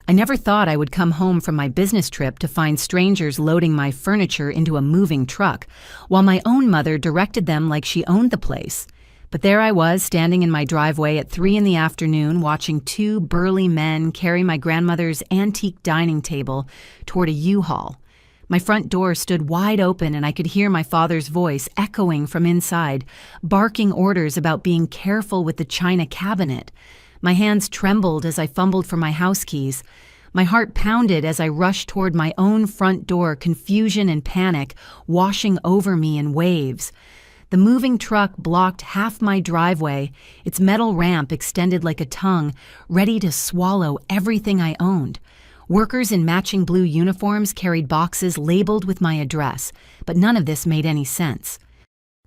I never thought I would come home from my business trip to find strangers loading my furniture into a moving truck, while my own mother directed them like she owned the place. But there I was, standing in my driveway at 3 in the afternoon, watching two burly men carry my grandmother's antique dining table toward a U-Haul. My front door stood wide open, and I could hear my father's voice echoing from inside, barking orders about being careful with the china cabinet. My hands trembled as I fumbled for my house keys. My heart pounded as I rushed toward my own front door, confusion and panic washing over me in waves. The moving truck blocked half my driveway, its metal ramp extended like a tongue, ready to swallow everything I owned. Workers in matching blue uniforms carried boxes labeled with my address, but none of this made any sense.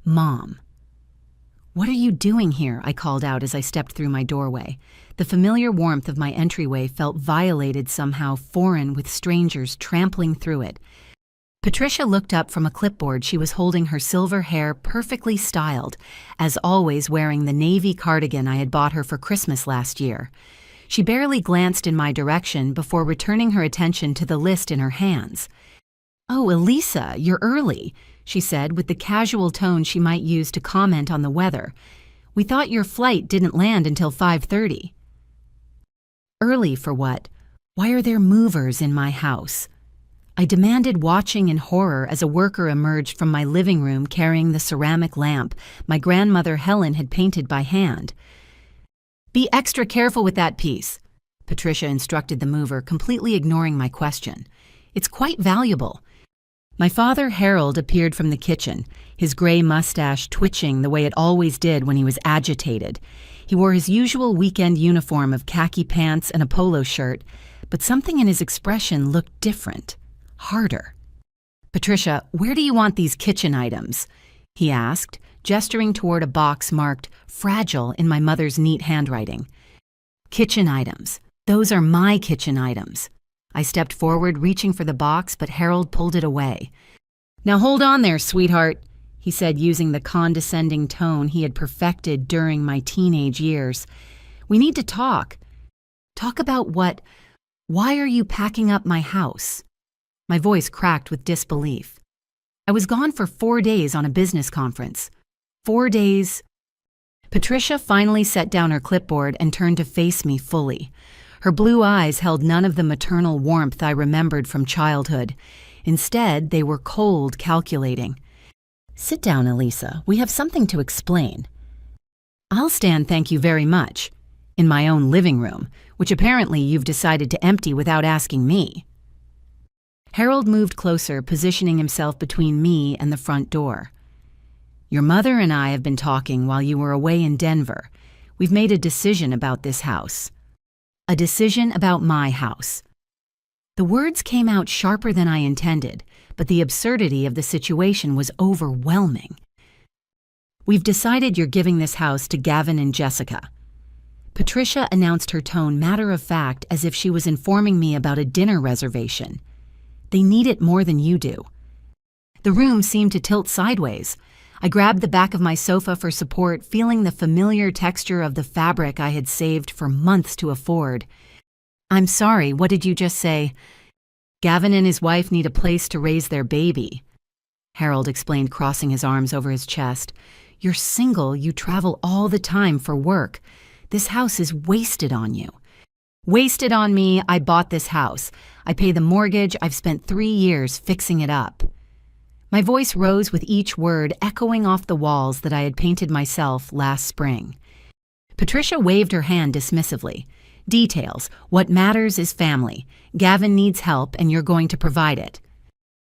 Mom. "What are you doing here?" I called out as I stepped through my doorway. The familiar warmth of my entryway felt violated, somehow foreign, with strangers trampling through it. Patricia looked up from a clipboard she was holding, her silver hair perfectly styled, as always wearing the navy cardigan I had bought her for Christmas last year. She barely glanced in my direction before returning her attention to the list in her hands. "Oh, Elisa, you're early," she said with the casual tone she might use to comment on the weather. "We thought your flight didn't land until 5:30. "Early for what? Why are there movers in my house?" I demanded, watching in horror as a worker emerged from my living room carrying the ceramic lamp my grandmother Helen had painted by hand. "Be extra careful with that piece," Patricia instructed the mover, completely ignoring my question. "It's quite valuable." My father, Harold, appeared from the kitchen, his gray mustache twitching the way it always did when he was agitated. He wore his usual weekend uniform of khaki pants and a polo shirt, but something in his expression looked different. Harder. "Patricia, where do you want these kitchen items?" he asked, gesturing toward a box marked "Fragile" in my mother's neat handwriting. "Kitchen items. Those are my kitchen items." I stepped forward, reaching for the box, but Harold pulled it away. "Now hold on there, sweetheart," he said, using the condescending tone he had perfected during my teenage years. "We need to talk." "Talk about what? Why are you packing up my house?" My voice cracked with disbelief. I was gone for 4 days on a business conference. 4 days. Patricia finally set down her clipboard and turned to face me fully. Her blue eyes held none of the maternal warmth I remembered from childhood. Instead, they were cold, calculating. "Sit down, Elisa. We have something to explain." "I'll stand, thank you very much. In my own living room, which apparently you've decided to empty without asking me." Harold moved closer, positioning himself between me and the front door. "Your mother and I have been talking while you were away in Denver. We've made a decision about this house." "A decision about my house." The words came out sharper than I intended, but the absurdity of the situation was overwhelming. "We've decided you're giving this house to Gavin and Jessica." Patricia announced, her tone matter-of-fact, as if she was informing me about a dinner reservation. "They need it more than you do." The room seemed to tilt sideways. I grabbed the back of my sofa for support, feeling the familiar texture of the fabric I had saved for months to afford. "I'm sorry, what did you just say?" "Gavin and his wife need a place to raise their baby," Harold explained, crossing his arms over his chest. "You're single, you travel all the time for work. This house is wasted on you." "Wasted on me? I bought this house. I pay the mortgage. I've spent 3 years fixing it up." My voice rose with each word, echoing off the walls that I had painted myself last spring. Patricia waved her hand dismissively. "Details. What matters is family. Gavin needs help, and you're going to provide it."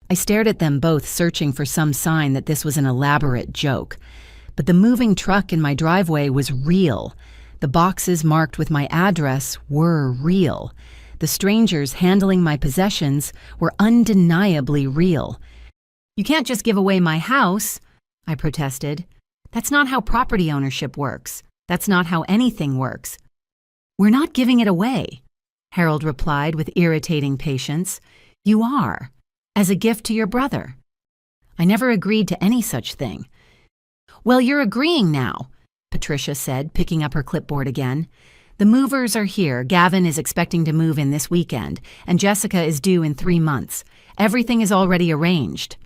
I stared at them both, searching for some sign that this was an elaborate joke. But the moving truck in my driveway was real. The boxes marked with my address were real. The strangers handling my possessions were undeniably real. "You can't just give away my house," I protested. "That's not how property ownership works. That's not how anything works." "We're not giving it away," Harold replied with irritating patience. "You are, as a gift to your brother." "I never agreed to any such thing." "Well, you're agreeing now," Patricia said, picking up her clipboard again. The movers are here. Gavin is expecting to move in this weekend, and Jessica is due in 3 months. Everything is already arranged.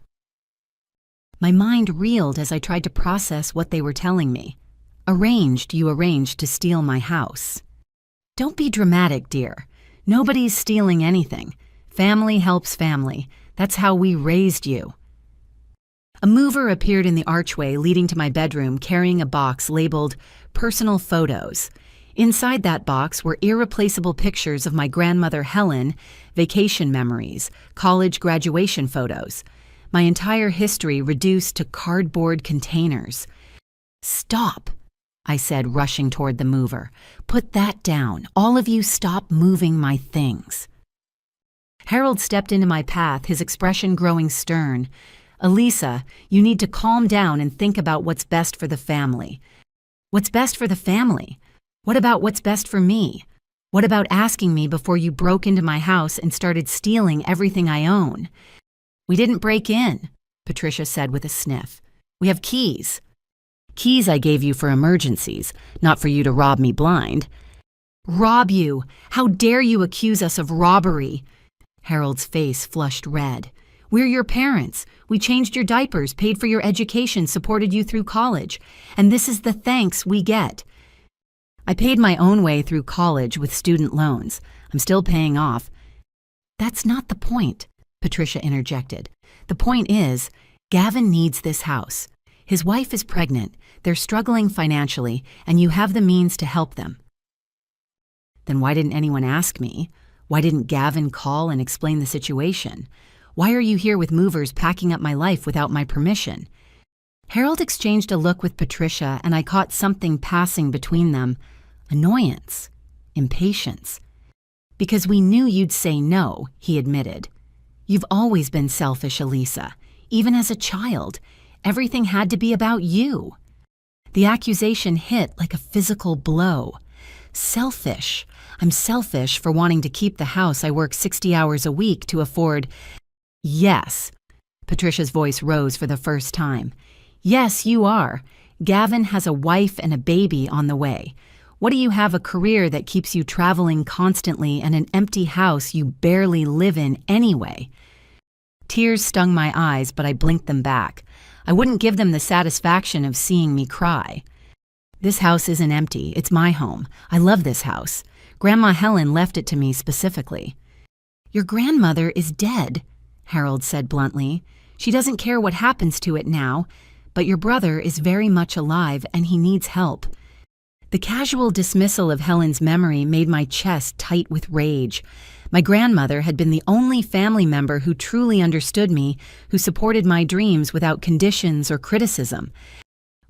My mind reeled as I tried to process what they were telling me. You arranged to steal my house. Don't be dramatic, dear. Nobody's stealing anything. Family helps family. That's how we raised you. A mover appeared in the archway leading to my bedroom carrying a box labeled Personal Photos. Inside that box were irreplaceable pictures of my grandmother Helen, vacation memories, college graduation photos. My entire history reduced to cardboard containers. "Stop," I said, rushing toward the mover. "Put that down. All of you stop moving my things." Harold stepped into my path, his expression growing stern. "Elisa, you need to calm down and think about what's best for the family." "What's best for the family? What about what's best for me? What about asking me before you broke into my house and started stealing everything I own?" "We didn't break in," Patricia said with a sniff. "We have keys." "Keys I gave you for emergencies, not for you to rob me blind." "Rob you? How dare you accuse us of robbery?" Harold's face flushed red. "We're your parents. We changed your diapers, paid for your education, supported you through college. And this is the thanks we get." "I paid my own way through college with student loans. I'm still paying off." "That's not the point," Patricia interjected. "The point is, Gavin needs this house. His wife is pregnant, they're struggling financially, and you have the means to help them." "Then why didn't anyone ask me? Why didn't Gavin call and explain the situation? Why are you here with movers packing up my life without my permission?" Harold exchanged a look with Patricia, and I caught something passing between them. Annoyance. Impatience. "Because we knew you'd say no," he admitted. "You've always been selfish, Elisa. Even as a child, everything had to be about you." The accusation hit like a physical blow. Selfish. I'm selfish for wanting to keep the house I work 60 hours a week to afford. "Yes." Patricia's voice rose for the first time. "Yes, you are. Gavin has a wife and a baby on the way. What do you have a career that keeps you traveling constantly and an empty house you barely live in anyway?" Tears stung my eyes, but I blinked them back. I wouldn't give them the satisfaction of seeing me cry. "This house isn't empty. It's my home. I love this house. Grandma Helen left it to me specifically." "Your grandmother is dead," Harold said bluntly. "She doesn't care what happens to it now, but your brother is very much alive and he needs help." The casual dismissal of Helen's memory made my chest tight with rage. My grandmother had been the only family member who truly understood me, who supported my dreams without conditions or criticism.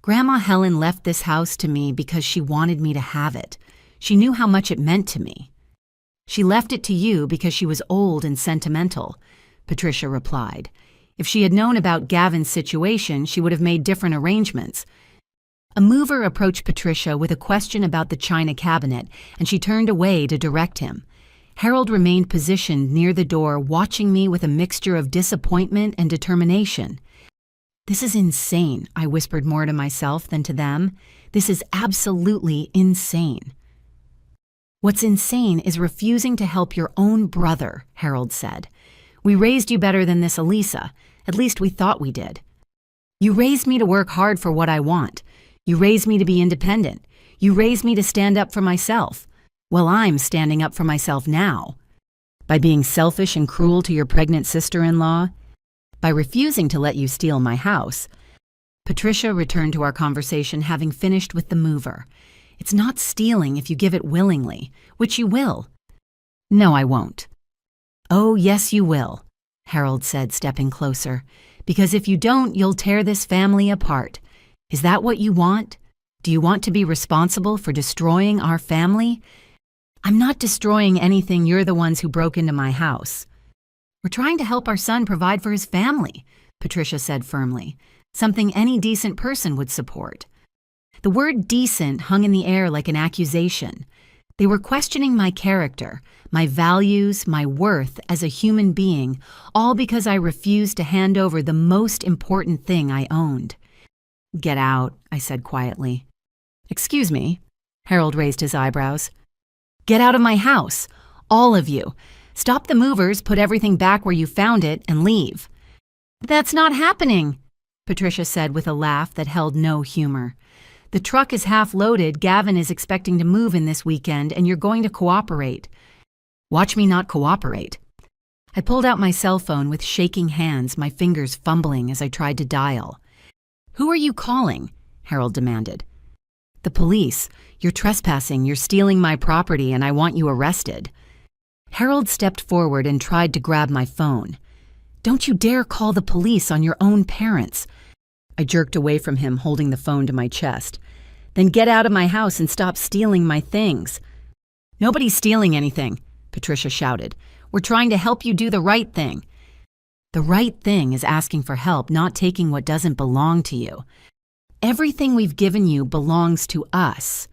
Grandma Helen left this house to me because she wanted me to have it. She knew how much it meant to me. "She left it to you because she was old and sentimental," Patricia replied. "If she had known about Gavin's situation, she would have made different arrangements." A mover approached Patricia with a question about the china cabinet, and she turned away to direct him. Harold remained positioned near the door, watching me with a mixture of disappointment and determination. "This is insane," I whispered more to myself than to them. "This is absolutely insane." "What's insane is refusing to help your own brother," Harold said. "We raised you better than this, Elisa. At least we thought we did. You raised me to work hard for what I want. You raised me to be independent. You raised me to stand up for myself. Well, I'm standing up for myself now. By being selfish and cruel to your pregnant sister-in-law. By refusing to let you steal my house." Patricia returned to our conversation, having finished with the mover. "It's not stealing if you give it willingly, which you will." "No, I won't." "Oh, yes, you will," Harold said, stepping closer. "Because if you don't, you'll tear this family apart. Is that what you want? Do you want to be responsible for destroying our family?" "I'm not destroying anything. You're the ones who broke into my house." "We're trying to help our son provide for his family," Patricia said firmly. "Something any decent person would support." The word decent hung in the air like an accusation. They were questioning my character, my values, my worth as a human being, all because I refused to hand over the most important thing I owned. "Get out," I said quietly. "Excuse me?" Harold raised his eyebrows. Get out of my house. All of you. Stop the movers, put everything back where you found it, and leave." "That's not happening," Patricia said with a laugh that held no humor. "The truck is half loaded, Gavin is expecting to move in this weekend, and you're going to cooperate." "Watch me not cooperate." I pulled out my cell phone with shaking hands, my fingers fumbling as I tried to dial. "Who are you calling?" Harold demanded. "The police. You're trespassing, you're stealing my property, and I want you arrested." Harold stepped forward and tried to grab my phone. "Don't you dare call the police on your own parents." I jerked away from him, holding the phone to my chest. "Then get out of my house and stop stealing my things." "Nobody's stealing anything," Patricia shouted. "We're trying to help you do the right thing." "The right thing is asking for help, not taking what doesn't belong to you." "Everything we've given you belongs to us,"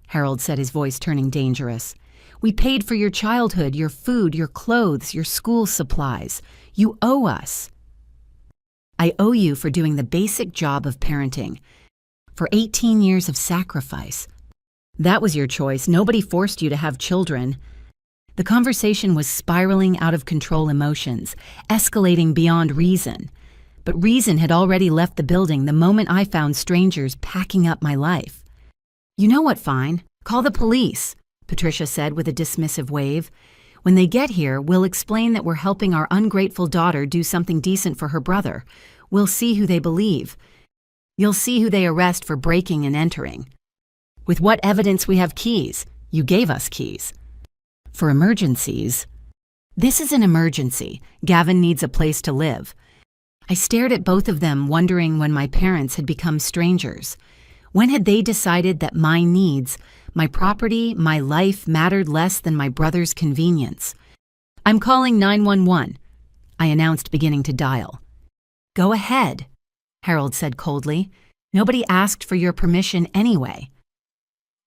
Harold said, his voice turning dangerous. "We paid for your childhood, your food, your clothes, your school supplies. You owe us." "I owe you for doing the basic job of parenting, for 18 years of sacrifice. That was your choice. Nobody forced you to have children." The conversation was spiraling out of control emotions, escalating beyond reason. But reason had already left the building the moment I found strangers packing up my life. "You know what, fine. Call the police," Patricia said with a dismissive wave. "When they get here, we'll explain that we're helping our ungrateful daughter do something decent for her brother. We'll see who they believe. You'll see who they arrest for breaking and entering. With what evidence we have keys? You gave us keys. For emergencies." "This is an emergency. Gavin needs a place to live." I stared at both of them, wondering when my parents had become strangers. When had they decided that my needs, my property, my life mattered less than my brother's convenience? "I'm calling 911, I announced, beginning to dial. "Go ahead," Harold said coldly. "Nobody asked for your permission anyway."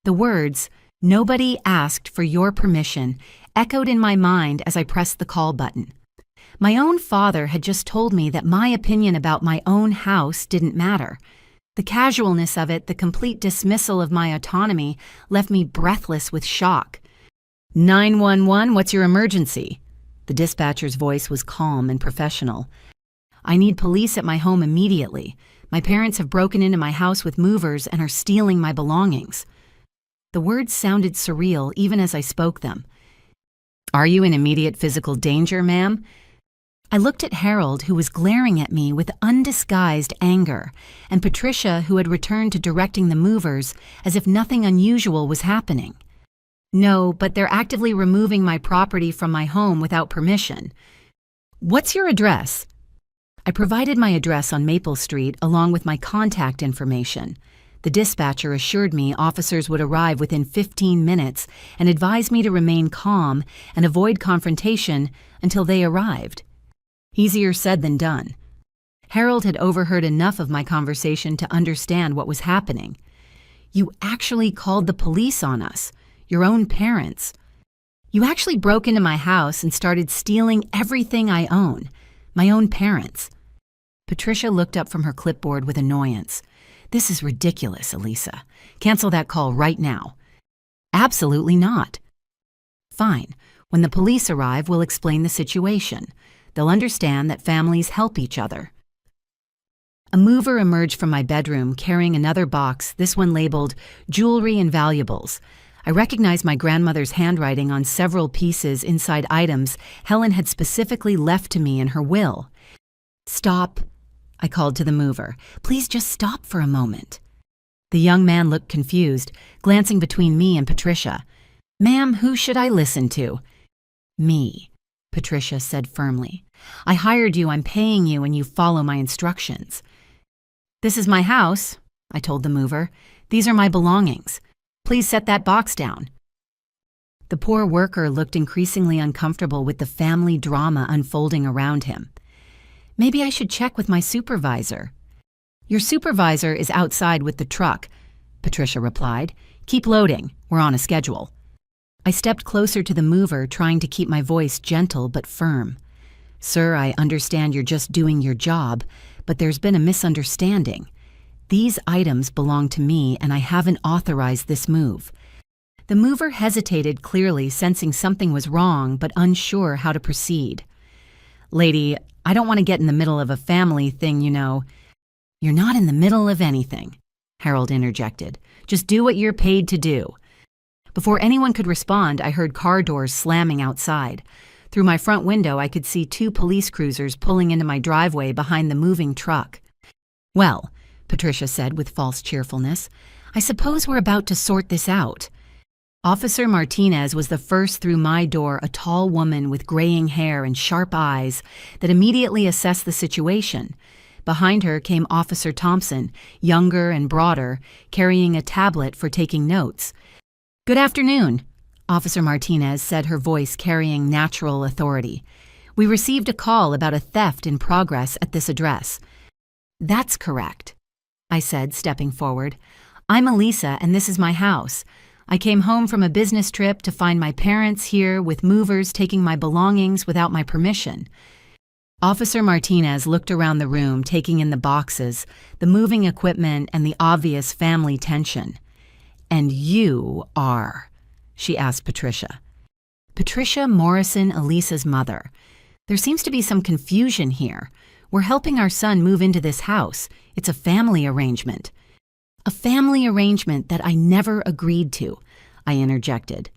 The words, "Nobody asked for your permission," echoed in my mind as I pressed the call button. My own father had just told me that my opinion about my own house didn't matter. The casualness of it, the complete dismissal of my autonomy, left me breathless with shock. 911, what's your emergency?" The dispatcher's voice was calm and professional. "I need police at my home immediately. My parents have broken into my house with movers and are stealing my belongings." The words sounded surreal even as I spoke them. "Are you in immediate physical danger, ma'am?" I looked at Harold, who was glaring at me with undisguised anger, and Patricia, who had returned to directing the movers as if nothing unusual was happening. "No, but they're actively removing my property from my home without permission." "What's your address?" I provided my address on Maple Street along with my contact information. The dispatcher assured me officers would arrive within 15 minutes and advised me to remain calm and avoid confrontation until they arrived. Easier said than done. Harold had overheard enough of my conversation to understand what was happening. "You actually called the police on us, your own parents. You actually broke into my house and started stealing everything I own, my own parents." Patricia looked up from her clipboard with annoyance. "This is ridiculous, Elisa. Cancel that call right now." "Absolutely not." "Fine. When the police arrive, we'll explain the situation. They'll understand that families help each other." A mover emerged from my bedroom carrying another box, this one labeled "Jewelry and Valuables." I recognized my grandmother's handwriting on several pieces inside items Helen had specifically left to me in her will. "Stop," I called to the mover. "Please just stop for a moment." The young man looked confused, glancing between me and Patricia. "Ma'am, who should I listen to?" "Me," Patricia said firmly. "I hired you, I'm paying you, and you follow my instructions." "This is my house," I told the mover. "These are my belongings. Please set that box down." The poor worker looked increasingly uncomfortable with the family drama unfolding around him. "Maybe I should check with my supervisor." "Your supervisor is outside with the truck," Patricia replied. "Keep loading. We're on a schedule." I stepped closer to the mover, trying to keep my voice gentle but firm. "Sir, I understand you're just doing your job, but there's been a misunderstanding. These items belong to me, and I haven't authorized this move. The mover hesitated, clearly sensing something was wrong but unsure how to proceed. "Lady, I don't want to get in the middle of a family thing, you know." "You're not in the middle of anything," Harold interjected. "Just do what you're paid to do." Before anyone could respond, I heard car doors slamming outside. Through my front window, I could see 2 police cruisers pulling into my driveway behind the moving truck. "Well," Patricia said with false cheerfulness, "I suppose we're about to sort this out." Officer Martinez was the first through my door, a tall woman with graying hair and sharp eyes that immediately assessed the situation. Behind her came Officer Thompson, younger and broader, carrying a tablet for taking notes. "Good afternoon," Officer Martinez said, her voice carrying natural authority. "We received a call about a theft in progress at this address." "That's correct," I said, stepping forward. "I'm Elisa, and this is my house. I came home from a business trip to find my parents here with movers taking my belongings without my permission." Officer Martinez looked around the room, taking in the boxes, the moving equipment, and the obvious family tension. "And you are?" she asked Patricia. "Patricia Morrison, Elisa's mother. There seems to be some confusion here. We're helping our son move into this house. It's a family arrangement." "A family arrangement that I never agreed to," I interjected.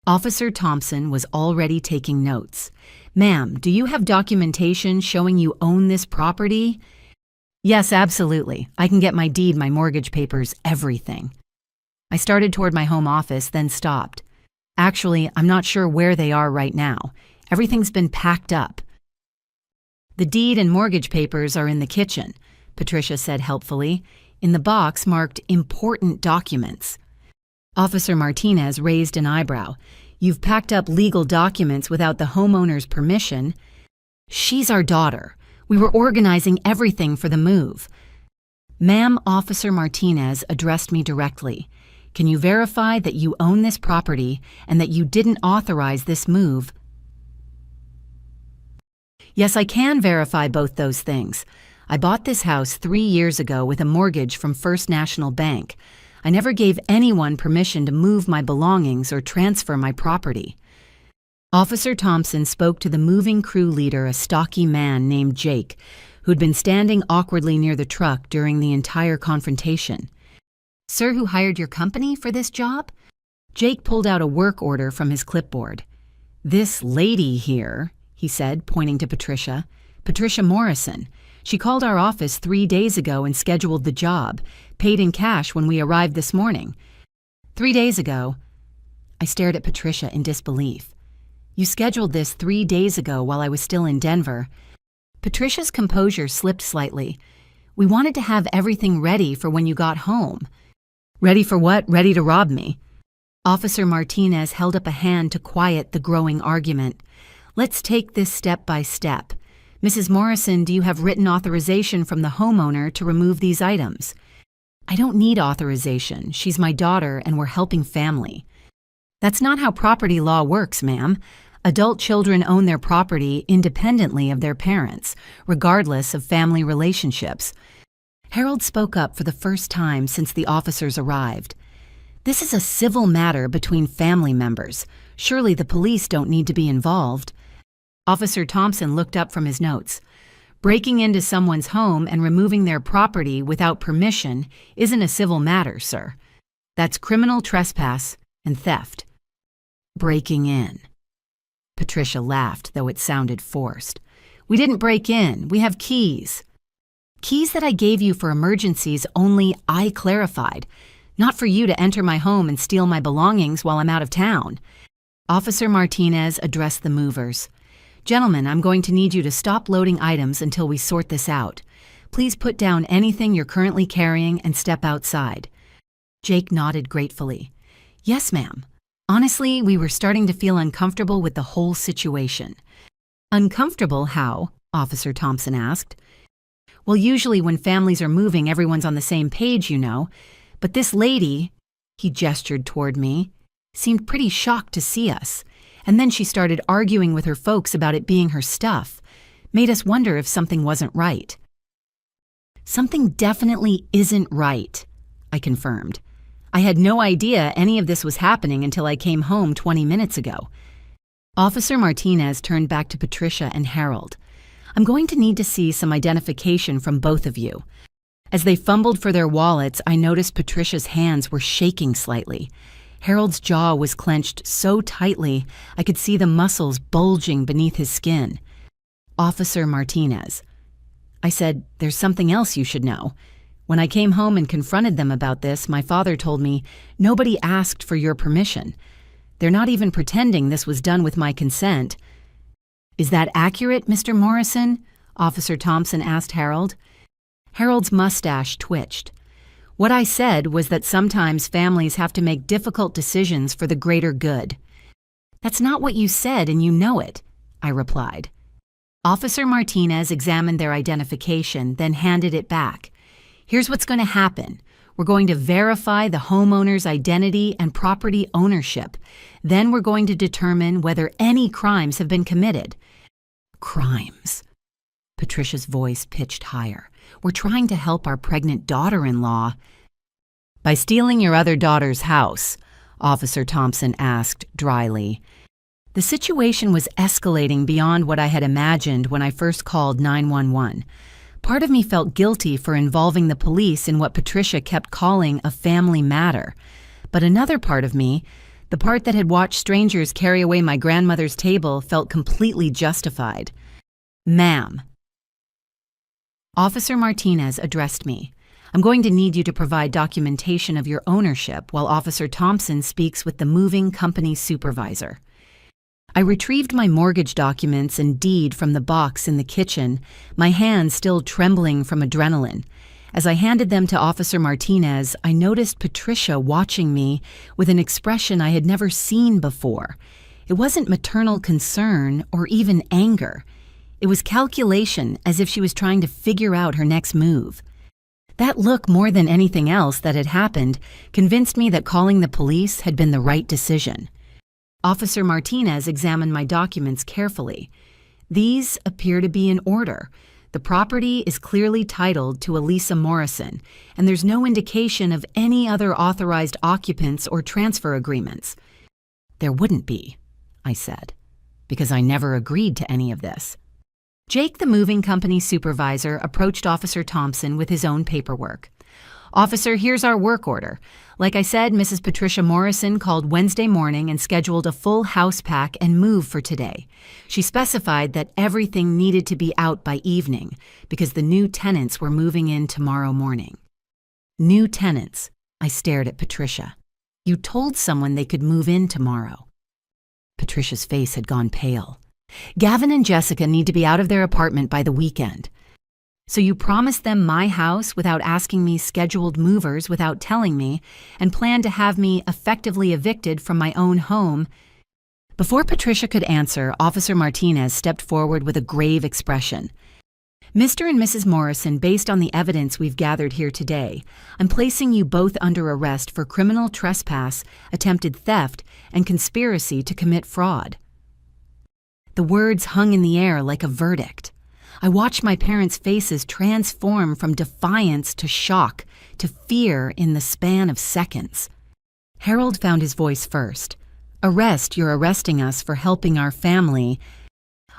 Officer Thompson was already taking notes. "Ma'am, do you have documentation showing you own this property?" "Yes, absolutely. I can get my deed, my mortgage papers, everything." I started toward my home office, then stopped. "Actually, I'm not sure where they are right now. Everything's been packed up." "The deed and mortgage papers are in the kitchen," Patricia said helpfully, in the box marked "Important Documents." Officer Martinez raised an eyebrow. "You've packed up legal documents without the homeowner's permission." "She's our daughter. We were organizing everything for the move." "Ma'am," Officer Martinez addressed me directly. "Can you verify that you own this property and that you didn't authorize this move?" "Yes, I can verify both those things. I bought this house 3 years ago with a mortgage from First National Bank. I never gave anyone permission to move my belongings or transfer my property." Officer Thompson spoke to the moving crew leader, a stocky man named Jake, who'd been standing awkwardly near the truck during the entire confrontation. "Sir, who hired your company for this job?" Jake pulled out a work order from his clipboard. "This lady here," he said, pointing to Patricia, "Patricia Morrison. She called our office 3 days ago and scheduled the job, paid in cash when we arrived this morning." 3 days ago? I stared at Patricia in disbelief. "You scheduled this 3 days ago while I was still in Denver." Patricia's composure slipped slightly. "We wanted to have everything ready for when you got home." "Ready for what? Ready to rob me?" Officer Martinez held up a hand to quiet the growing argument. "Let's take this step by step. Mrs. Morrison, do you have written authorization from the homeowner to remove these items?" "I don't need authorization. She's my daughter and we're helping family." "That's not how property law works, ma'am. Adult children own their property independently of their parents, regardless of family relationships." Harold spoke up for the first time since the officers arrived. "This is a civil matter between family members. Surely the police don't need to be involved." Officer Thompson looked up from his notes. "Breaking into someone's home and removing their property without permission isn't a civil matter, sir. That's criminal trespass and theft." "Breaking in." Patricia laughed, though it sounded forced. "We didn't break in. We have keys." "Keys that I gave you for emergencies only I clarified, not for you to enter my home and steal my belongings while I'm out of town." Officer Martinez addressed the movers. "Gentlemen, I'm going to need you to stop loading items until we sort this out. Please put down anything you're currently carrying and step outside." Jake nodded gratefully. "Yes, ma'am. Honestly, we were starting to feel uncomfortable with the whole situation." "Uncomfortable how?" Officer Thompson asked. "Well, usually when families are moving, everyone's on the same page, you know. But this lady," he gestured toward me, "seemed pretty shocked to see us. And then she started arguing with her folks about it being her stuff. Made us wonder if something wasn't right." "Something definitely isn't right," I confirmed. I had no idea any of this was happening until I came home 20 minutes ago." Officer Martinez turned back to Patricia and Harold. "I'm going to need to see some identification from both of you." As they fumbled for their wallets, I noticed Patricia's hands were shaking slightly. Harold's jaw was clenched so tightly I could see the muscles bulging beneath his skin. "Officer Martinez," I said, "there's something else you should know. When I came home and confronted them about this, my father told me nobody asked for your permission. They're not even pretending this was done with my consent." "Is that accurate, Mr. Morrison?" Officer Thompson asked Harold. Harold's mustache twitched. "What I said was that sometimes families have to make difficult decisions for the greater good." "That's not what you said, and you know it," I replied. Officer Martinez examined their identification, then handed it back. "Here's what's going to happen. We're going to verify the homeowner's identity and property ownership. Then we're going to determine whether any crimes have been committed." "Crimes?" Patricia's voice pitched higher. "We're trying to help our pregnant daughter-in-law." "By stealing your other daughter's house?" Officer Thompson asked dryly. The situation was escalating beyond what I had imagined when I first called 911. Part of me felt guilty for involving the police in what Patricia kept calling a family matter. But another part of me, the part that had watched strangers carry away my grandmother's table, felt completely justified. "Ma'am." Officer Martinez addressed me. "I'm going to need you to provide documentation of your ownership while Officer Thompson speaks with the moving company supervisor." I retrieved my mortgage documents and deed from the box in the kitchen, my hands still trembling from adrenaline. As I handed them to Officer Martinez, I noticed Patricia watching me with an expression I had never seen before. It wasn't maternal concern or even anger. It was calculation, as if she was trying to figure out her next move. That look, more than anything else that had happened, convinced me that calling the police had been the right decision. Officer Martinez examined my documents carefully. "These appear to be in order. The property is clearly titled to Elisa Morrison, and there's no indication of any other authorized occupants or transfer agreements." "There wouldn't be," I said, "because I never agreed to any of this." Jake, the moving company supervisor, approached Officer Thompson with his own paperwork. "Officer, here's our work order. Like I said, Mrs. Patricia Morrison called Wednesday morning and scheduled a full house pack and move for today. She specified that everything needed to be out by evening because the new tenants were moving in tomorrow morning." "New tenants?" I stared at Patricia. "You told someone they could move in tomorrow." Patricia's face had gone pale. "Gavin and Jessica need to be out of their apartment by the weekend." "So you promised them my house without asking me, scheduled movers without telling me, and planned to have me effectively evicted from my own home." Before Patricia could answer, Officer Martinez stepped forward with a grave expression. "Mr. and Mrs. Morrison, based on the evidence we've gathered here today, I'm placing you both under arrest for criminal trespass, attempted theft, and conspiracy to commit fraud." The words hung in the air like a verdict. I watched my parents' faces transform from defiance to shock to fear in the span of seconds. Harold found his voice first. "Arrest, you're arresting us for helping our family."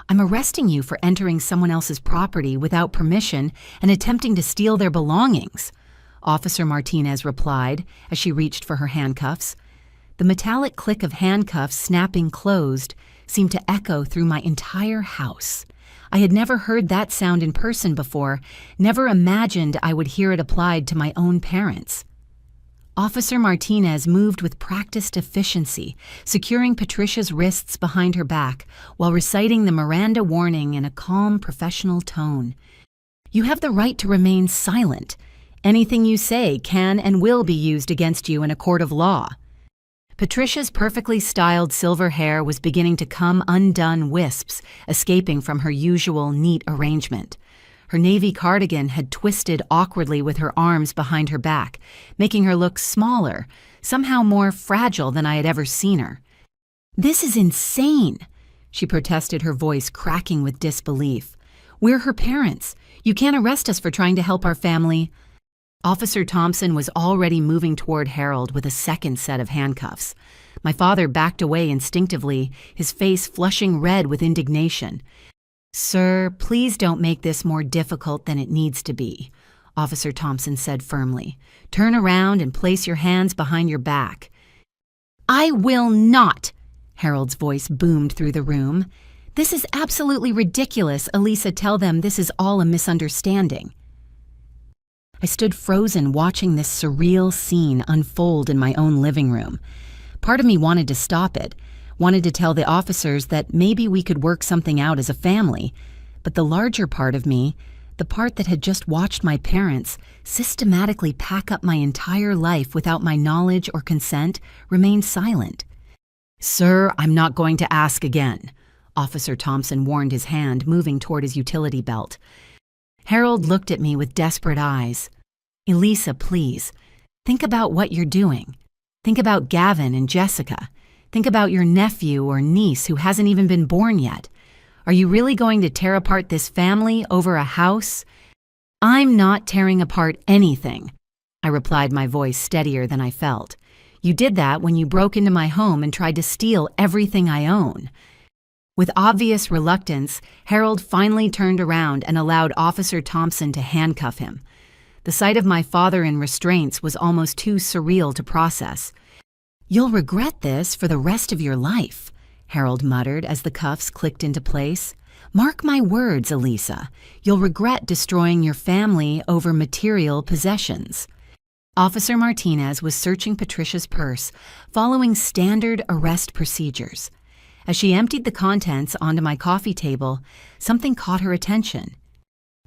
"I'm arresting you for entering someone else's property without permission and attempting to steal their belongings," Officer Martinez replied as she reached for her handcuffs. The metallic click of handcuffs snapping closed seemed to echo through my entire house. I had never heard that sound in person before, never imagined I would hear it applied to my own parents. Officer Martinez moved with practiced efficiency, securing Patricia's wrists behind her back while reciting the Miranda warning in a calm, professional tone. "You have the right to remain silent. Anything you say can and will be used against you in a court of law." Patricia's perfectly styled silver hair was beginning to come undone wisps, escaping from her usual neat arrangement. Her navy cardigan had twisted awkwardly with her arms behind her back, making her look smaller, somehow more fragile than I had ever seen her. "This is insane," she protested, her voice cracking with disbelief. "We're her parents. You can't arrest us for trying to help our family." Officer Thompson was already moving toward Harold with a second set of handcuffs. My father backed away instinctively, his face flushing red with indignation. "Sir, please don't make this more difficult than it needs to be," Officer Thompson said firmly. "Turn around and place your hands behind your back." "I will not!" Harold's voice boomed through the room. "This is absolutely ridiculous, Elisa. Tell them this is all a misunderstanding." I stood frozen watching this surreal scene unfold in my own living room. Part of me wanted to stop it, wanted to tell the officers that maybe we could work something out as a family, but the larger part of me, the part that had just watched my parents systematically pack up my entire life without my knowledge or consent, remained silent. "Sir, I'm not going to ask again," Officer Thompson warned, his hand moving toward his utility belt. Harold looked at me with desperate eyes. "Elisa, please, think about what you're doing. Think about Gavin and Jessica. Think about your nephew or niece who hasn't even been born yet. Are you really going to tear apart this family over a house?" "I'm not tearing apart anything," I replied, my voice steadier than I felt. "You did that when you broke into my home and tried to steal everything I own." With obvious reluctance, Harold finally turned around and allowed Officer Thompson to handcuff him. The sight of my father in restraints was almost too surreal to process. "You'll regret this for the rest of your life," Harold muttered as the cuffs clicked into place. "Mark my words, Elisa. You'll regret destroying your family over material possessions." Officer Martinez was searching Patricia's purse, following standard arrest procedures. As she emptied the contents onto my coffee table, something caught her attention.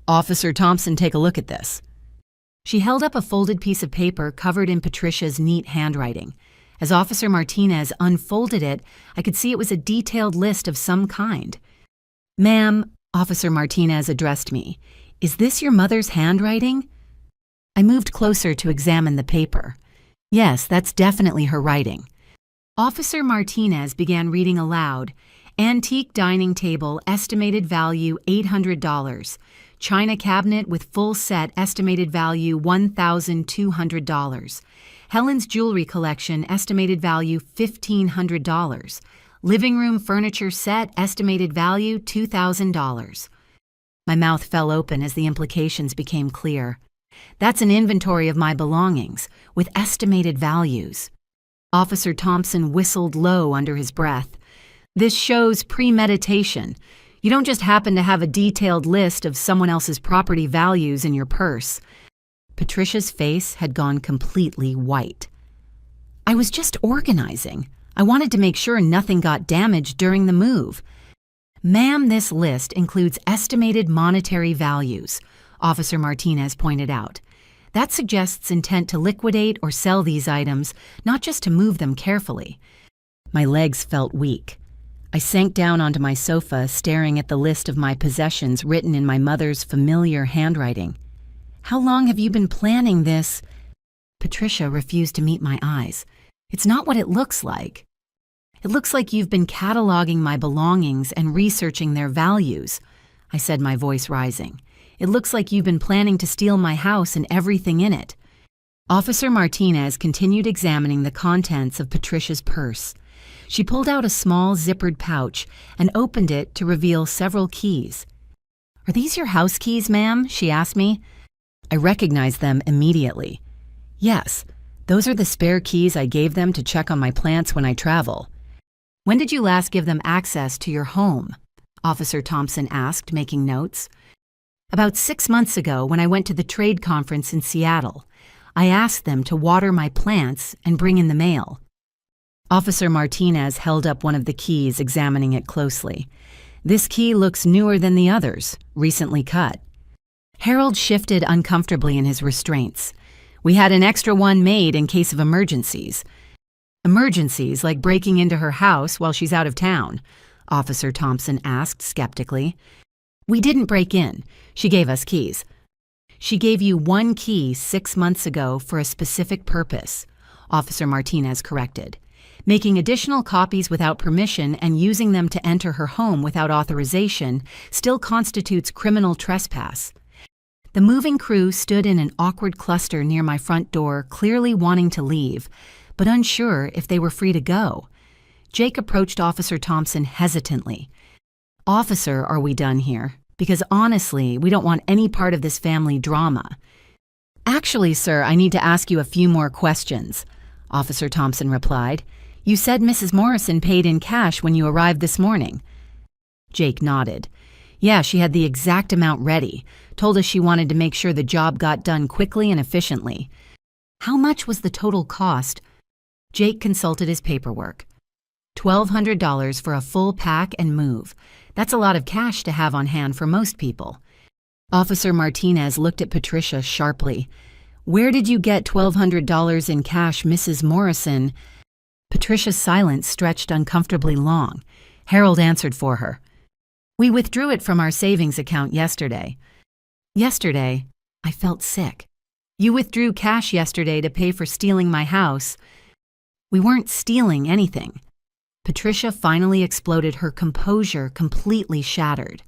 "Officer Thompson, take a look at this." She held up a folded piece of paper covered in Patricia's neat handwriting. As Officer Martinez unfolded it, I could see it was a detailed list of some kind. "Ma'am," Officer Martinez addressed me, "is this your mother's handwriting?" I moved closer to examine the paper. Yes, that's definitely her writing. Officer Martinez began reading aloud. "Antique dining table, estimated value $800. China cabinet with full set, estimated value $1,200. Helen's jewelry collection, estimated value $1,500. Living room furniture set, estimated value $2,000. My mouth fell open as the implications became clear. That's an inventory of my belongings, with estimated values. Officer Thompson whistled low under his breath. "This shows premeditation. You don't just happen to have a detailed list of someone else's property values in your purse." Patricia's face had gone completely white. "I was just organizing. I wanted to make sure nothing got damaged during the move." "Ma'am, this list includes estimated monetary values," Officer Martinez pointed out. "That suggests intent to liquidate or sell these items, not just to move them carefully." My legs felt weak. I sank down onto my sofa, staring at the list of my possessions written in my mother's familiar handwriting. "How long have you been planning this?" Patricia refused to meet my eyes. "It's not what it looks like. It looks like you've been cataloging my belongings and researching their values," I said, my voice rising. "It looks like you've been planning to steal my house and everything in it." Officer Martinez continued examining the contents of Patricia's purse. She pulled out a small zippered pouch and opened it to reveal several keys. "Are these your house keys, ma'am?" she asked me. I recognized them immediately. "Yes, those are the spare keys I gave them to check on my plants when I travel." "When did you last give them access to your home?" Officer Thompson asked, making notes. "About 6 months ago, when I went to the trade conference in Seattle. I asked them to water my plants and bring in the mail." Officer Martinez held up one of the keys, examining it closely. "This key looks newer than the others, recently cut." Harold shifted uncomfortably in his restraints. "We had an extra one made in case of emergencies." "Emergencies like breaking into her house while she's out of town?" Officer Thompson asked skeptically. "We didn't break in. She gave us keys." "She gave you one key 6 months ago for a specific purpose," Officer Martinez corrected. "Making additional copies without permission and using them to enter her home without authorization still constitutes criminal trespass." The moving crew stood in an awkward cluster near my front door, clearly wanting to leave, but unsure if they were free to go. Jake approached Officer Thompson hesitantly. "Officer, are we done here? Because honestly, we don't want any part of this family drama." "Actually, sir, I need to ask you a few more questions," Officer Thompson replied. "You said Mrs. Morrison paid in cash when you arrived this morning." Jake nodded. "Yeah, she had the exact amount ready. Told us she wanted to make sure the job got done quickly and efficiently." "How much was the total cost?" Jake consulted his paperwork. $1,200 for a full pack and move. That's a lot of cash to have on hand for most people. Officer Martinez looked at Patricia sharply. "Where did you get $1,200 in cash, Mrs. Morrison?" Patricia's silence stretched uncomfortably long. Harold answered for her. "We withdrew it from our savings account yesterday." "Yesterday?" I felt sick. "You withdrew cash yesterday to pay for stealing my house." "We weren't stealing anything." Patricia finally exploded, her composure completely shattered.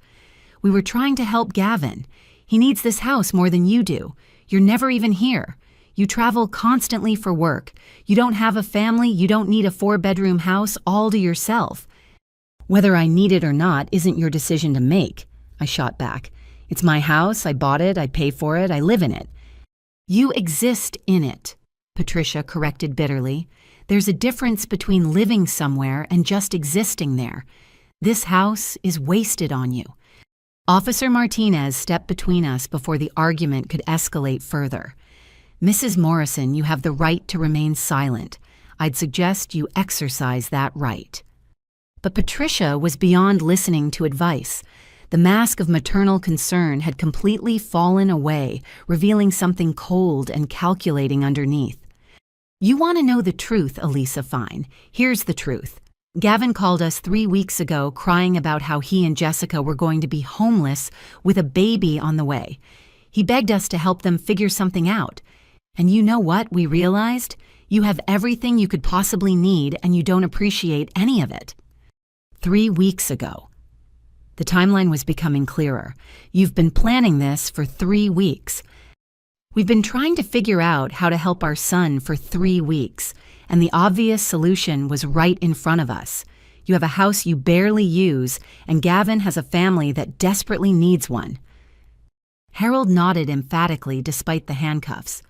"We were trying to help Gavin. He needs this house more than you do. You're never even here. You travel constantly for work. You don't have a family. You don't need a 4-bedroom house all to yourself." "Whether I need it or not isn't your decision to make," I shot back. "It's my house. I bought it. I pay for it. I live in it." "You exist in it," Patricia corrected bitterly. "There's a difference between living somewhere and just existing there. This house is wasted on you." Officer Martinez stepped between us before the argument could escalate further. "Mrs. Morrison, you have the right to remain silent. I'd suggest you exercise that right." But Patricia was beyond listening to advice. The mask of maternal concern had completely fallen away, revealing something cold and calculating underneath. "You want to know the truth, Elisa Fine. Here's the truth. Gavin called us 3 weeks ago crying about how he and Jessica were going to be homeless with a baby on the way. He begged us to help them figure something out. And you know what we realized? You have everything you could possibly need and you don't appreciate any of it." 3 weeks ago. The timeline was becoming clearer. "You've been planning this for 3 weeks. We've been trying to figure out how to help our son for 3 weeks, and the obvious solution was right in front of us. You have a house you barely use, and Gavin has a family that desperately needs one." Harold nodded emphatically despite the handcuffs.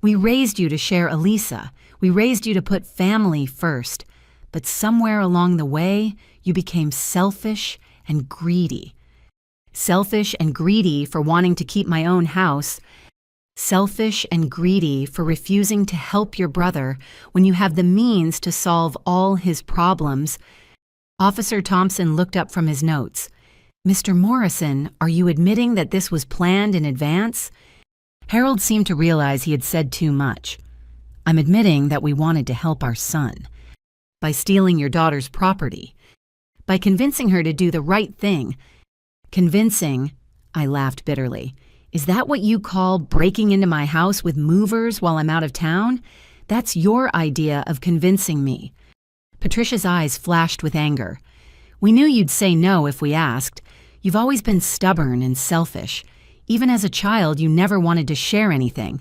"We raised you to share Elisa. We raised you to put family first. But somewhere along the way, you became selfish and greedy. Selfish and greedy for wanting to keep my own house. Selfish and greedy for refusing to help your brother when you have the means to solve all his problems." Officer Thompson looked up from his notes. "Mr. Morrison, are you admitting that this was planned in advance?" Harold seemed to realize he had said too much. "I'm admitting that we wanted to help our son. By stealing your daughter's property. By convincing her to do the right thing." "Convincing?" I laughed bitterly. "Is that what you call breaking into my house with movers while I'm out of town? That's your idea of convincing me." Patricia's eyes flashed with anger. "We knew you'd say no if we asked. You've always been stubborn and selfish. Even as a child, you never wanted to share anything."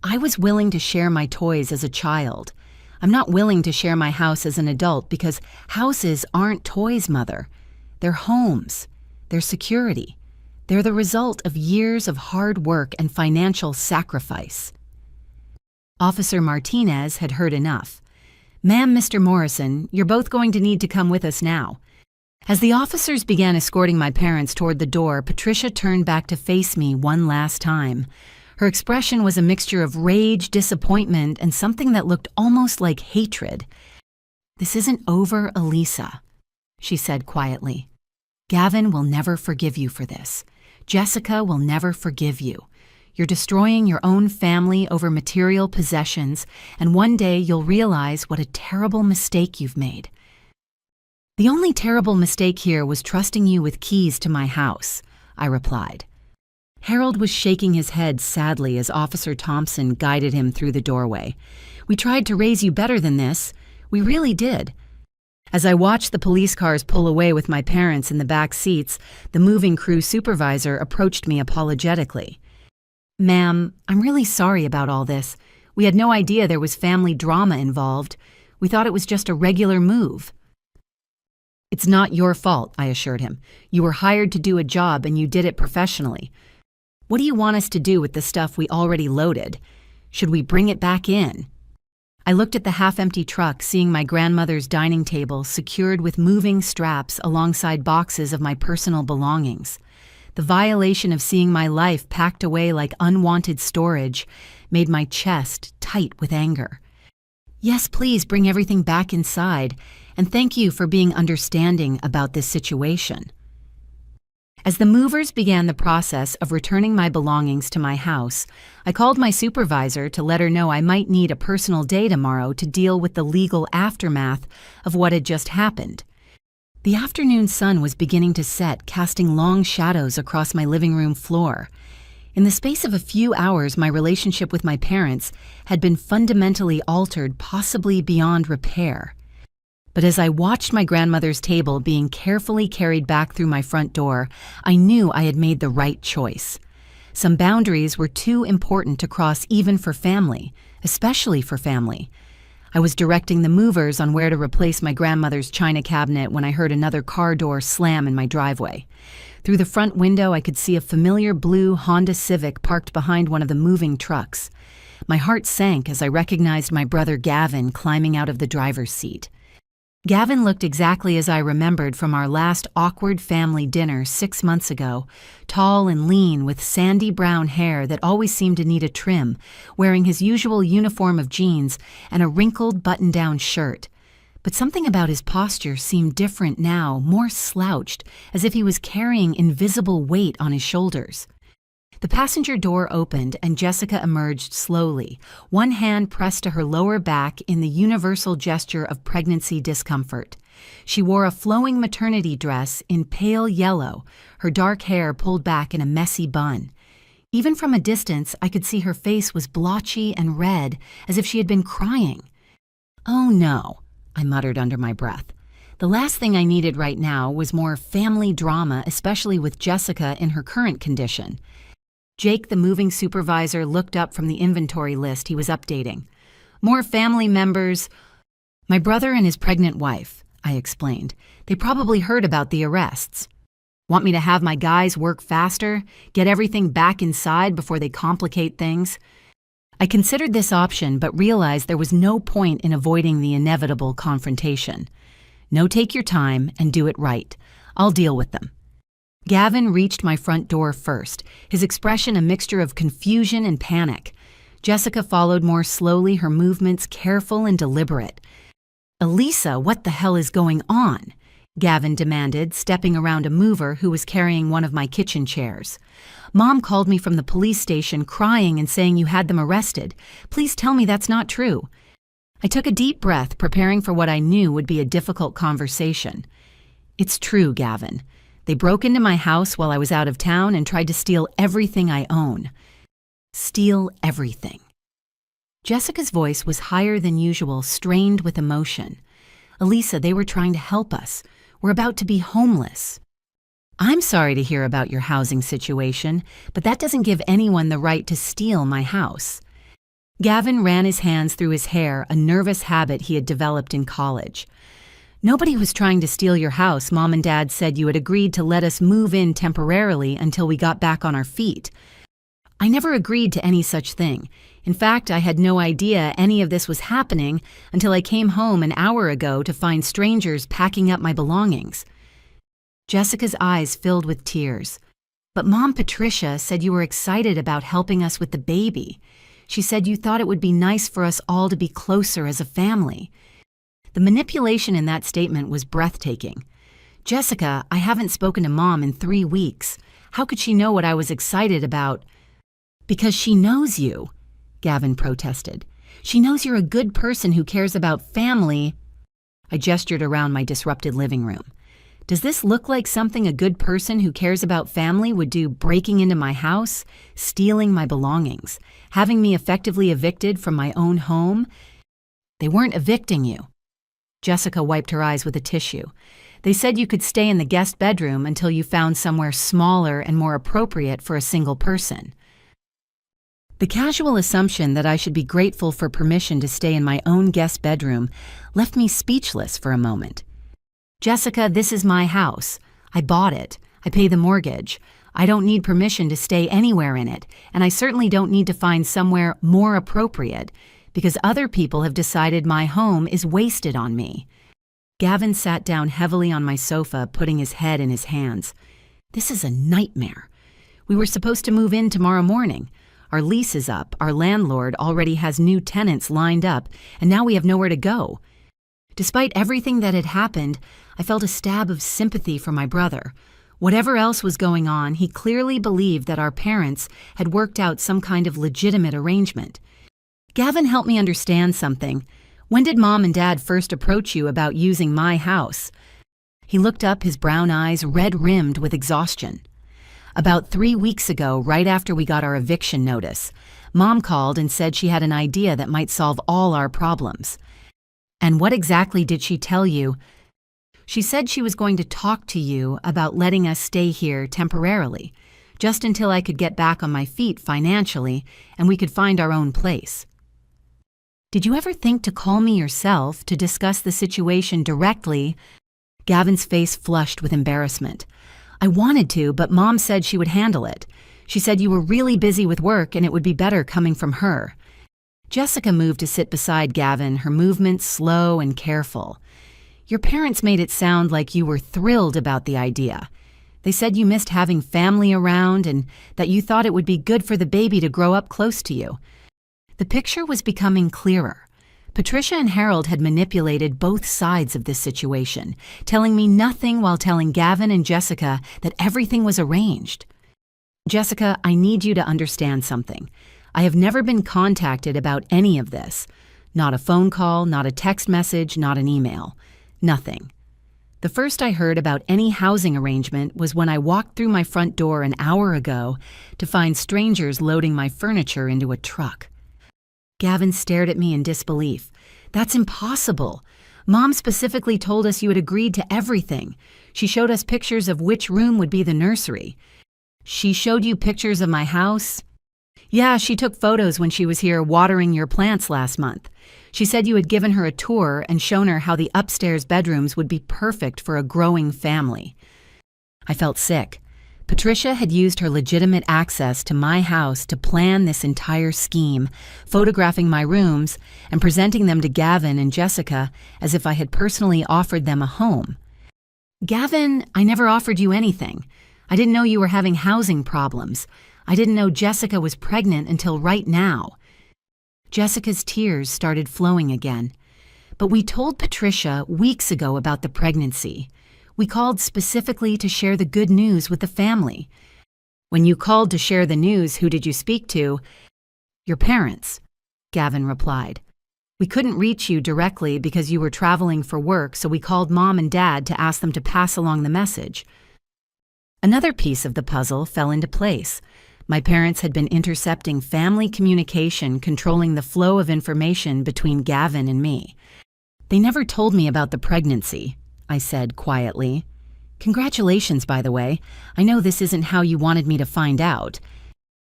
"I was willing to share my toys as a child. I'm not willing to share my house as an adult because houses aren't toys, Mother. They're homes. They're security. They're the result of years of hard work and financial sacrifice." Officer Martinez had heard enough. "Ma'am, Mr. Morrison, you're both going to need to come with us now." As the officers began escorting my parents toward the door, Patricia turned back to face me one last time. Her expression was a mixture of rage, disappointment, and something that looked almost like hatred. "This isn't over, Elisa," she said quietly. "Gavin will never forgive you for this. Jessica will never forgive you. You're destroying your own family over material possessions, and one day you'll realize what a terrible mistake you've made." "The only terrible mistake here was trusting you with keys to my house," I replied. Harold was shaking his head sadly as Officer Thompson guided him through the doorway. "We tried to raise you better than this. We really did." As I watched the police cars pull away with my parents in the back seats, the moving crew supervisor approached me apologetically. Ma'am, I'm really sorry about all this. We had no idea there was family drama involved. We thought it was just a regular move. It's not your fault, I assured him. You were hired to do a job and you did it professionally. What do you want us to do with the stuff we already loaded? Should we bring it back in? I looked at the half-empty truck, seeing my grandmother's dining table secured with moving straps alongside boxes of my personal belongings. The violation of seeing my life packed away like unwanted storage made my chest tight with anger. Yes, please bring everything back inside, and thank you for being understanding about this situation. As the movers began the process of returning my belongings to my house, I called my supervisor to let her know I might need a personal day tomorrow to deal with the legal aftermath of what had just happened. The afternoon sun was beginning to set, casting long shadows across my living room floor. In the space of a few hours, my relationship with my parents had been fundamentally altered, possibly beyond repair. But as I watched my grandmother's table being carefully carried back through my front door, I knew I had made the right choice. Some boundaries were too important to cross even for family, especially for family. I was directing the movers on where to replace my grandmother's china cabinet when I heard another car door slam in my driveway. Through the front window, I could see a familiar blue Honda Civic parked behind one of the moving trucks. My heart sank as I recognized my brother Gavin climbing out of the driver's seat. Gavin looked exactly as I remembered from our last awkward family dinner 6 months ago, tall and lean with sandy brown hair that always seemed to need a trim, wearing his usual uniform of jeans and a wrinkled button-down shirt. But something about his posture seemed different now, more slouched, as if he was carrying invisible weight on his shoulders. The passenger door opened and Jessica emerged slowly, one hand pressed to her lower back in the universal gesture of pregnancy discomfort. She wore a flowing maternity dress in pale yellow, her dark hair pulled back in a messy bun. Even from a distance, I could see her face was blotchy and red, as if she had been crying. "Oh no," I muttered under my breath. The last thing I needed right now was more family drama, especially with Jessica in her current condition. Jake, the moving supervisor, looked up from the inventory list he was updating. "More family members." "My brother and his pregnant wife," I explained. "They probably heard about the arrests. Want me to have my guys work faster, get everything back inside before they complicate things?" I considered this option but realized there was no point in avoiding the inevitable confrontation. "No, take your time and do it right. I'll deal with them." Gavin reached my front door first, his expression a mixture of confusion and panic. Jessica followed more slowly, her movements careful and deliberate. "Elisa, what the hell is going on?" Gavin demanded, stepping around a mover who was carrying one of my kitchen chairs. "Mom called me from the police station crying and saying you had them arrested. Please tell me that's not true." I took a deep breath, preparing for what I knew would be a difficult conversation. "It's true, Gavin. They broke into my house while I was out of town and tried to steal everything I own." "Steal everything." Jessica's voice was higher than usual, strained with emotion. "Elisa, they were trying to help us. We're about to be homeless." "I'm sorry to hear about your housing situation, but that doesn't give anyone the right to steal my house." Gavin ran his hands through his hair, a nervous habit he had developed in college. "Nobody was trying to steal your house. Mom and Dad said you had agreed to let us move in temporarily until we got back on our feet." "I never agreed to any such thing. In fact, I had no idea any of this was happening until I came home an hour ago to find strangers packing up my belongings." Jessica's eyes filled with tears. "But Mom Patricia said you were excited about helping us with the baby. She said you thought it would be nice for us all to be closer as a family." The manipulation in that statement was breathtaking. "Jessica, I haven't spoken to Mom in 3 weeks. How could she know what I was excited about?" "Because she knows you," Gavin protested. "She knows you're a good person who cares about family." I gestured around my disrupted living room. "Does this look like something a good person who cares about family would do, breaking into my house, stealing my belongings, having me effectively evicted from my own home?" "They weren't evicting you." Jessica wiped her eyes with a tissue. "They said you could stay in the guest bedroom until you found somewhere smaller and more appropriate for a single person." The casual assumption that I should be grateful for permission to stay in my own guest bedroom left me speechless for a moment. Jessica, this is my house. I bought it. I pay the mortgage. I don't need permission to stay anywhere in it, and I certainly don't need to find somewhere more appropriate because other people have decided my home is wasted on me. Gavin sat down heavily on my sofa, putting his head in his hands. This is a nightmare. We were supposed to move in tomorrow morning. Our lease is up, our landlord already has new tenants lined up, and now we have nowhere to go. Despite everything that had happened, I felt a stab of sympathy for my brother. Whatever else was going on, he clearly believed that our parents had worked out some kind of legitimate arrangement. Gavin helped me understand something. When did Mom and Dad first approach you about using my house? He looked up, his brown eyes red-rimmed with exhaustion. About 3 weeks ago, right after we got our eviction notice, Mom called and said she had an idea that might solve all our problems. And what exactly did she tell you? She said she was going to talk to you about letting us stay here temporarily, just until I could get back on my feet financially and we could find our own place. Did you ever think to call me yourself to discuss the situation directly? Gavin's face flushed with embarrassment. I wanted to, but Mom said she would handle it. She said you were really busy with work and it would be better coming from her. Jessica moved to sit beside Gavin, her movements slow and careful. Your parents made it sound like you were thrilled about the idea. They said you missed having family around and that you thought it would be good for the baby to grow up close to you. The picture was becoming clearer. Patricia and Harold had manipulated both sides of this situation, telling me nothing while telling Gavin and Jessica that everything was arranged. Jessica, I need you to understand something. I have never been contacted about any of this. Not a phone call, not a text message, not an email. Nothing. The first I heard about any housing arrangement was when I walked through my front door an hour ago to find strangers loading my furniture into a truck. Gavin stared at me in disbelief. That's impossible. Mom specifically told us you had agreed to everything. She showed us pictures of which room would be the nursery. She showed you pictures of my house? Yeah, she took photos when she was here watering your plants last month. She said you had given her a tour and shown her how the upstairs bedrooms would be perfect for a growing family. I felt sick. Patricia had used her legitimate access to my house to plan this entire scheme, photographing my rooms and presenting them to Gavin and Jessica as if I had personally offered them a home. Gavin, I never offered you anything. I didn't know you were having housing problems. I didn't know Jessica was pregnant until right now. Jessica's tears started flowing again. But we told Patricia weeks ago about the pregnancy. We called specifically to share the good news with the family. When you called to share the news, who did you speak to? Your parents, Gavin replied. We couldn't reach you directly because you were traveling for work, so we called Mom and Dad to ask them to pass along the message. Another piece of the puzzle fell into place. My parents had been intercepting family communication, controlling the flow of information between Gavin and me. They never told me about the pregnancy, I said quietly. Congratulations, by the way. I know this isn't how you wanted me to find out.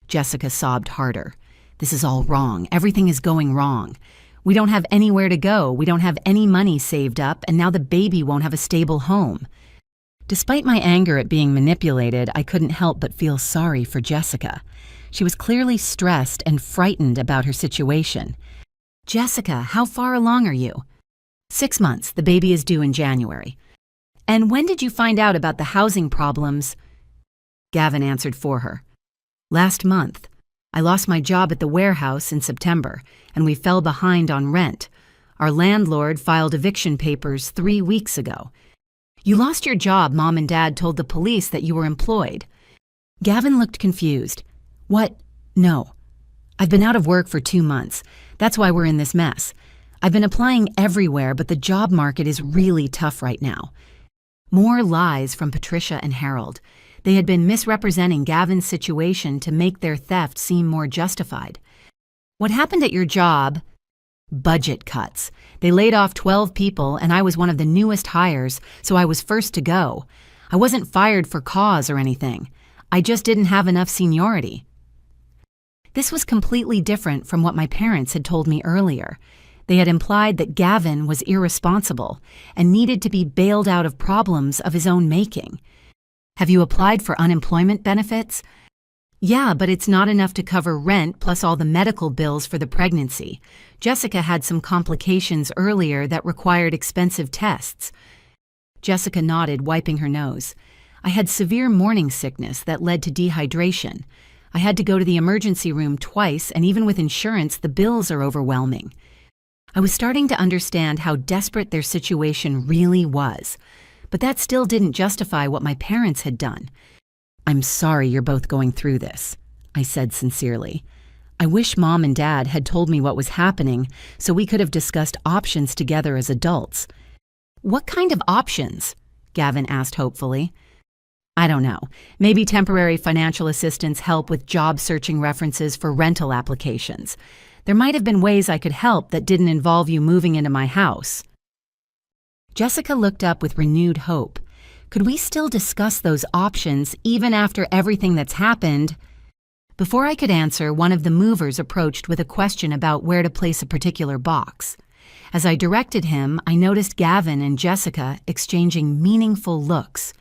Jessica sobbed harder. This is all wrong. Everything is going wrong. We don't have anywhere to go. We don't have any money saved up, and now the baby won't have a stable home. Despite my anger at being manipulated, I couldn't help but feel sorry for Jessica. She was clearly stressed and frightened about her situation. Jessica, how far along are you? 6 months. The baby is due in January. And when did you find out about the housing problems? Gavin answered for her. Last month. I lost my job at the warehouse in September, and we fell behind on rent. Our landlord filed eviction papers 3 weeks ago. You lost your job, Mom and Dad told the police that you were employed. Gavin looked confused. What? No. I've been out of work for 2 months. That's why we're in this mess. I've been applying everywhere, but the job market is really tough right now. More lies from Patricia and Harold. They had been misrepresenting Gavin's situation to make their theft seem more justified. What happened at your job? Budget cuts. They laid off 12 people, and I was one of the newest hires, so I was first to go. I wasn't fired for cause or anything. I just didn't have enough seniority. This was completely different from what my parents had told me earlier. They had implied that Gavin was irresponsible and needed to be bailed out of problems of his own making. Have you applied for unemployment benefits? Yeah, but it's not enough to cover rent plus all the medical bills for the pregnancy. Jessica had some complications earlier that required expensive tests. Jessica nodded, wiping her nose. I had severe morning sickness that led to dehydration. I had to go to the emergency room twice, and even with insurance, the bills are overwhelming. I was starting to understand how desperate their situation really was, but that still didn't justify what my parents had done. I'm sorry you're both going through this, I said sincerely. I wish Mom and Dad had told me what was happening so we could have discussed options together as adults. What kind of options? Gavin asked hopefully. I don't know. Maybe temporary financial assistance help with job searching references for rental applications. There might have been ways I could help that didn't involve you moving into my house. Jessica looked up with renewed hope. Could we still discuss those options even after everything that's happened? Before I could answer, one of the movers approached with a question about where to place a particular box. As I directed him, I noticed Gavin and Jessica exchanging meaningful looks.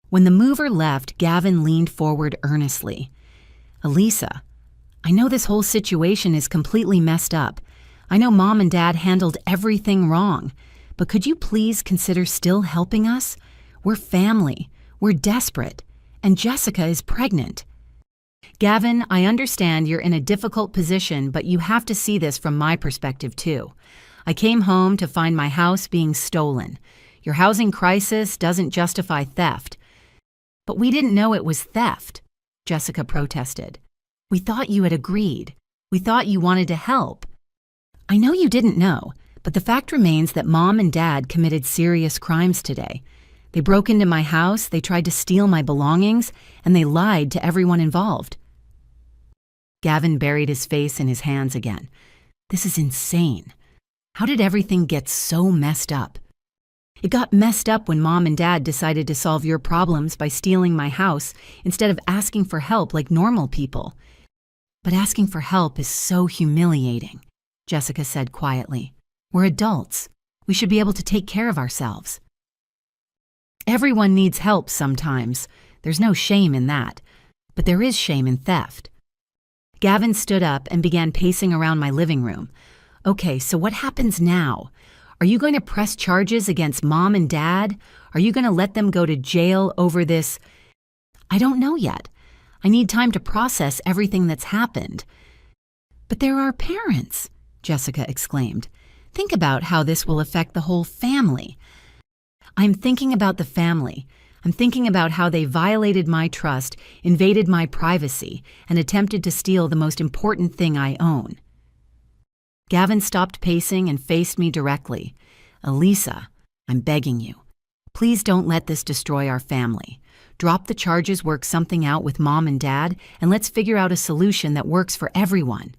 When the mover left, Gavin leaned forward earnestly. Elisa, I know this whole situation is completely messed up. I know Mom and Dad handled everything wrong. But could you please consider still helping us? We're family. We're desperate. And Jessica is pregnant. Gavin, I understand you're in a difficult position, but you have to see this from my perspective too. I came home to find my house being stolen. Your housing crisis doesn't justify theft. But we didn't know it was theft, Jessica protested. We thought you had agreed. We thought you wanted to help. I know you didn't know, but the fact remains that Mom and Dad committed serious crimes today. They broke into my house, they tried to steal my belongings, and they lied to everyone involved. Gavin buried his face in his hands again. This is insane. How did everything get so messed up? It got messed up when Mom and Dad decided to solve your problems by stealing my house instead of asking for help like normal people. But asking for help is so humiliating, Jessica said quietly. We're adults. We should be able to take care of ourselves. Everyone needs help sometimes. There's no shame in that. But there is shame in theft. Gavin stood up and began pacing around my living room. Okay, so what happens now? Are you going to press charges against Mom and Dad? Are you going to let them go to jail over this? I don't know yet. I need time to process everything that's happened. But there are parents, Jessica exclaimed. Think about how this will affect the whole family. I'm thinking about the family. I'm thinking about how they violated my trust, invaded my privacy, and attempted to steal the most important thing I own. Gavin stopped pacing and faced me directly. Elisa, I'm begging you. Please don't let this destroy our family. Drop the charges, work something out with Mom and Dad, and let's figure out a solution that works for everyone.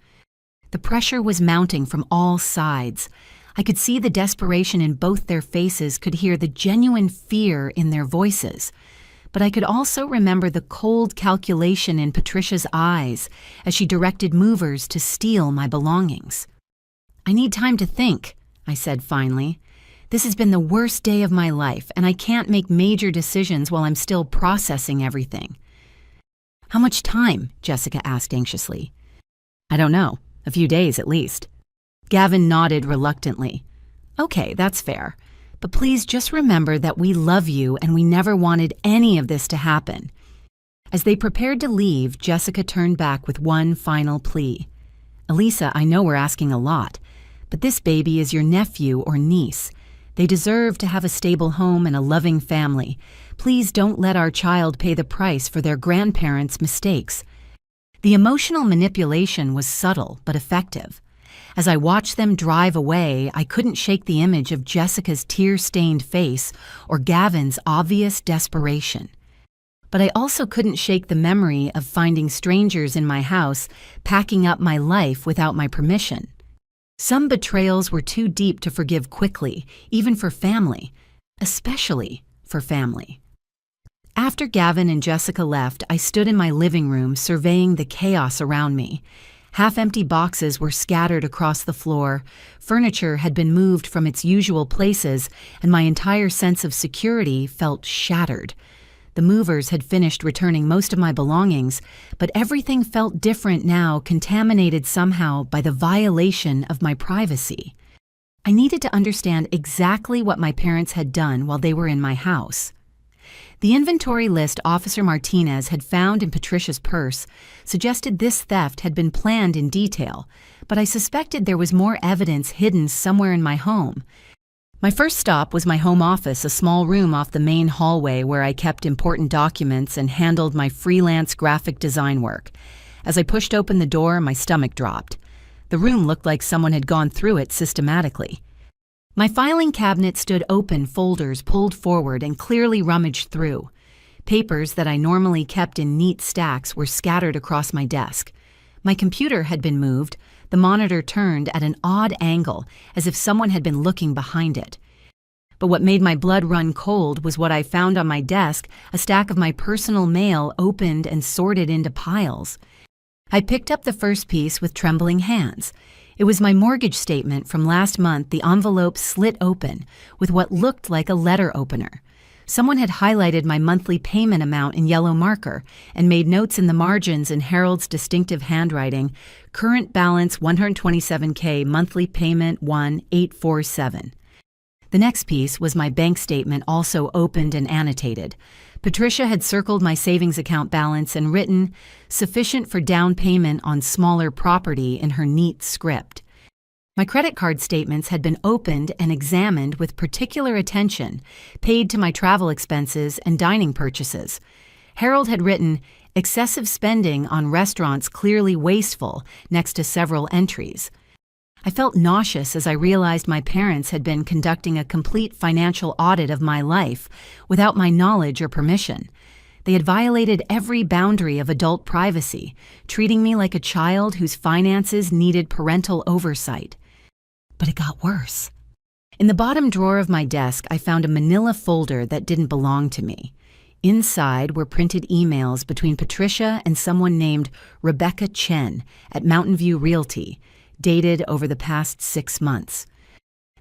The pressure was mounting from all sides. I could see the desperation in both their faces, could hear the genuine fear in their voices. But I could also remember the cold calculation in Patricia's eyes as she directed movers to steal my belongings. I need time to think, I said finally. This has been the worst day of my life, and I can't make major decisions while I'm still processing everything. How much time? Jessica asked anxiously. I don't know. A few days at least. Gavin nodded reluctantly. Okay, that's fair. But please just remember that we love you and we never wanted any of this to happen. As they prepared to leave, Jessica turned back with one final plea. Elisa, I know we're asking a lot, but this baby is your nephew or niece. They deserve to have a stable home and a loving family. Please don't let our child pay the price for their grandparents' mistakes. The emotional manipulation was subtle but effective. As I watched them drive away, I couldn't shake the image of Jessica's tear-stained face or Gavin's obvious desperation. But I also couldn't shake the memory of finding strangers in my house packing up my life without my permission. Some betrayals were too deep to forgive quickly, even for family, especially for family. After Gavin and Jessica left, I stood in my living room surveying the chaos around me. Half-empty boxes were scattered across the floor, furniture had been moved from its usual places, and my entire sense of security felt shattered. The movers had finished returning most of my belongings, but everything felt different now, contaminated somehow by the violation of my privacy. I needed to understand exactly what my parents had done while they were in my house. The inventory list Officer Martinez had found in Patricia's purse suggested this theft had been planned in detail, but I suspected there was more evidence hidden somewhere in my home. My first stop was my home office, a small room off the main hallway where I kept important documents and handled my freelance graphic design work. As I pushed open the door, my stomach dropped. The room looked like someone had gone through it systematically. My filing cabinet stood open, folders pulled forward and clearly rummaged through. Papers that I normally kept in neat stacks were scattered across my desk. My computer had been moved, the monitor turned at an odd angle, as if someone had been looking behind it. But what made my blood run cold was what I found on my desk, a stack of my personal mail opened and sorted into piles. I picked up the first piece with trembling hands. It was my mortgage statement from last month, the envelope slit open, with what looked like a letter opener. Someone had highlighted my monthly payment amount in yellow marker and made notes in the margins in Harold's distinctive handwriting, current balance $127K, monthly payment $1,847. The next piece was my bank statement, also opened and annotated. Patricia had circled my savings account balance and written, "sufficient for down payment on smaller property," in her neat script. My credit card statements had been opened and examined with particular attention, paid to my travel expenses and dining purchases. Harold had written, "excessive spending on restaurants clearly wasteful," next to several entries. I felt nauseous as I realized my parents had been conducting a complete financial audit of my life without my knowledge or permission. They had violated every boundary of adult privacy, treating me like a child whose finances needed parental oversight. But it got worse. In the bottom drawer of my desk, I found a manila folder that didn't belong to me. Inside were printed emails between Patricia and someone named Rebecca Chen at Mountain View Realty, dated over the past 6 months.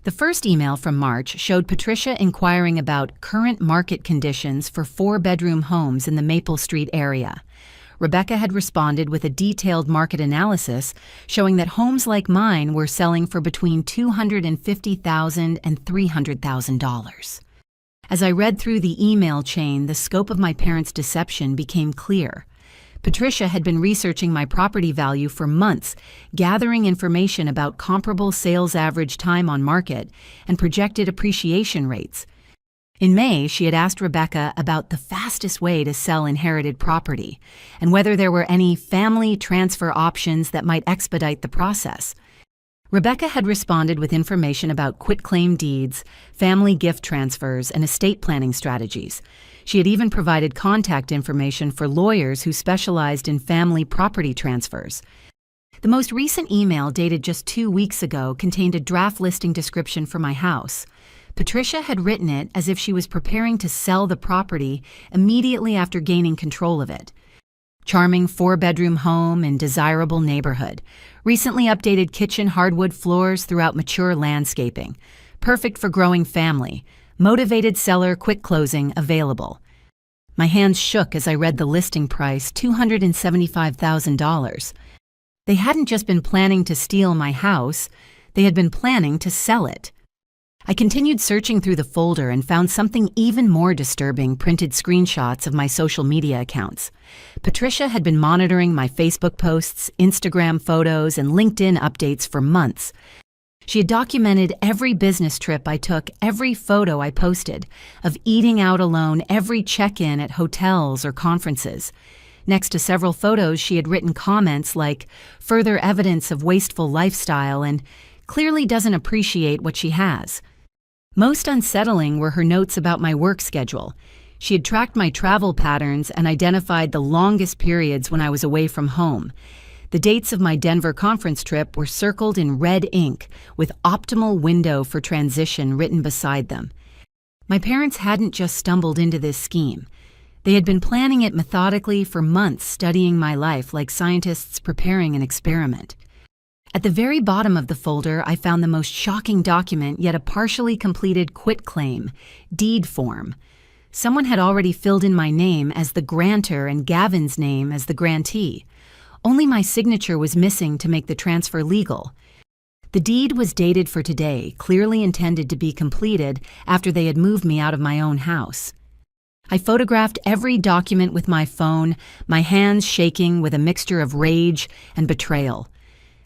The first email from March showed Patricia inquiring about current market conditions for 4-bedroom homes in the Maple Street area. Rebecca had responded with a detailed market analysis showing that homes like mine were selling for between $250,000 and $300,000. As I read through the email chain, the scope of my parents' deception became clear. Patricia had been researching my property value for months, gathering information about comparable sales average time on market and projected appreciation rates. In May, she had asked Rebecca about the fastest way to sell inherited property and whether there were any family transfer options that might expedite the process. Rebecca had responded with information about quitclaim deeds, family gift transfers, and estate planning strategies. She had even provided contact information for lawyers who specialized in family property transfers. The most recent email, dated just 2 weeks ago, contained a draft listing description for my house. Patricia had written it as if she was preparing to sell the property immediately after gaining control of it. Charming 4-bedroom home in desirable neighborhood. Recently updated kitchen, hardwood floors throughout mature landscaping. Perfect for growing family. Motivated seller, quick closing, available. My hands shook as I read the listing price, $275,000. They hadn't just been planning to steal my house, they had been planning to sell it. I continued searching through the folder and found something even more disturbing: printed screenshots of my social media accounts. Patricia had been monitoring my Facebook posts, Instagram photos, and LinkedIn updates for months. She had documented every business trip I took, every photo I posted, of eating out alone, every check-in at hotels or conferences. Next to several photos, she had written comments like, "further evidence of wasteful lifestyle," and "clearly doesn't appreciate what she has." Most unsettling were her notes about my work schedule. She had tracked my travel patterns and identified the longest periods when I was away from home. The dates of my Denver conference trip were circled in red ink with optimal window for transition written beside them. My parents hadn't just stumbled into this scheme. They had been planning it methodically for months, studying my life like scientists preparing an experiment. At the very bottom of the folder, I found the most shocking document, yet a partially completed quitclaim, deed form. Someone had already filled in my name as the grantor and Gavin's name as the grantee. Only my signature was missing to make the transfer legal. The deed was dated for today, clearly intended to be completed after they had moved me out of my own house. I photographed every document with my phone, my hands shaking with a mixture of rage and betrayal.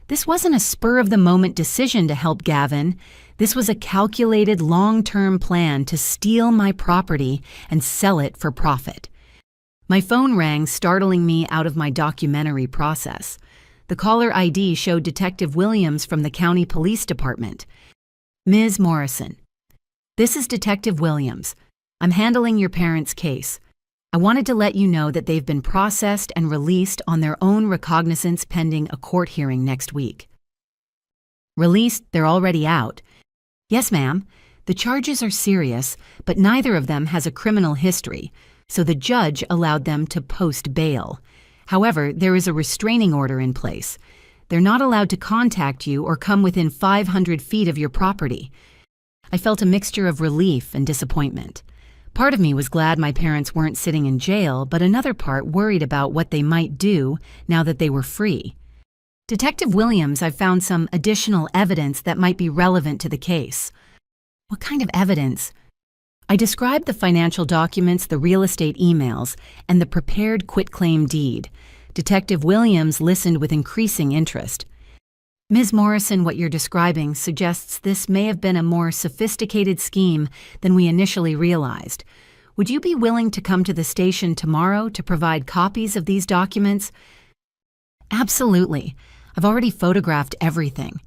This wasn't a spur-of-the-moment decision to help Gavin. This was a calculated, long-term plan to steal my property and sell it for profit. My phone rang, startling me out of my documentary process. The caller ID showed Detective Williams from the County Police Department. Ms. Morrison, this is Detective Williams. I'm handling your parents' case. I wanted to let you know that they've been processed and released on their own recognizance pending a court hearing next week. Released? They're already out. Yes, ma'am. The charges are serious, but neither of them has a criminal history, so the judge allowed them to post bail. However, there is a restraining order in place. They're not allowed to contact you or come within 500 feet of your property. I felt a mixture of relief and disappointment. Part of me was glad my parents weren't sitting in jail, but another part worried about what they might do now that they were free. Detective Williams, I've found some additional evidence that might be relevant to the case. What kind of evidence? I described the financial documents, the real estate emails, and the prepared quitclaim deed. Detective Williams listened with increasing interest. Ms. Morrison, what you're describing suggests this may have been a more sophisticated scheme than we initially realized. Would you be willing to come to the station tomorrow to provide copies of these documents? Absolutely. I've already photographed everything.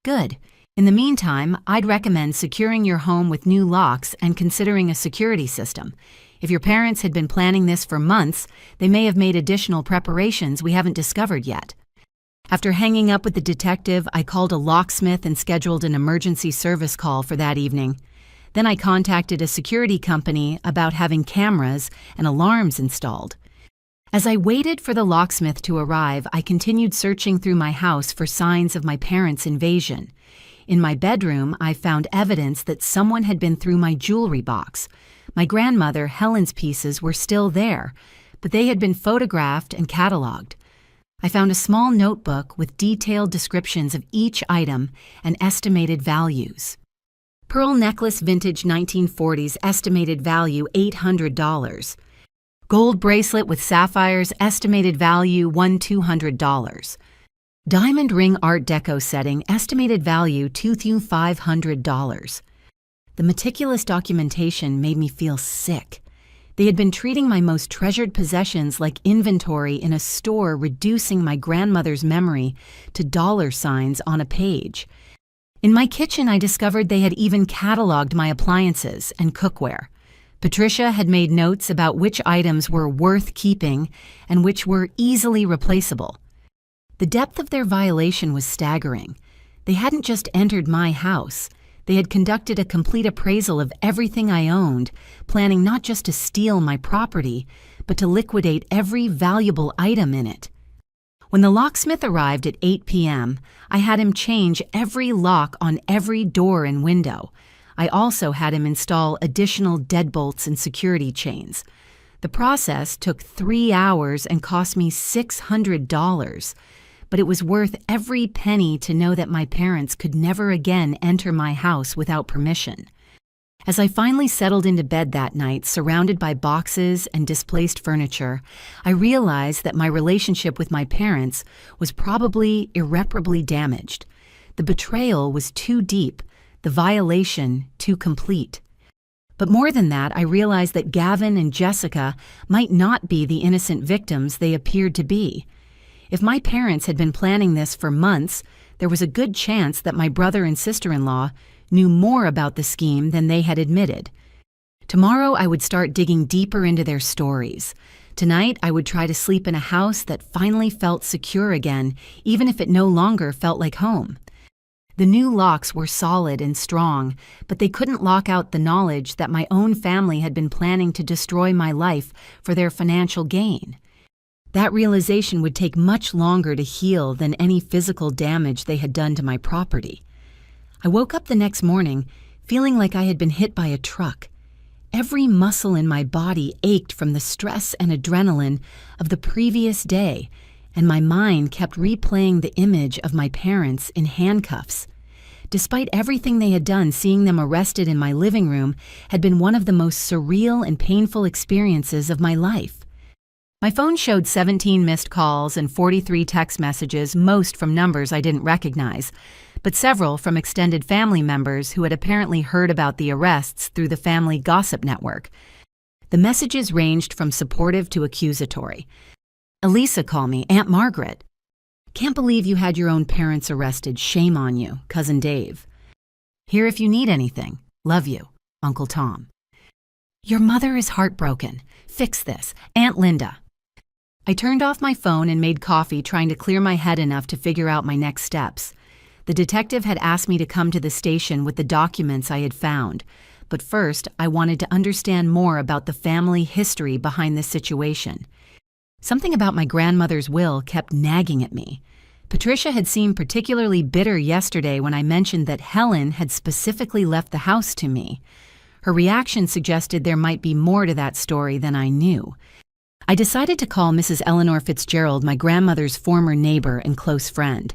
Good. In the meantime, I'd recommend securing your home with new locks and considering a security system. If your parents had been planning this for months, they may have made additional preparations we haven't discovered yet. After hanging up with the detective, I called a locksmith and scheduled an emergency service call for that evening. Then I contacted a security company about having cameras and alarms installed. As I waited for the locksmith to arrive, I continued searching through my house for signs of my parents' invasion. In my bedroom, I found evidence that someone had been through my jewelry box. My grandmother, Helen's pieces, were still there, but they had been photographed and cataloged. I found a small notebook with detailed descriptions of each item and estimated values. Pearl necklace vintage 1940s, estimated value $800. Gold bracelet with sapphires, estimated value $1,200. Diamond ring Art Deco setting, estimated value $2,500. The meticulous documentation made me feel sick. They had been treating my most treasured possessions like inventory in a store, reducing my grandmother's memory to dollar signs on a page. In my kitchen, I discovered they had even cataloged my appliances and cookware. Patricia had made notes about which items were worth keeping and which were easily replaceable. The depth of their violation was staggering. They hadn't just entered my house. They had conducted a complete appraisal of everything I owned, planning not just to steal my property, but to liquidate every valuable item in it. When the locksmith arrived at 8 p.m., I had him change every lock on every door and window. I also had him install additional deadbolts and security chains. The process took 3 hours and cost me $600. But it was worth every penny to know that my parents could never again enter my house without permission. As I finally settled into bed that night, surrounded by boxes and displaced furniture, I realized that my relationship with my parents was probably irreparably damaged. The betrayal was too deep, the violation too complete. But more than that, I realized that Gavin and Jessica might not be the innocent victims they appeared to be. If my parents had been planning this for months, there was a good chance that my brother and sister-in-law knew more about the scheme than they had admitted. Tomorrow, I would start digging deeper into their stories. Tonight, I would try to sleep in a house that finally felt secure again, even if it no longer felt like home. The new locks were solid and strong, but they couldn't lock out the knowledge that my own family had been planning to destroy my life for their financial gain. That realization would take much longer to heal than any physical damage they had done to my property. I woke up the next morning feeling like I had been hit by a truck. Every muscle in my body ached from the stress and adrenaline of the previous day, and my mind kept replaying the image of my parents in handcuffs. Despite everything they had done, seeing them arrested in my living room had been one of the most surreal and painful experiences of my life. My phone showed 17 missed calls and 43 text messages, most from numbers I didn't recognize, but several from extended family members who had apparently heard about the arrests through the family gossip network. The messages ranged from supportive to accusatory. Elisa called me, Aunt Margaret. Can't believe you had your own parents arrested. Shame on you, Cousin Dave. Here if you need anything. Love you, Uncle Tom. Your mother is heartbroken. Fix this, Aunt Linda. I turned off my phone and made coffee, trying to clear my head enough to figure out my next steps. The detective had asked me to come to the station with the documents I had found, but first I wanted to understand more about the family history behind this situation. Something about my grandmother's will kept nagging at me. Patricia had seemed particularly bitter yesterday when I mentioned that Helen had specifically left the house to me. Her reaction suggested there might be more to that story than I knew. I decided to call Mrs. Eleanor Fitzgerald, my grandmother's former neighbor and close friend.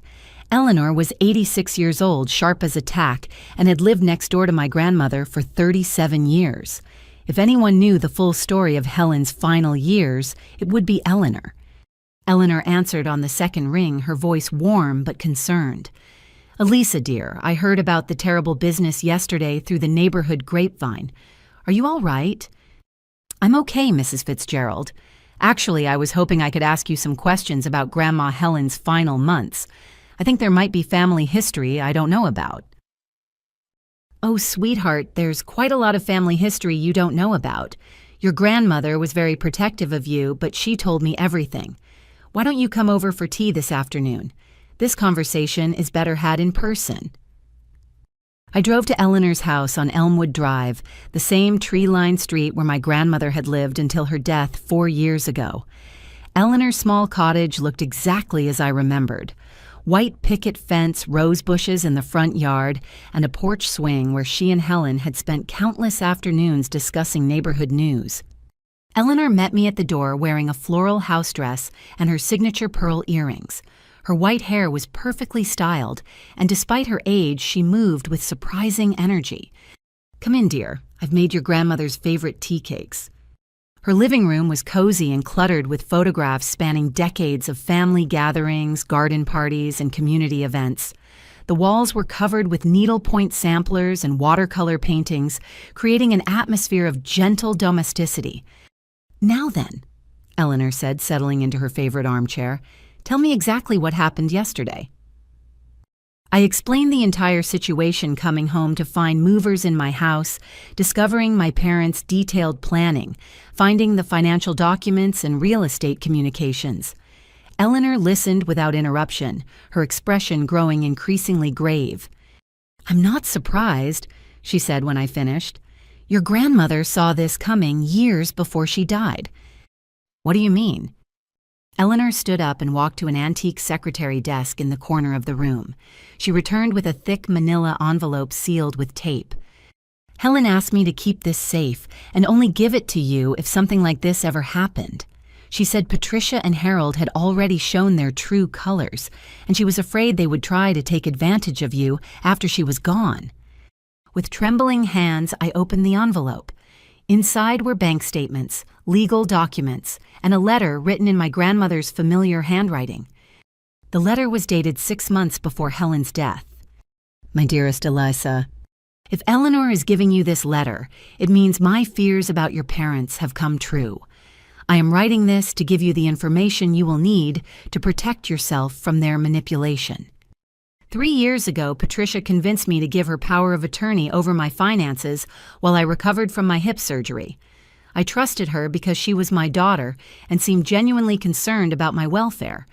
Eleanor was 86 years old, sharp as a tack, and had lived next door to my grandmother for 37 years. If anyone knew the full story of Helen's final years, it would be Eleanor. Eleanor answered on the second ring, her voice warm but concerned. Elisa, dear, I heard about the terrible business yesterday through the neighborhood grapevine. Are you all right? I'm okay, Mrs. Fitzgerald. Actually, I was hoping I could ask you some questions about Grandma Helen's final months. I think there might be family history I don't know about. Oh, sweetheart, there's quite a lot of family history you don't know about. Your grandmother was very protective of you, but she told me everything. Why don't you come over for tea this afternoon? This conversation is better had in person. I drove to Eleanor's house on Elmwood Drive, the same tree-lined street where my grandmother had lived until her death 4 years ago. Eleanor's small cottage looked exactly as I remembered. White picket fence, rose bushes in the front yard, and a porch swing where she and Helen had spent countless afternoons discussing neighborhood news. Eleanor met me at the door wearing a floral house dress and her signature pearl earrings. Her white hair was perfectly styled, and despite her age, she moved with surprising energy. Come in, dear. I've made your grandmother's favorite tea cakes. Her living room was cozy and cluttered with photographs spanning decades of family gatherings, garden parties, and community events. The walls were covered with needlepoint samplers and watercolor paintings, creating an atmosphere of gentle domesticity. Now then, Eleanor said, settling into her favorite armchair, tell me exactly what happened yesterday. I explained the entire situation coming home to find movers in my house, discovering my parents' detailed planning, finding the financial documents and real estate communications. Eleanor listened without interruption, her expression growing increasingly grave. I'm not surprised, she said when I finished. Your grandmother saw this coming years before she died. What do you mean? Eleanor stood up and walked to an antique secretary desk in the corner of the room. She returned with a thick manila envelope sealed with tape. Helen asked me to keep this safe and only give it to you if something like this ever happened. She said Patricia and Harold had already shown their true colors, and she was afraid they would try to take advantage of you after she was gone. With trembling hands, I opened the envelope. Inside were bank statements, legal documents, and a letter written in my grandmother's familiar handwriting. The letter was dated 6 months before Helen's death. My dearest Elisa, if Eleanor is giving you this letter, it means my fears about your parents have come true. I am writing this to give you the information you will need to protect yourself from their manipulation. 3 years ago, Patricia convinced me to give her power of attorney over my finances while I recovered from my hip surgery. I trusted her because she was my daughter and seemed genuinely concerned about my welfare.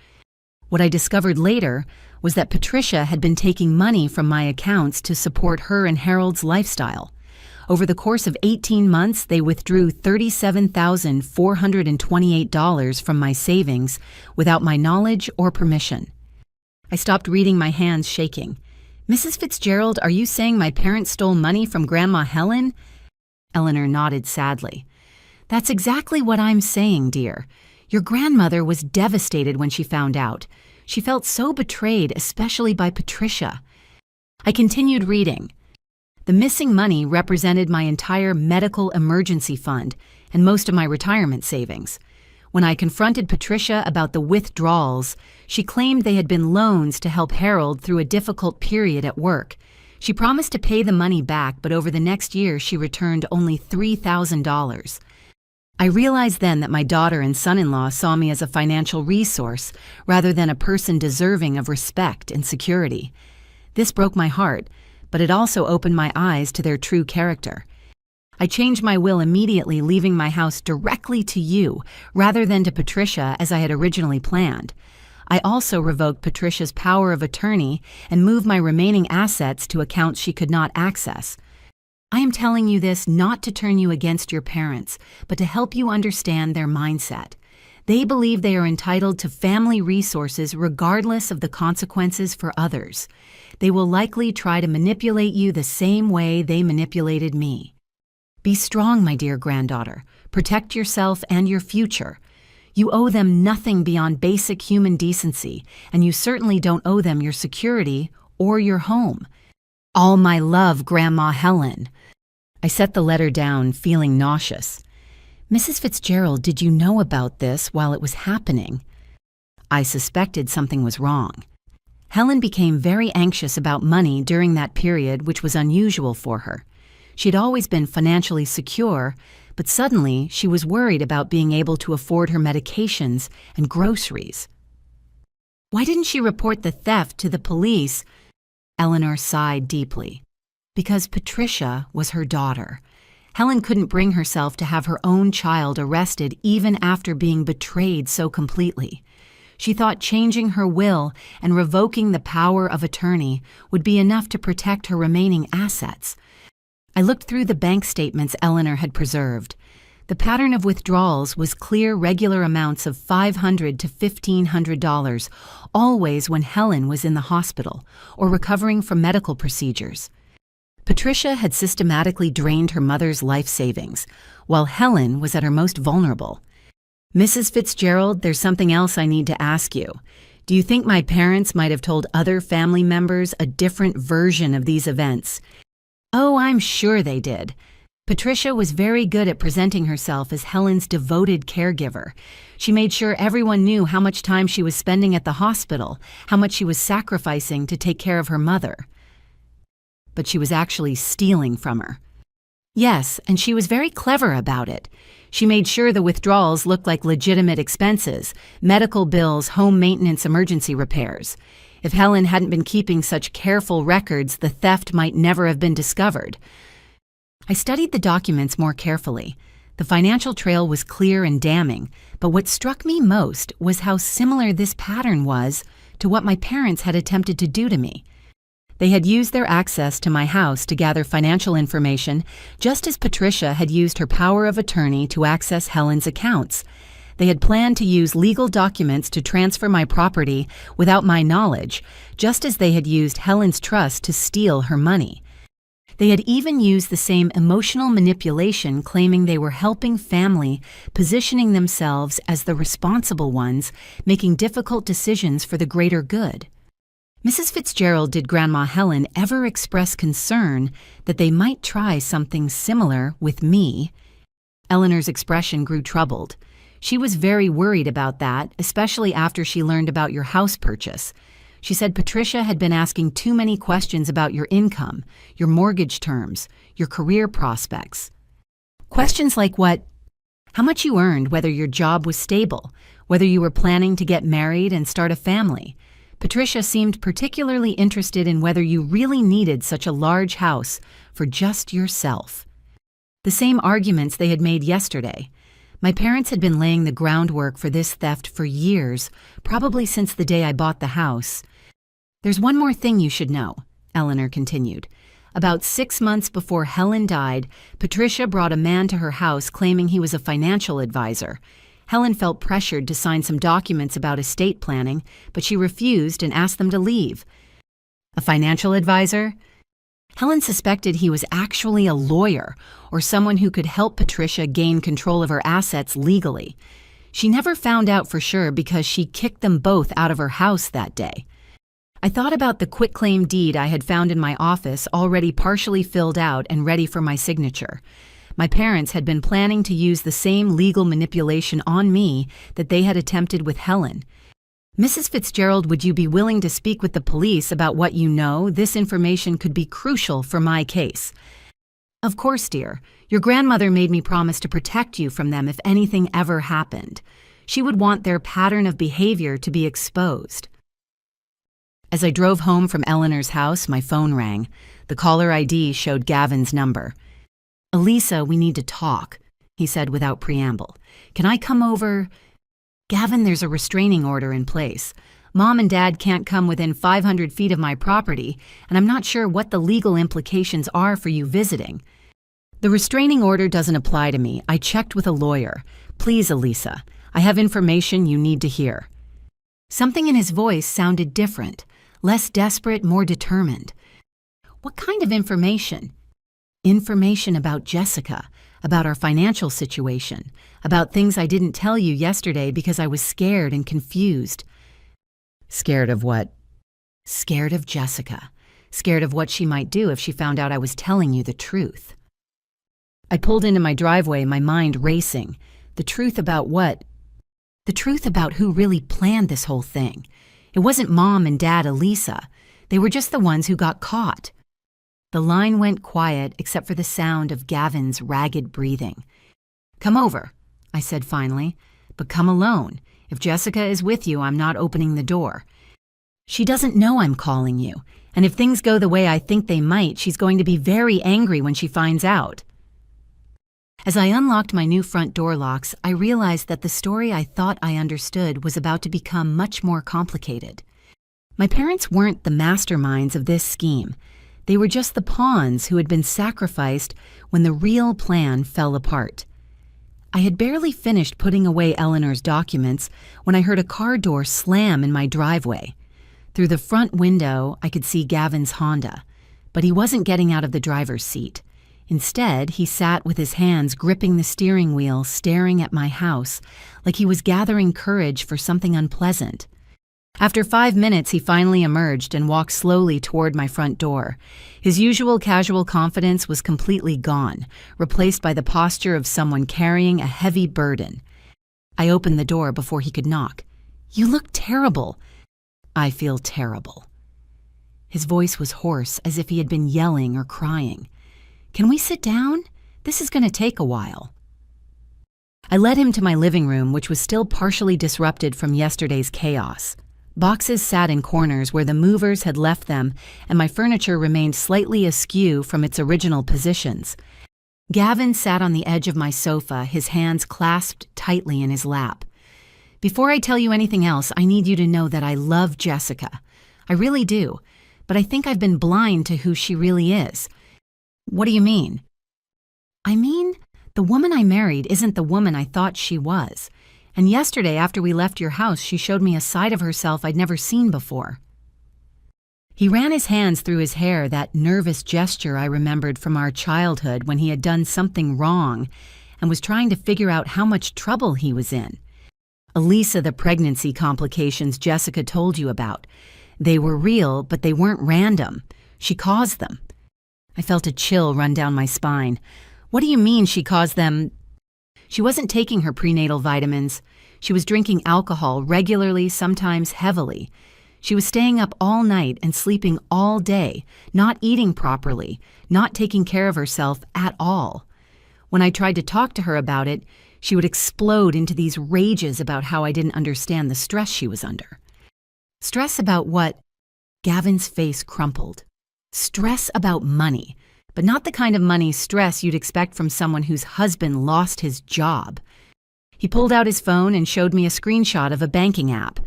What I discovered later was that Patricia had been taking money from my accounts to support her and Harold's lifestyle. Over the course of 18 months, they withdrew $37,428 from my savings without my knowledge or permission. I stopped reading, my hands shaking. "Mrs. Fitzgerald, are you saying my parents stole money from Grandma Helen?" Eleanor nodded sadly. "That's exactly what I'm saying, dear. Your grandmother was devastated when she found out. She felt so betrayed, especially by Patricia." I continued reading. The missing money represented my entire medical emergency fund and most of my retirement savings. When I confronted Patricia about the withdrawals, she claimed they had been loans to help Harold through a difficult period at work. She promised to pay the money back, but over the next year she returned only $3,000. I realized then that my daughter and son-in-law saw me as a financial resource rather than a person deserving of respect and security. This broke my heart, but it also opened my eyes to their true character. I changed my will immediately, leaving my house directly to you rather than to Patricia as I had originally planned. I also revoked Patricia's power of attorney and moved my remaining assets to accounts she could not access. I am telling you this not to turn you against your parents, but to help you understand their mindset. They believe they are entitled to family resources regardless of the consequences for others. They will likely try to manipulate you the same way they manipulated me. Be strong, my dear granddaughter. Protect yourself and your future. You owe them nothing beyond basic human decency, and you certainly don't owe them your security or your home. All my love, Grandma Helen. I set the letter down, feeling nauseous. "Mrs. Fitzgerald, did you know about this while it was happening?" I suspected something was wrong. Helen became very anxious about money during that period, which was unusual for her. She had always been financially secure, but suddenly she was worried about being able to afford her medications and groceries. "Why didn't she report the theft to the police?" Eleanor sighed deeply. "Because Patricia was her daughter. Helen couldn't bring herself to have her own child arrested even after being betrayed so completely. She thought changing her will and revoking the power of attorney would be enough to protect her remaining assets." I looked through the bank statements Eleanor had preserved. The pattern of withdrawals was clear, regular amounts of $500 to $1,500, always when Helen was in the hospital or recovering from medical procedures. Patricia had systematically drained her mother's life savings, while Helen was at her most vulnerable. "Mrs. Fitzgerald, there's something else I need to ask you. Do you think my parents might have told other family members a different version of these events?" "Oh, I'm sure they did. Patricia was very good at presenting herself as Helen's devoted caregiver. She made sure everyone knew how much time she was spending at the hospital, how much she was sacrificing to take care of her mother. But she was actually stealing from her." "Yes, and she was very clever about it. She made sure the withdrawals looked like legitimate expenses, medical bills, home maintenance, emergency repairs. If Helen hadn't been keeping such careful records, the theft might never have been discovered." I studied the documents more carefully. The financial trail was clear and damning, but what struck me most was how similar this pattern was to what my parents had attempted to do to me. They had used their access to my house to gather financial information, just as Patricia had used her power of attorney to access Helen's accounts. They had planned to use legal documents to transfer my property without my knowledge, just as they had used Helen's trust to steal her money. They had even used the same emotional manipulation, claiming they were helping family, positioning themselves as the responsible ones, making difficult decisions for the greater good. Mrs. Fitzgerald, did Grandma Helen ever express concern that they might try something similar with me? Eleanor's expression grew troubled. She was very worried about that, especially after she learned about your house purchase. She said Patricia had been asking too many questions about your income, your mortgage terms, your career prospects. Questions like how much you earned, whether your job was stable, whether you were planning to get married and start a family. Patricia seemed particularly interested in whether you really needed such a large house for just yourself. The same arguments they had made yesterday. My parents had been laying the groundwork for this theft for years, probably since the day I bought the house. There's one more thing you should know, Eleanor continued. About 6 months before Helen died, Patricia brought a man to her house claiming he was a financial advisor. Helen felt pressured to sign some documents about estate planning, but she refused and asked them to leave. A financial advisor? Helen suspected he was actually a lawyer or someone who could help Patricia gain control of her assets legally. She never found out for sure because she kicked them both out of her house that day. I thought about the quitclaim deed I had found in my office, already partially filled out and ready for my signature. My parents had been planning to use the same legal manipulation on me that they had attempted with Helen. Mrs. Fitzgerald, would you be willing to speak with the police about what you know? This information could be crucial for my case. Of course, dear. Your grandmother made me promise to protect you from them if anything ever happened. She would want their pattern of behavior to be exposed. As I drove home from Eleanor's house, my phone rang. The caller ID showed Gavin's number. "Elisa, we need to talk," he said without preamble. "Can I come over?" "Gavin, there's a restraining order in place. Mom and Dad can't come within 500 feet of my property, and I'm not sure what the legal implications are for you visiting." "The restraining order doesn't apply to me. I checked with a lawyer. Please, Elisa, I have information you need to hear." Something in his voice sounded different, less desperate, more determined. "What kind of information?" "Information about Jessica, about our financial situation, about things I didn't tell you yesterday because I was scared and confused." "Scared of what?" "Scared of Jessica. Scared of what she might do if she found out I was telling you the truth." I pulled into my driveway, my mind racing. The truth about what? The truth about who really planned this whole thing. It wasn't Mom and Dad Elisa. They were just the ones who got caught. The line went quiet except for the sound of Gavin's ragged breathing. "Come over," I said finally, "but come alone. If Jessica is with you, I'm not opening the door. She doesn't know I'm calling you, and if things go the way I think they might, she's going to be very angry when she finds out." As I unlocked my new front door locks, I realized that the story I thought I understood was about to become much more complicated. My parents weren't the masterminds of this scheme. They were just the pawns who had been sacrificed when the real plan fell apart. I had barely finished putting away Eleanor's documents when I heard a car door slam in my driveway. Through the front window, I could see Gavin's Honda, but he wasn't getting out of the driver's seat. Instead, he sat with his hands gripping the steering wheel, staring at my house, like he was gathering courage for something unpleasant. After 5 minutes, he finally emerged and walked slowly toward my front door. His usual casual confidence was completely gone, replaced by the posture of someone carrying a heavy burden. I opened the door before he could knock. "You look terrible." "I feel terrible." His voice was hoarse, as if he had been yelling or crying. "Can we sit down? This is going to take a while." I led him to my living room, which was still partially disrupted from yesterday's chaos. Boxes sat in corners where the movers had left them, and my furniture remained slightly askew from its original positions. Gavin sat on the edge of my sofa, his hands clasped tightly in his lap. "Before I tell you anything else, I need you to know that I love Jessica. I really do, but I think I've been blind to who she really is." "What do you mean?" "I mean, the woman I married isn't the woman I thought she was. And yesterday, after we left your house, she showed me a side of herself I'd never seen before." He ran his hands through his hair, that nervous gesture I remembered from our childhood when he had done something wrong and was trying to figure out how much trouble he was in. "Elisa, the pregnancy complications Jessica told you about. They were real, but they weren't random. She caused them." I felt a chill run down my spine. "What do you mean she caused them?" "She wasn't taking her prenatal vitamins. She was drinking alcohol regularly, sometimes heavily. She was staying up all night and sleeping all day, not eating properly, not taking care of herself at all. When I tried to talk to her about it, she would explode into these rages about how I didn't understand the stress she was under." "Stress about what?" Gavin's face crumpled. "Stress about money, but not the kind of money stress you'd expect from someone whose husband lost his job." He pulled out his phone and showed me a screenshot of a banking app.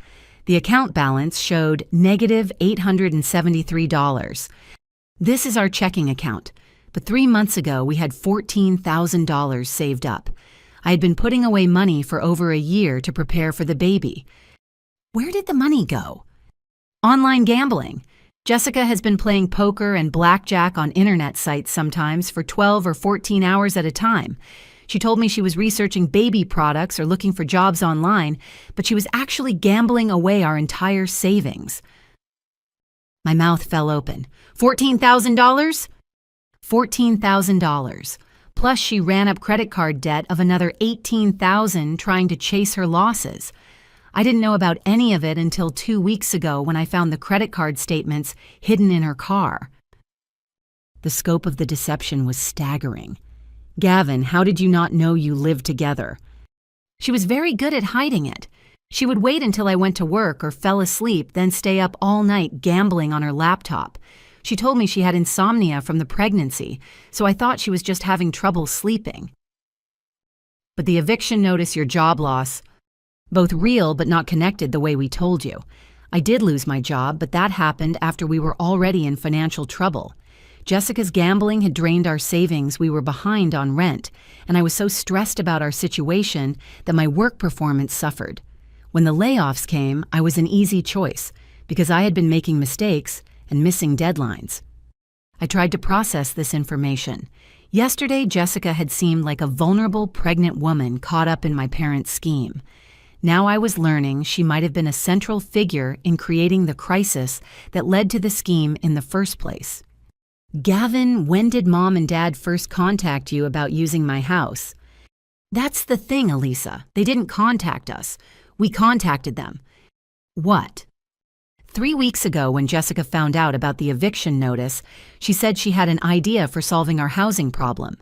The account balance showed negative $873. This is our checking account, but 3 months ago we had $14,000 saved up. I had been putting away money for over a year to prepare for the baby. Where did the money go? Online gambling. Jessica has been playing poker and blackjack on internet sites sometimes for 12 or 14 hours at a time. She told me she was researching baby products or looking for jobs online, but she was actually gambling away our entire savings. My mouth fell open. $14,000? $14,000. Plus she ran up credit card debt of another $18,000 trying to chase her losses. I didn't know about any of it until 2 weeks ago when I found the credit card statements hidden in her car. The scope of the deception was staggering. Gavin, how did you not know you lived together? She was very good at hiding it. She would wait until I went to work or fell asleep, then stay up all night gambling on her laptop. She told me she had insomnia from the pregnancy, so I thought she was just having trouble sleeping. But the eviction notice, your job loss, both real but not connected the way we told you. I did lose my job, but that happened after we were already in financial trouble. Jessica's gambling had drained our savings, we were behind on rent, and I was so stressed about our situation that my work performance suffered. When the layoffs came, I was an easy choice because I had been making mistakes and missing deadlines. I tried to process this information. Yesterday, Jessica had seemed like a vulnerable pregnant woman caught up in my parents' scheme. Now I was learning she might have been a central figure in creating the crisis that led to the scheme in the first place. Gavin, when did Mom and Dad first contact you about using my house? That's the thing, Elisa. They didn't contact us. We contacted them. What? 3 weeks ago, when Jessica found out about the eviction notice, she said she had an idea for solving our housing problem.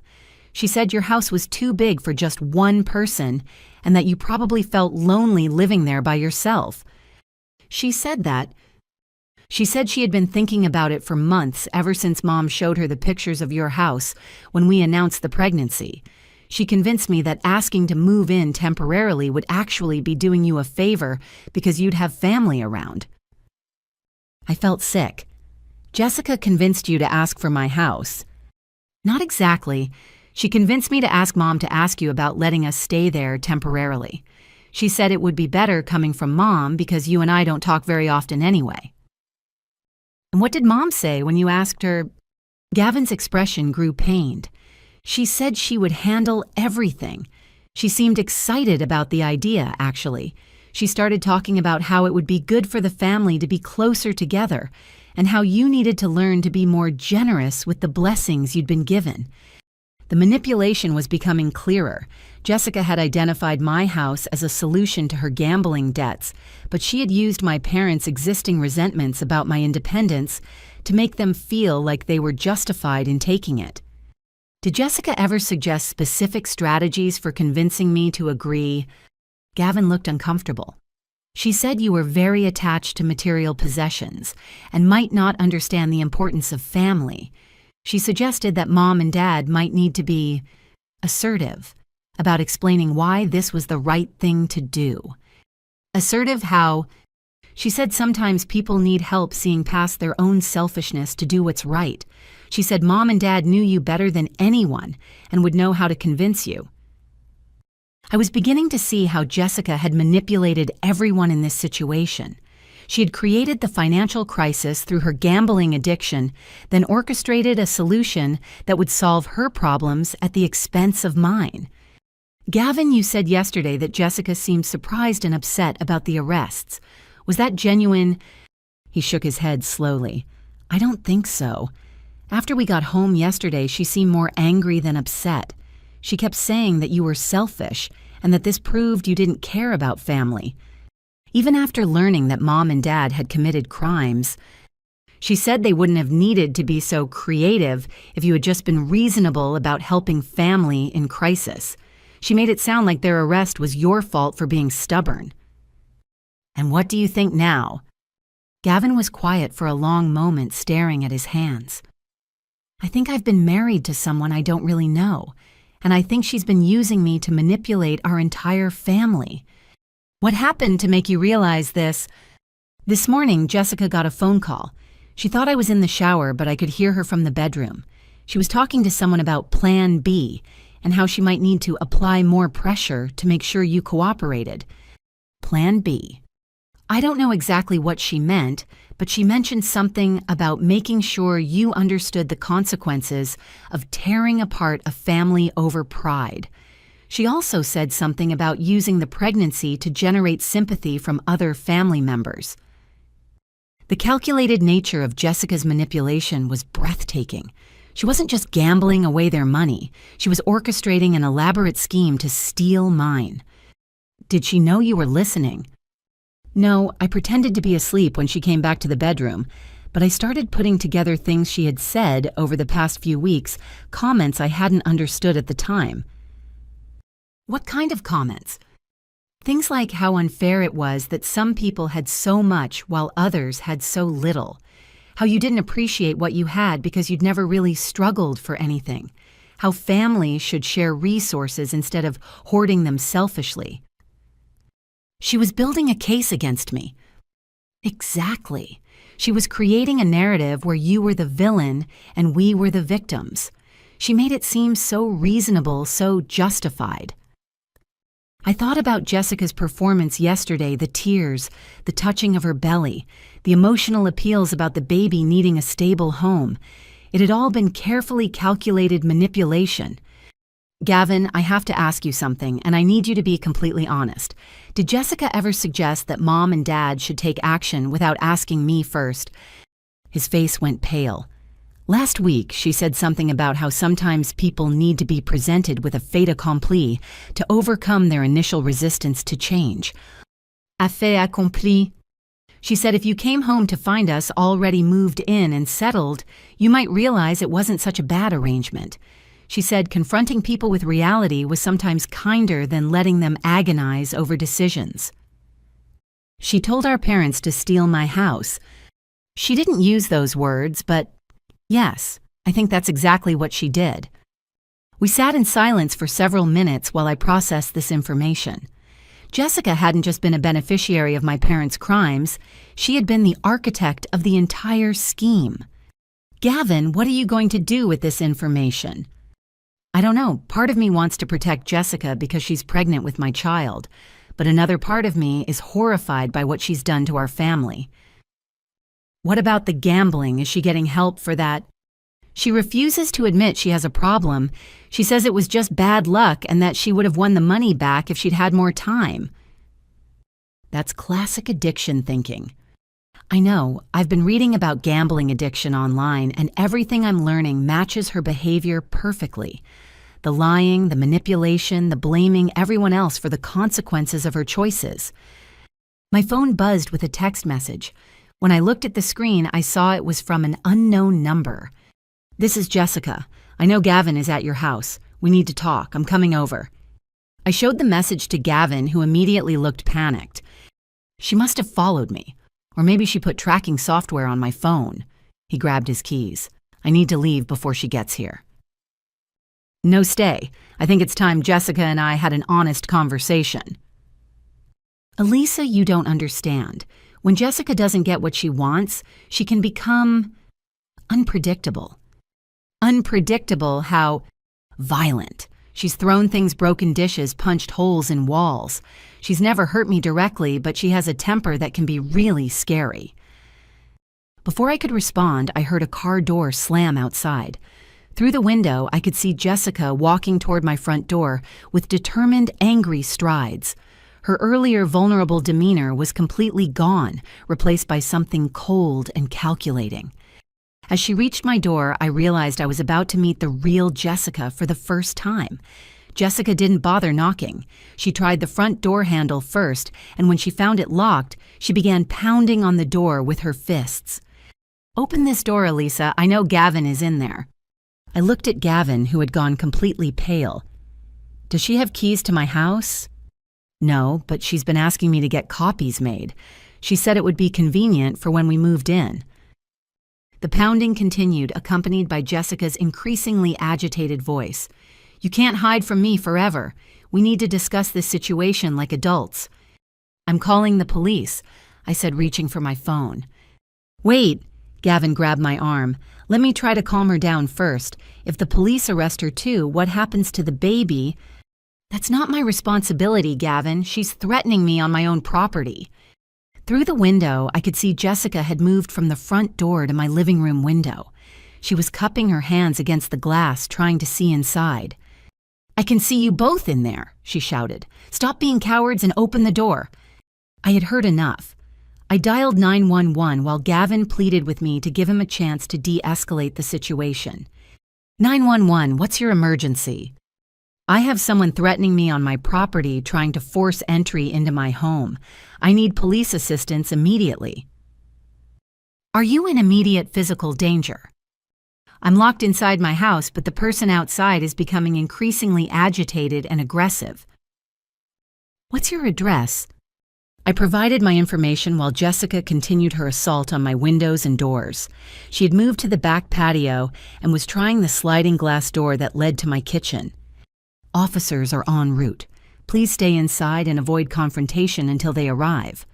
She said your house was too big for just one person and that you probably felt lonely living there by yourself. She said she had been thinking about it for months ever since Mom showed her the pictures of your house when we announced the pregnancy. She convinced me that asking to move in temporarily would actually be doing you a favor because you'd have family around. I felt sick. Jessica convinced you to ask for my house. Not exactly. She convinced me to ask Mom to ask you about letting us stay there temporarily. She said it would be better coming from Mom because you and I don't talk very often anyway. And what did Mom say when you asked her? Gavin's expression grew pained. She said she would handle everything. She seemed excited about the idea, actually. She started talking about how it would be good for the family to be closer together and how you needed to learn to be more generous with the blessings you'd been given. The manipulation was becoming clearer. Jessica had identified my house as a solution to her gambling debts, but she had used my parents' existing resentments about my independence to make them feel like they were justified in taking it. Did Jessica ever suggest specific strategies for convincing me to agree? Gavin looked uncomfortable. She said you were very attached to material possessions and might not understand the importance of family. She suggested that Mom and Dad might need to be assertive about explaining why this was the right thing to do. Assertive how? She said sometimes people need help seeing past their own selfishness to do what's right. She said Mom and Dad knew you better than anyone and would know how to convince you. I was beginning to see how Jessica had manipulated everyone in this situation. She had created the financial crisis through her gambling addiction, then orchestrated a solution that would solve her problems at the expense of mine. Gavin, you said yesterday that Jessica seemed surprised and upset about the arrests. Was that genuine? He shook his head slowly. I don't think so. After we got home yesterday, she seemed more angry than upset. She kept saying that you were selfish and that this proved you didn't care about family. Even after learning that Mom and Dad had committed crimes, she said they wouldn't have needed to be so creative if you had just been reasonable about helping family in crisis. She made it sound like their arrest was your fault for being stubborn. And what do you think now? Gavin was quiet for a long moment, staring at his hands. I think I've been married to someone I don't really know, and I think she's been using me to manipulate our entire family. What happened to make you realize this? This morning, Jessica got a phone call. She thought I was in the shower, but I could hear her from the bedroom. She was talking to someone about Plan B and how she might need to apply more pressure to make sure you cooperated. Plan B. I don't know exactly what she meant, but she mentioned something about making sure you understood the consequences of tearing apart a family over pride. She also said something about using the pregnancy to generate sympathy from other family members. The calculated nature of Jessica's manipulation was breathtaking. She wasn't just gambling away their money. She was orchestrating an elaborate scheme to steal mine. Did she know you were listening? No, I pretended to be asleep when she came back to the bedroom, but I started putting together things she had said over the past few weeks, comments I hadn't understood at the time. What kind of comments? Things like how unfair it was that some people had so much while others had so little. How you didn't appreciate what you had because you'd never really struggled for anything. How families should share resources instead of hoarding them selfishly. She was building a case against me. Exactly. She was creating a narrative where you were the villain and we were the victims. She made it seem so reasonable, so justified. I thought about Jessica's performance yesterday, the tears, the touching of her belly, the emotional appeals about the baby needing a stable home. It had all been carefully calculated manipulation. Gavin, I have to ask you something, and I need you to be completely honest. Did Jessica ever suggest that Mom and Dad should take action without asking me first? His face went pale. Last week, she said something about how sometimes people need to be presented with a fait accompli to overcome their initial resistance to change. A fait accompli. She said if you came home to find us already moved in and settled, you might realize it wasn't such a bad arrangement. She said confronting people with reality was sometimes kinder than letting them agonize over decisions. She told our parents to steal my house. She didn't use those words, but yes, I think that's exactly what she did. We sat in silence for several minutes while I processed this information. Jessica hadn't just been a beneficiary of my parents' crimes, she had been the architect of the entire scheme. Gavin, what are you going to do with this information? I don't know. Part of me wants to protect Jessica because she's pregnant with my child, but another part of me is horrified by what she's done to our family. What about the gambling? Is she getting help for that? She refuses to admit she has a problem. She says it was just bad luck and that she would have won the money back if she'd had more time. That's classic addiction thinking. I know, I've been reading about gambling addiction online, and everything I'm learning matches her behavior perfectly. The lying, the manipulation, the blaming everyone else for the consequences of her choices. My phone buzzed with a text message. When I looked at the screen, I saw it was from an unknown number. This is Jessica. I know Gavin is at your house. We need to talk. I'm coming over. I showed the message to Gavin, who immediately looked panicked. She must have followed me. Or maybe she put tracking software on my phone. He grabbed his keys. I need to leave before she gets here. No, stay. I think it's time Jessica and I had an honest conversation. Elisa, you don't understand. When Jessica doesn't get what she wants, she can become unpredictable. Unpredictable how violent. She's thrown things, broken dishes, punched holes in walls. She's never hurt me directly, but she has a temper that can be really scary. Before I could respond, I heard a car door slam outside. Through the window, I could see Jessica walking toward my front door with determined, angry strides. Her earlier vulnerable demeanor was completely gone, replaced by something cold and calculating. As she reached my door, I realized I was about to meet the real Jessica for the first time. Jessica didn't bother knocking. She tried the front door handle first, and when she found it locked, she began pounding on the door with her fists. "Open this door, Elisa. I know Gavin is in there." I looked at Gavin, who had gone completely pale. "Does she have keys to my house?" "No, but she's been asking me to get copies made. She said it would be convenient for when we moved in." The pounding continued, accompanied by Jessica's increasingly agitated voice. "You can't hide from me forever. We need to discuss this situation like adults. I'm calling the police. I said, reaching for my phone. Wait, Gavin grabbed my arm. Let me try to calm her down first. If the police arrest her too, what happens to the baby? That's not my responsibility, Gavin. She's threatening me on my own property. Through the window, I could see Jessica had moved from the front door to my living room window. She was cupping her hands against the glass, trying to see inside. I can see you both in there, she shouted. Stop being cowards and open the door. I had heard enough. I dialed 911 while Gavin pleaded with me to give him a chance to de-escalate the situation. 911, what's your emergency? I have someone threatening me on my property, trying to force entry into my home. I need police assistance immediately. Are you in immediate physical danger? I'm locked inside my house, but the person outside is becoming increasingly agitated and aggressive. What's your address? I provided my information while Jessica continued her assault on my windows and doors. She had moved to the back patio and was trying the sliding glass door that led to my kitchen. Officers are en route. Please stay inside and avoid confrontation until they arrive.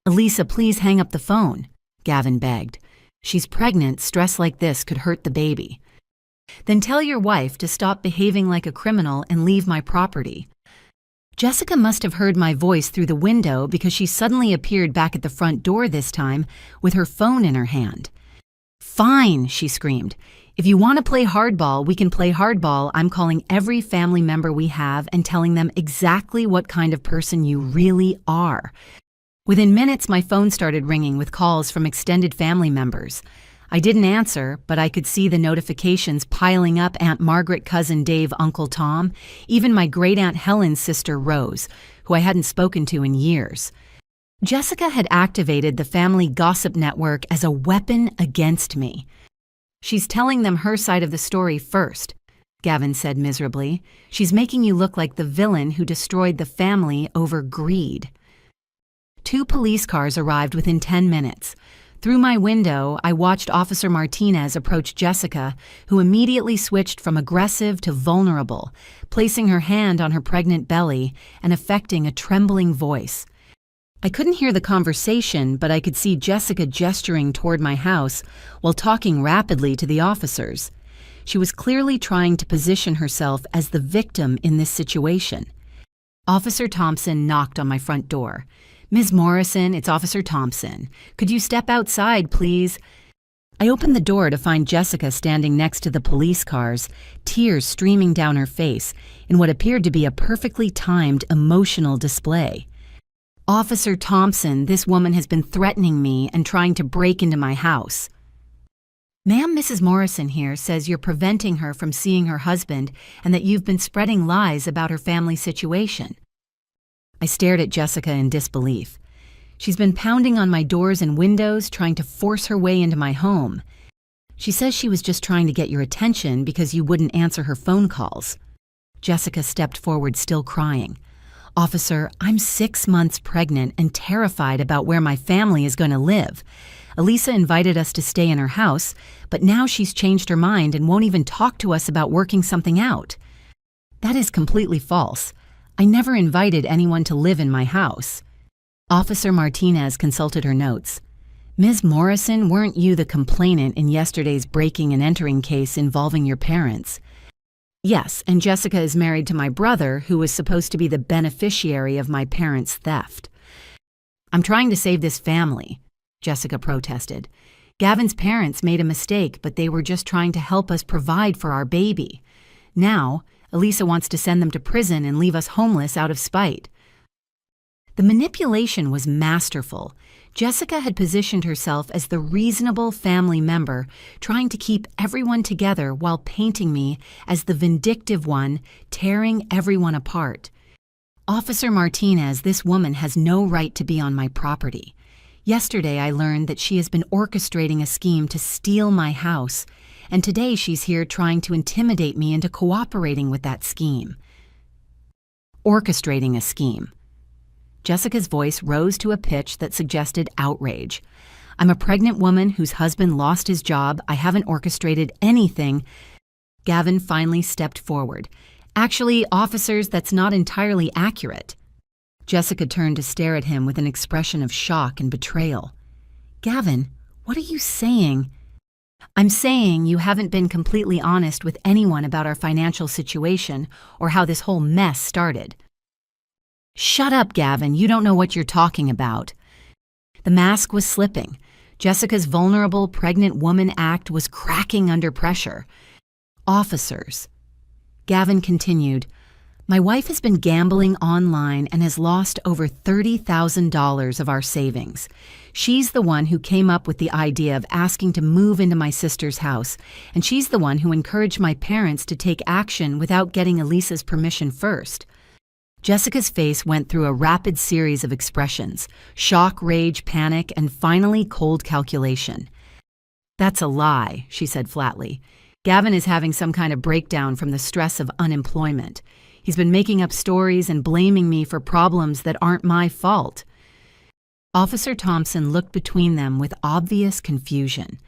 Elisa, please hang up the phone, Gavin begged. She's pregnant. Stress like this could hurt the baby. Then tell your wife to stop behaving like a criminal and leave my property. Jessica must have heard my voice through the window because she suddenly appeared back at the front door this time with her phone in her hand. Fine, she screamed. If you want to play hardball, we can play hardball. I'm calling every family member we have and telling them exactly what kind of person you really are. Within minutes, my phone started ringing with calls from extended family members. I didn't answer, but I could see the notifications piling up: Aunt Margaret, Cousin Dave, Uncle Tom, even my great-aunt Helen's sister Rose, who I hadn't spoken to in years. Jessica had activated the family gossip network as a weapon against me. She's telling them her side of the story first, Gavin said miserably. She's making you look like the villain who destroyed the family over greed. 2 police cars arrived within 10 minutes. Through my window, I watched Officer Martinez approach Jessica, who immediately switched from aggressive to vulnerable, placing her hand on her pregnant belly and affecting a trembling voice. I couldn't hear the conversation, but I could see Jessica gesturing toward my house while talking rapidly to the officers. She was clearly trying to position herself as the victim in this situation. Officer Thompson knocked on my front door. Ms. Morrison, it's Officer Thompson. Could you step outside, please? I opened the door to find Jessica standing next to the police cars, tears streaming down her face in what appeared to be a perfectly timed emotional display. Officer Thompson, this woman has been threatening me and trying to break into my house. Ma'am, Mrs. Morrison here says you're preventing her from seeing her husband and that you've been spreading lies about her family situation. I stared at Jessica in disbelief. She's been pounding on my doors and windows, trying to force her way into my home. She says she was just trying to get your attention because you wouldn't answer her phone calls. Jessica stepped forward, still crying. Officer, I'm 6 months pregnant and terrified about where my family is going to live. Elisa invited us to stay in her house, but now she's changed her mind and won't even talk to us about working something out. That is completely false. I never invited anyone to live in my house. Officer Martinez consulted her notes. Ms. Morrison, weren't you the complainant in yesterday's breaking and entering case involving your parents? Yes, and Jessica is married to my brother, who was supposed to be the beneficiary of my parents' theft. I'm trying to save this family, Jessica protested. Gavin's parents made a mistake, but they were just trying to help us provide for our baby. Now, Elisa wants to send them to prison and leave us homeless out of spite. The manipulation was masterful. Jessica had positioned herself as the reasonable family member, trying to keep everyone together while painting me as the vindictive one, tearing everyone apart. Officer Martinez, this woman has no right to be on my property. Yesterday I learned that she has been orchestrating a scheme to steal my house, and today she's here trying to intimidate me into cooperating with that scheme. Orchestrating a scheme. Jessica's voice rose to a pitch that suggested outrage. I'm a pregnant woman whose husband lost his job. I haven't orchestrated anything. Gavin finally stepped forward. Actually, officers, that's not entirely accurate. Jessica turned to stare at him with an expression of shock and betrayal. "Gavin, what are you saying?" "I'm saying you haven't been completely honest with anyone about our financial situation or how this whole mess started." "Shut up, Gavin. You don't know what you're talking about." The mask was slipping. Jessica's vulnerable pregnant woman act was cracking under pressure. "Officers." Gavin continued, "My wife has been gambling online and has lost over $30,000 of our savings. She's the one who came up with the idea of asking to move into my sister's house, and she's the one who encouraged my parents to take action without getting Elisa's permission first." Jessica's face went through a rapid series of expressions: shock, rage, panic, and finally cold calculation. "That's a lie," she said flatly. "Gavin is having some kind of breakdown from the stress of unemployment. He's been making up stories and blaming me for problems that aren't my fault." Officer Thompson looked between them with obvious confusion.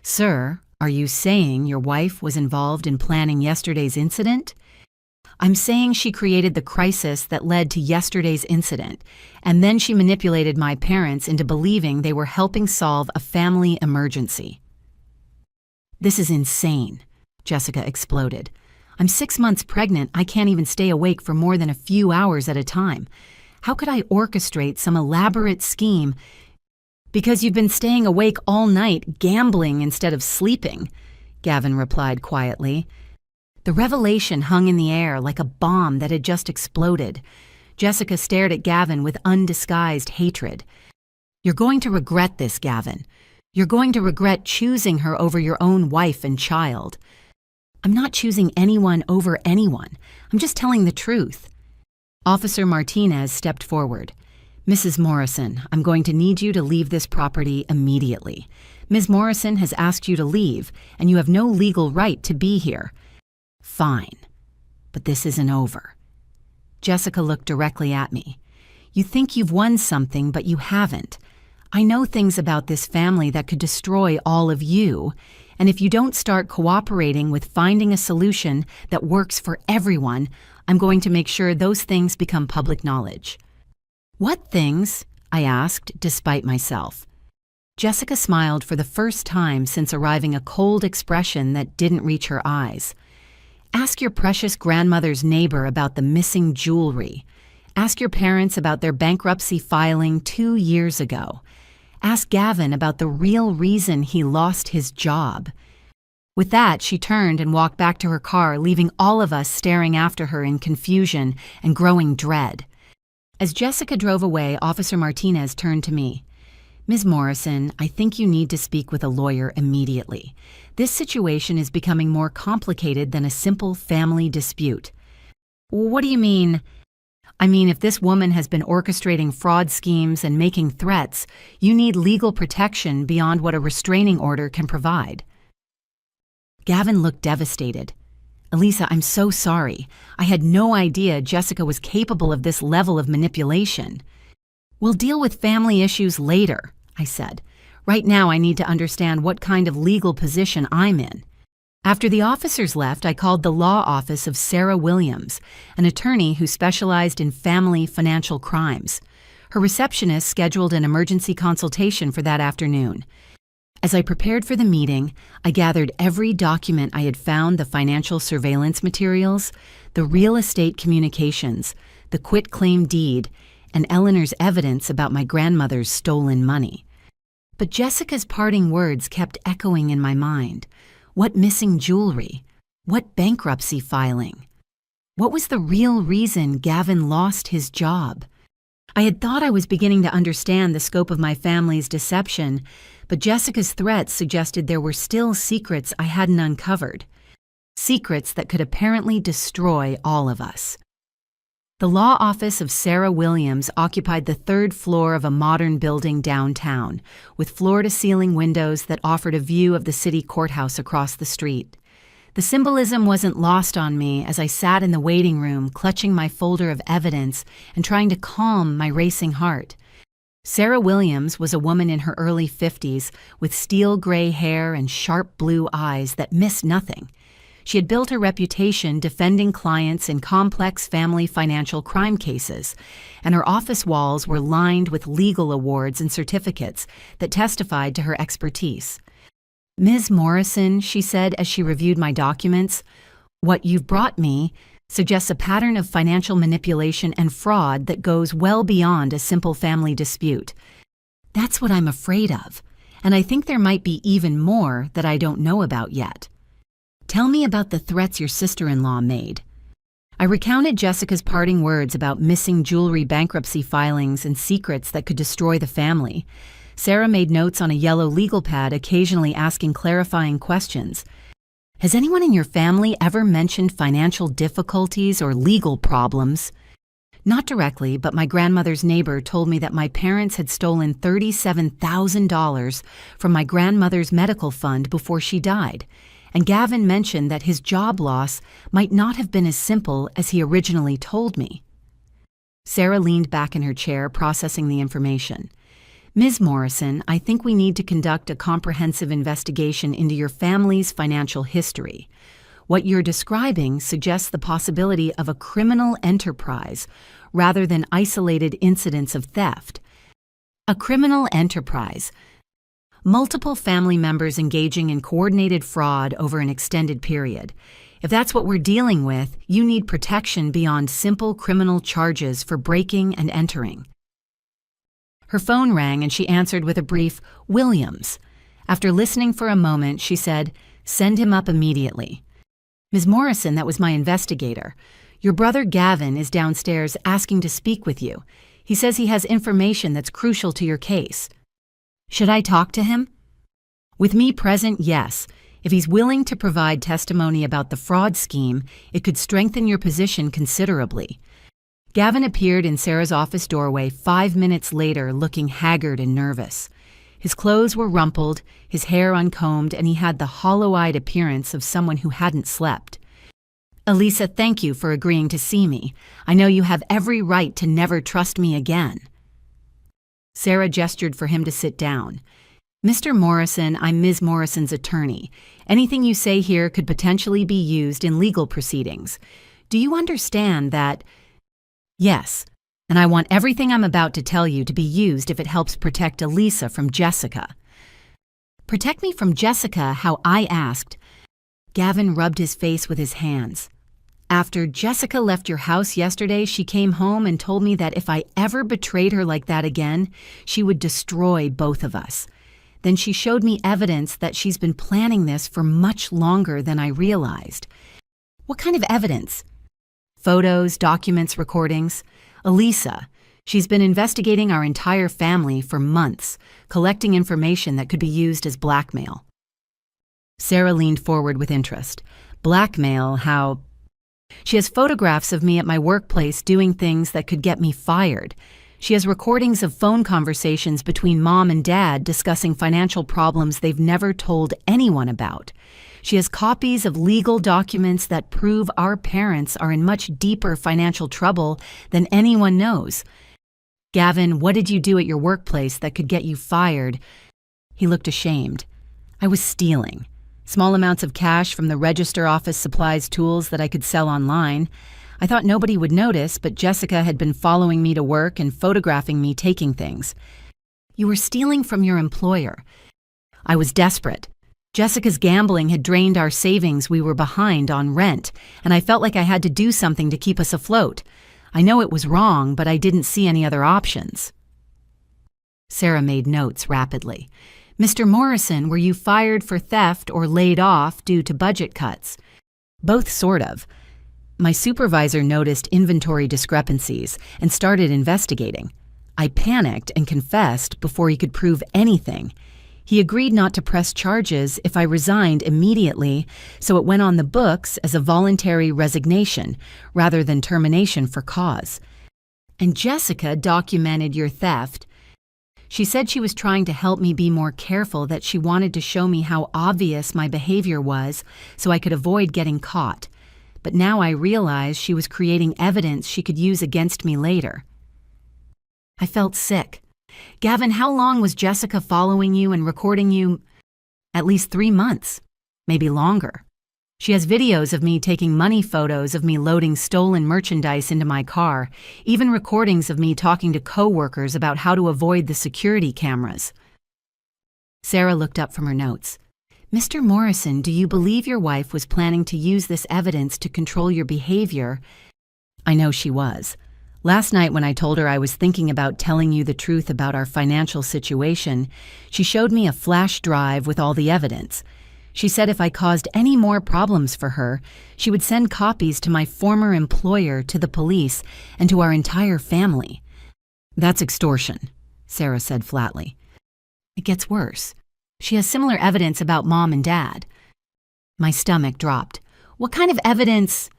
"Sir, are you saying your wife was involved in planning yesterday's incident?" "I'm saying she created the crisis that led to yesterday's incident, and then she manipulated my parents into believing they were helping solve a family emergency." "This is insane," Jessica exploded. "I'm 6 months pregnant. I can't even stay awake for more than a few hours at a time. How could I orchestrate some elaborate scheme?" "Because you've been staying awake all night, gambling instead of sleeping," Gavin replied quietly. The revelation hung in the air like a bomb that had just exploded. Jessica stared at Gavin with undisguised hatred. "You're going to regret this, Gavin. You're going to regret choosing her over your own wife and child." "I'm not choosing anyone over anyone. I'm just telling the truth." Officer Martinez stepped forward. "Mrs. Morrison, I'm going to need you to leave this property immediately. Ms. Morrison has asked you to leave, and you have no legal right to be here." "Fine, but this isn't over." Jessica looked directly at me. "You think you've won something, but you haven't. I know things about this family that could destroy all of you, and if you don't start cooperating with finding a solution that works for everyone, I'm going to make sure those things become public knowledge." "What things?" I asked, despite myself. Jessica smiled for the first time since arriving, a cold expression that didn't reach her eyes. "Ask your precious grandmother's neighbor about the missing jewelry. Ask your parents about their bankruptcy filing 2 years ago. Ask Gavin about the real reason he lost his job." With that, she turned and walked back to her car, leaving all of us staring after her in confusion and growing dread. As Jessica drove away, Officer Martinez turned to me. "Ms. Morrison, I think you need to speak with a lawyer immediately. This situation is becoming more complicated than a simple family dispute." "What do you mean?" "I mean, if this woman has been orchestrating fraud schemes and making threats, you need legal protection beyond what a restraining order can provide." Gavin looked devastated. "Elisa, I'm so sorry. I had no idea Jessica was capable of this level of manipulation." "We'll deal with family issues later," I said. "Right now I need to understand what kind of legal position I'm in." After the officers left, I called the law office of Sarah Williams, an attorney who specialized in family financial crimes. Her receptionist scheduled an emergency consultation for that afternoon. As I prepared for the meeting, I gathered every document I had found: the financial surveillance materials, the real estate communications, the quitclaim deed, and Eleanor's evidence about my grandmother's stolen money. But Jessica's parting words kept echoing in my mind. What missing jewelry? What bankruptcy filing? What was the real reason Gavin lost his job? I had thought I was beginning to understand the scope of my family's deception, but Jessica's threats suggested there were still secrets I hadn't uncovered. Secrets that could apparently destroy all of us. The law office of Sarah Williams occupied the 3rd floor of a modern building downtown, with floor-to-ceiling windows that offered a view of the city courthouse across the street. The symbolism wasn't lost on me as I sat in the waiting room, clutching my folder of evidence and trying to calm my racing heart. Sarah Williams was a woman in her early 50s with steel gray hair and sharp blue eyes that missed nothing. She had built a reputation defending clients in complex family financial crime cases, and her office walls were lined with legal awards and certificates that testified to her expertise. "Ms. Morrison," she said as she reviewed my documents, "what you've brought me suggests a pattern of financial manipulation and fraud that goes well beyond a simple family dispute. That's what I'm afraid of, and I think there might be even more that I don't know about yet. Tell me about the threats your sister-in-law made." I recounted Jessica's parting words about missing jewelry bankruptcy filings and secrets that could destroy the family. Sarah made notes on a yellow legal pad, occasionally asking clarifying questions. "Has anyone in your family ever mentioned financial difficulties or legal problems?" "Not directly, but my grandmother's neighbor told me that my parents had stolen $37,000 from my grandmother's medical fund before she died, and Gavin mentioned that his job loss might not have been as simple as he originally told me." Sarah leaned back in her chair, processing the information. "Ms. Morrison, I think we need to conduct a comprehensive investigation into your family's financial history. What you're describing suggests the possibility of a criminal enterprise rather than isolated incidents of theft." A criminal enterprise. Multiple family members engaging in coordinated fraud over an extended period. If that's what we're dealing with, you need protection beyond simple criminal charges for breaking and entering. Her phone rang and she answered with a brief, "Williams." After listening for a moment, she said, "Send him up immediately." "Ms. Morrison, that was my investigator. Your brother Gavin is downstairs asking to speak with you. He says he has information that's crucial to your case." "Should I talk to him?" "With me present, yes. If he's willing to provide testimony about the fraud scheme, it could strengthen your position considerably." Gavin appeared in Sarah's office doorway 5 minutes later, looking haggard and nervous. His clothes were rumpled, his hair uncombed, and he had the hollow-eyed appearance of someone who hadn't slept. "Elisa, thank you for agreeing to see me. I know you have every right to never trust me again." Sarah gestured for him to sit down. "Mr. Morrison, I'm Ms. Morrison's attorney. Anything you say here could potentially be used in legal proceedings. Do you understand that?" "Yes, and I want everything I'm about to tell you to be used if it helps protect Elisa from Jessica." "Protect me from Jessica how I asked." Gavin rubbed his face with his hands. "After Jessica left your house yesterday, she came home and told me that if I ever betrayed her like that again, she would destroy both of us. Then she showed me evidence that she's been planning this for much longer than I realized." "What kind of evidence?" "Photos, documents, recordings. Elisa, she's been investigating our entire family for months, collecting information that could be used as blackmail." Sarah leaned forward with interest. "Blackmail? How?" "She has photographs of me at my workplace doing things that could get me fired. She has recordings of phone conversations between Mom and Dad discussing financial problems they've never told anyone about. She has copies of legal documents that prove our parents are in much deeper financial trouble than anyone knows." "Gavin, what did you do at your workplace that could get you fired?" He looked ashamed. "I was stealing. Small amounts of cash from the register office supplies tools that I could sell online. I thought nobody would notice, but Jessica had been following me to work and photographing me taking things." "You were stealing from your employer." "I was desperate. Jessica's gambling had drained our savings. We were behind on rent, and I felt like I had to do something to keep us afloat. I know it was wrong, but I didn't see any other options." Sarah made notes rapidly. "Mr. Morrison, were you fired for theft or laid off due to budget cuts?" "Both, sort of. My supervisor noticed inventory discrepancies and started investigating. I panicked and confessed before he could prove anything. He agreed not to press charges if I resigned immediately, so it went on the books as a voluntary resignation rather than termination for cause." "And Jessica documented your theft." "She said she was trying to help me be more careful, that she wanted to show me how obvious my behavior was so I could avoid getting caught. But now I realize she was creating evidence she could use against me later." I felt sick. "Gavin, how long was Jessica following you and recording you?" "At least 3 months, maybe longer." She has videos of me taking money photos of me loading stolen merchandise into my car, even recordings of me talking to coworkers about how to avoid the security cameras. Sarah looked up from her notes. Mr. Morrison, do you believe your wife was planning to use this evidence to control your behavior? I know she was. Last night when I told her I was thinking about telling you the truth about our financial situation, she showed me a flash drive with all the evidence. She said if I caused any more problems for her, she would send copies to my former employer, to the police, and to our entire family. That's extortion, Sarah said flatly. It gets worse. She has similar evidence about Mom and Dad. My stomach dropped. What kind of evidence?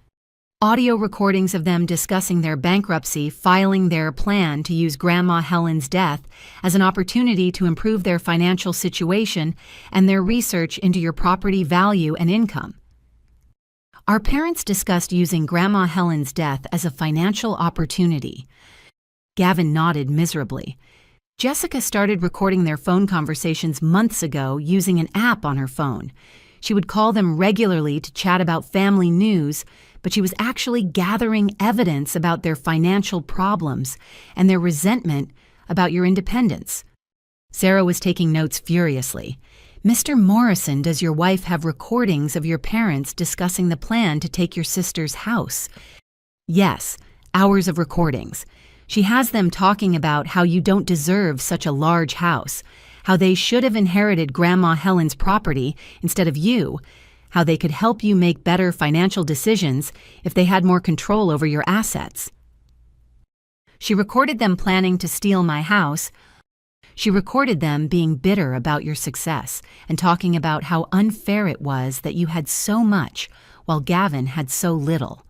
Audio recordings of them discussing their bankruptcy, filing their plan to use Grandma Helen's death as an opportunity to improve their financial situation, and their research into your property value and income. Our parents discussed using Grandma Helen's death as a financial opportunity. Gavin nodded miserably. Jessica started recording their phone conversations months ago using an app on her phone. She would call them regularly to chat about family news, but she was actually gathering evidence about their financial problems and their resentment about your independence. Sarah was taking notes furiously. Mr. Morrison, does your wife have recordings of your parents discussing the plan to take your sister's house? Yes, hours of recordings. She has them talking about how you don't deserve such a large house, how they should have inherited Grandma Helen's property instead of you, how they could help you make better financial decisions if they had more control over your assets. She recorded them planning to steal my house. She recorded them being bitter about your success and talking about how unfair it was that you had so much while Gavin had so little.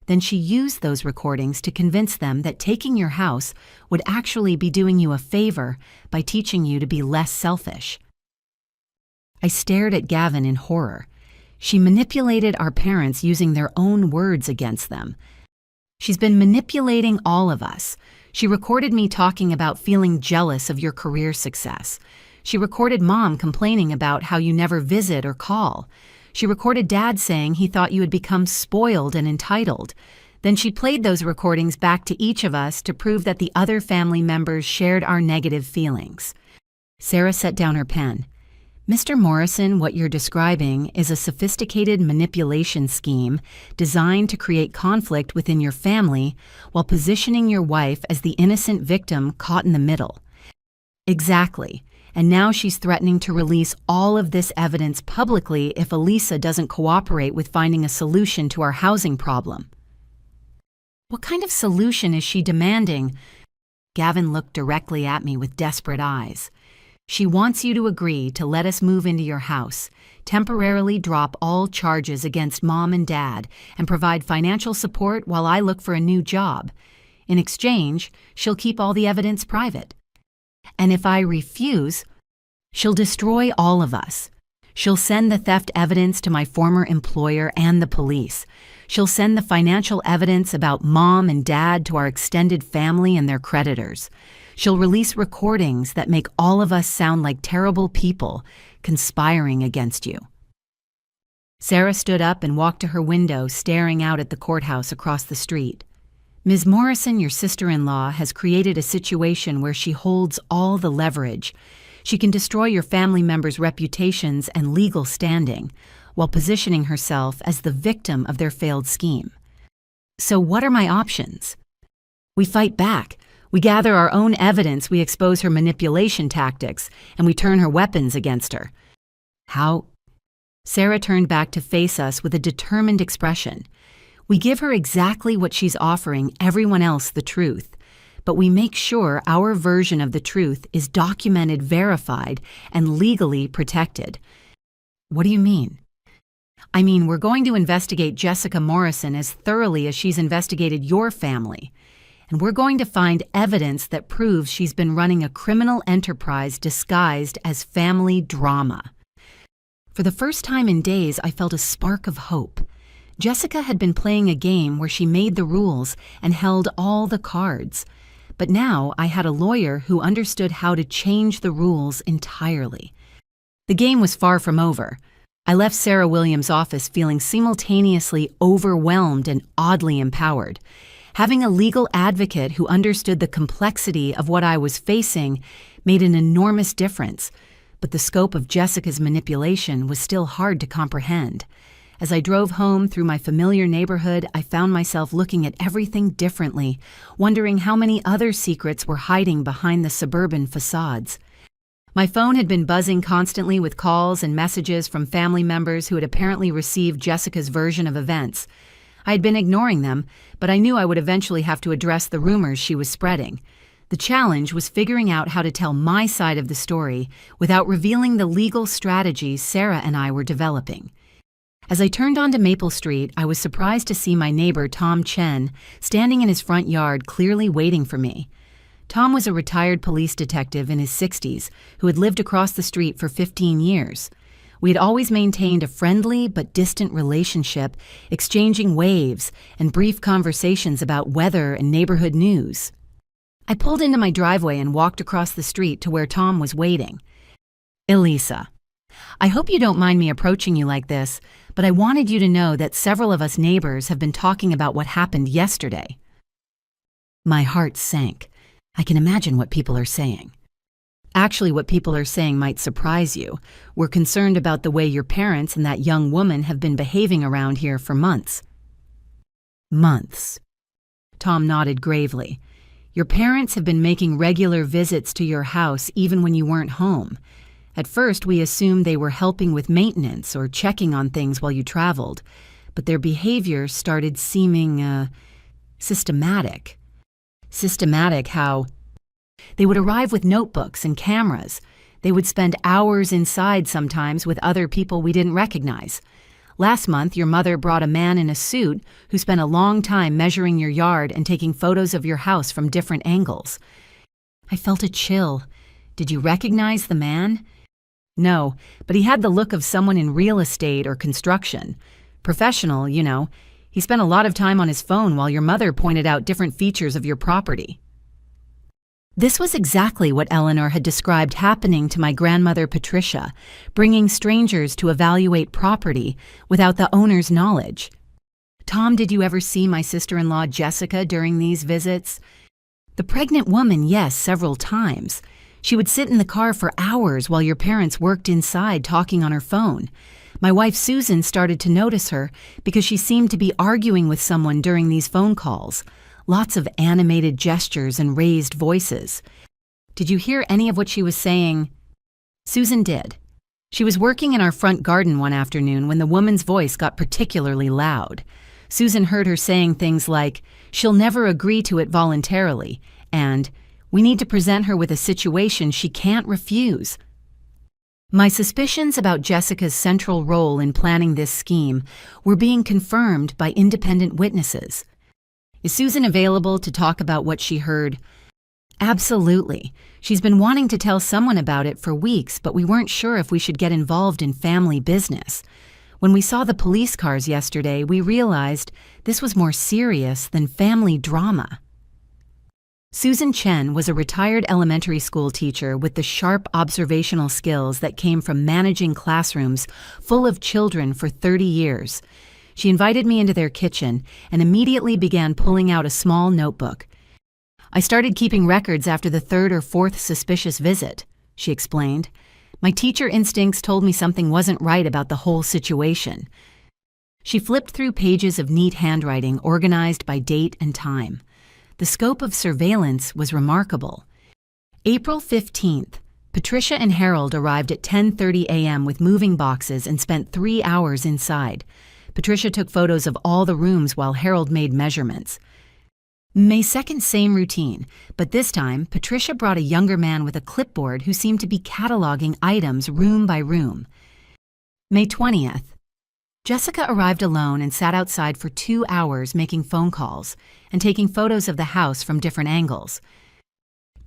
Then she used those recordings to convince them that taking your house would actually be doing you a favor by teaching you to be less selfish. I stared at Gavin in horror. She manipulated our parents using their own words against them. She's been manipulating all of us. She recorded me talking about feeling jealous of your career success. She recorded Mom complaining about how you never visit or call. She recorded Dad saying he thought you had become spoiled and entitled. Then she played those recordings back to each of us to prove that the other family members shared our negative feelings. Sarah set down her pen. Mr. Morrison, what you're describing is a sophisticated manipulation scheme designed to create conflict within your family while positioning your wife as the innocent victim caught in the middle. Exactly. And now she's threatening to release all of this evidence publicly if Elisa doesn't cooperate with finding a solution to our housing problem. What kind of solution is she demanding? Gavin looked directly at me with desperate eyes. She wants you to agree to let us move into your house, temporarily drop all charges against Mom and Dad, and provide financial support while I look for a new job. In exchange, she'll keep all the evidence private. And if I refuse, she'll destroy all of us. She'll send the theft evidence to my former employer and the police. She'll send the financial evidence about Mom and Dad to our extended family and their creditors. She'll release recordings that make all of us sound like terrible people conspiring against you. Sarah stood up and walked to her window, staring out at the courthouse across the street. Ms. Morrison, your sister-in-law, has created a situation where she holds all the leverage. She can destroy your family members' reputations and legal standing, while positioning herself as the victim of their failed scheme. So what are my options? We fight back. We gather our own evidence, we expose her manipulation tactics, and we turn her weapons against her. How? Sarah turned back to face us with a determined expression. We give her exactly what she's offering everyone else, the truth, but we make sure our version of the truth is documented, verified, and legally protected. What do you mean? I mean, we're going to investigate Jessica Morrison as thoroughly as she's investigated your family. And we're going to find evidence that proves she's been running a criminal enterprise disguised as family drama. For the first time in days, I felt a spark of hope. Jessica had been playing a game where she made the rules and held all the cards. But now I had a lawyer who understood how to change the rules entirely. The game was far from over. I left Sarah Williams' office feeling simultaneously overwhelmed and oddly empowered. Having a legal advocate who understood the complexity of what I was facing made an enormous difference, but the scope of Jessica's manipulation was still hard to comprehend. As I drove home through my familiar neighborhood, I found myself looking at everything differently, wondering how many other secrets were hiding behind the suburban facades. My phone had been buzzing constantly with calls and messages from family members who had apparently received Jessica's version of events. I had been ignoring them, but I knew I would eventually have to address the rumors she was spreading. The challenge was figuring out how to tell my side of the story without revealing the legal strategies Sarah and I were developing. As I turned onto Maple Street, I was surprised to see my neighbor, Tom Chen, standing in his front yard, clearly waiting for me. Tom was a retired police detective in his 60s who had lived across the street for 15 years. We had always maintained a friendly but distant relationship, exchanging waves and brief conversations about weather and neighborhood news. I pulled into my driveway and walked across the street to where Tom was waiting. "Elisa, I hope you don't mind me approaching you like this, but I wanted you to know that several of us neighbors have been talking about what happened yesterday." My heart sank. I can imagine what people are saying. Actually, what people are saying might surprise you. We're concerned about the way your parents and that young woman have been behaving around here for months. Months. Tom nodded gravely. Your parents have been making regular visits to your house even when you weren't home. At first, we assumed they were helping with maintenance or checking on things while you traveled, but their behavior started seeming, systematic. Systematic how? They would arrive with notebooks and cameras. They would spend hours inside sometimes with other people we didn't recognize. Last month, your mother brought a man in a suit who spent a long time measuring your yard and taking photos of your house from different angles. I felt a chill. Did you recognize the man? No, but he had the look of someone in real estate or construction. Professional, you know. He spent a lot of time on his phone while your mother pointed out different features of your property. This was exactly what Eleanor had described happening to my grandmother Patricia, bringing strangers to evaluate property without the owner's knowledge. Tom, did you ever see my sister-in-law Jessica during these visits? The pregnant woman, yes, several times. She would sit in the car for hours while your parents worked inside talking on her phone. My wife Susan started to notice her because she seemed to be arguing with someone during these phone calls. Lots of animated gestures and raised voices. Did you hear any of what she was saying? Susan did. She was working in our front garden one afternoon when the woman's voice got particularly loud. Susan heard her saying things like, "She'll never agree to it voluntarily," and "We need to present her with a situation she can't refuse." My suspicions about Jessica's central role in planning this scheme were being confirmed by independent witnesses. Is Susan available to talk about what she heard? Absolutely. She's been wanting to tell someone about it for weeks, but we weren't sure if we should get involved in family business. When we saw the police cars yesterday, we realized this was more serious than family drama. Susan Chen was a retired elementary school teacher with the sharp observational skills that came from managing classrooms full of children for 30 years. She invited me into their kitchen and immediately began pulling out a small notebook. "I started keeping records after the third or fourth suspicious visit," she explained. "My teacher instincts told me something wasn't right about the whole situation." She flipped through pages of neat handwriting organized by date and time. The scope of surveillance was remarkable. April 15th, Patricia and Harold arrived at 10:30 a.m. with moving boxes and spent 3 hours inside. Patricia took photos of all the rooms while Harold made measurements. May 2nd, same routine, but this time Patricia brought a younger man with a clipboard who seemed to be cataloging items room by room. May 20th, Jessica arrived alone and sat outside for 2 hours making phone calls and taking photos of the house from different angles.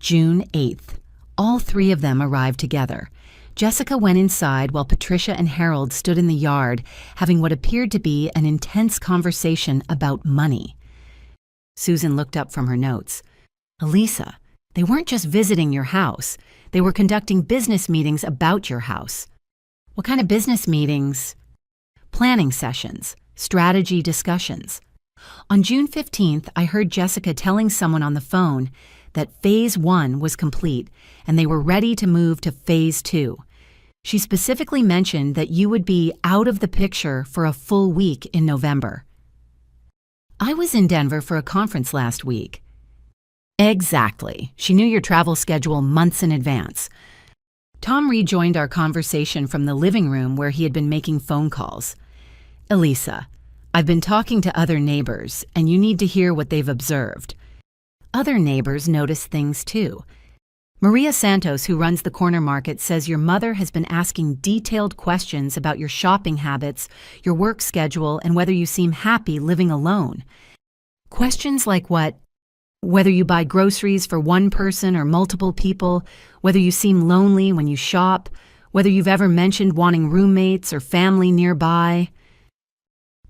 June 8th, all 3 of them arrived together. Jessica went inside while Patricia and Harold stood in the yard having what appeared to be an intense conversation about money. Susan looked up from her notes. "Elisa, they weren't just visiting your house. They were conducting business meetings about your house." What kind of business meetings? Planning sessions, strategy discussions. On June 15th, I heard Jessica telling someone on the phone that Phase 1 was complete and they were ready to move to Phase 2. She specifically mentioned that you would be out of the picture for a full week in November. I was in Denver for a conference last week. Exactly. She knew your travel schedule months in advance. Tom rejoined our conversation from the living room where he had been making phone calls. Elisa, I've been talking to other neighbors, and you need to hear what they've observed. Other neighbors notice things too. Maria Santos, who runs the corner market, says your mother has been asking detailed questions about your shopping habits, your work schedule, and whether you seem happy living alone. Questions like whether you buy groceries for one person or multiple people, whether you seem lonely when you shop, whether you've ever mentioned wanting roommates or family nearby.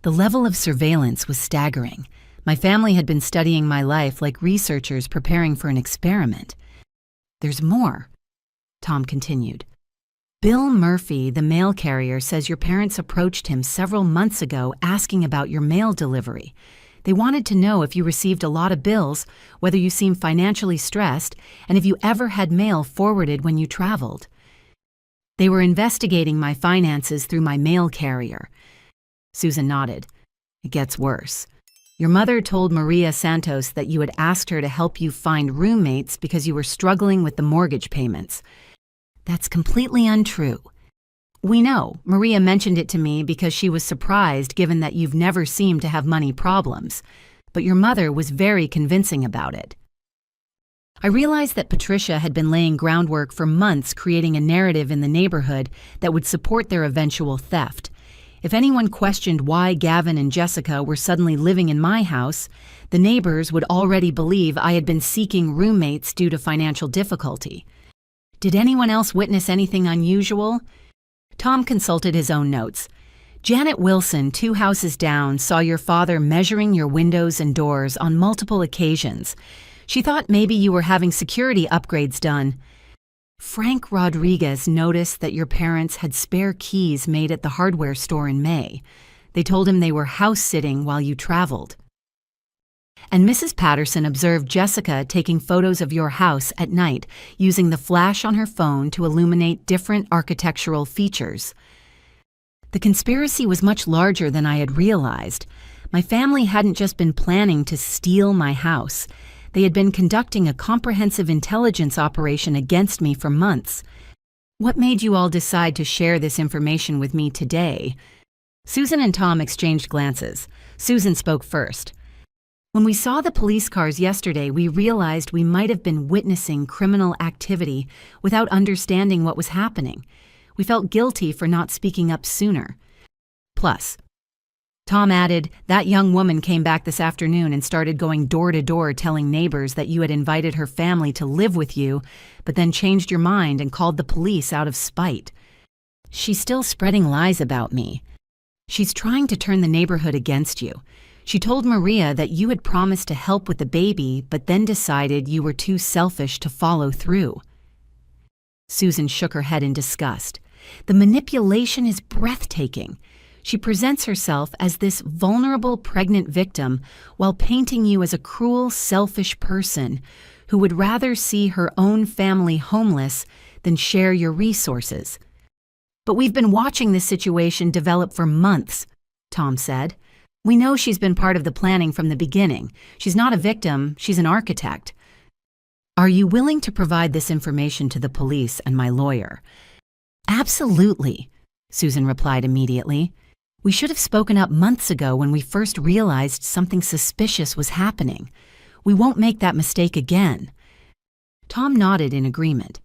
The level of surveillance was staggering. My family had been studying my life like researchers preparing for an experiment. There's more, Tom continued. Bill Murphy, the mail carrier, says your parents approached him several months ago asking about your mail delivery. They wanted to know if you received a lot of bills, whether you seemed financially stressed, and if you ever had mail forwarded when you traveled. They were investigating my finances through my mail carrier. Susan nodded. It gets worse. Your mother told Maria Santos that you had asked her to help you find roommates because you were struggling with the mortgage payments. That's completely untrue. We know. Maria mentioned it to me because she was surprised given that you've never seemed to have money problems. But your mother was very convincing about it. I realized that Patricia had been laying groundwork for months creating a narrative in the neighborhood that would support their eventual theft. If anyone questioned why Gavin and Jessica were suddenly living in my house, the neighbors would already believe I had been seeking roommates due to financial difficulty. Did anyone else witness anything unusual? Tom consulted his own notes. Janet Wilson, 2 houses down, saw your father measuring your windows and doors on multiple occasions. She thought maybe you were having security upgrades done. Frank Rodriguez noticed that your parents had spare keys made at the hardware store in May. They told him they were house-sitting while you traveled. And Mrs. Patterson observed Jessica taking photos of your house at night, using the flash on her phone to illuminate different architectural features. The conspiracy was much larger than I had realized. My family hadn't just been planning to steal my house. They had been conducting a comprehensive intelligence operation against me for months. What made you all decide to share this information with me today? Susan and Tom exchanged glances. Susan spoke first. When we saw the police cars yesterday, we realized we might have been witnessing criminal activity without understanding what was happening. We felt guilty for not speaking up sooner. Plus, Tom added, that young woman came back this afternoon and started going door to door telling neighbors that you had invited her family to live with you, but then changed your mind and called the police out of spite. She's still spreading lies about me. She's trying to turn the neighborhood against you. She told Maria that you had promised to help with the baby, but then decided you were too selfish to follow through. Susan shook her head in disgust. The manipulation is breathtaking. She presents herself as this vulnerable pregnant victim while painting you as a cruel, selfish person who would rather see her own family homeless than share your resources. But we've been watching this situation develop for months, Tom said. We know she's been part of the planning from the beginning. She's not a victim, she's an architect. Are you willing to provide this information to the police and my lawyer? Absolutely, Susan replied immediately. We should have spoken up months ago when we first realized something suspicious was happening. We won't make that mistake again. Tom nodded in agreement.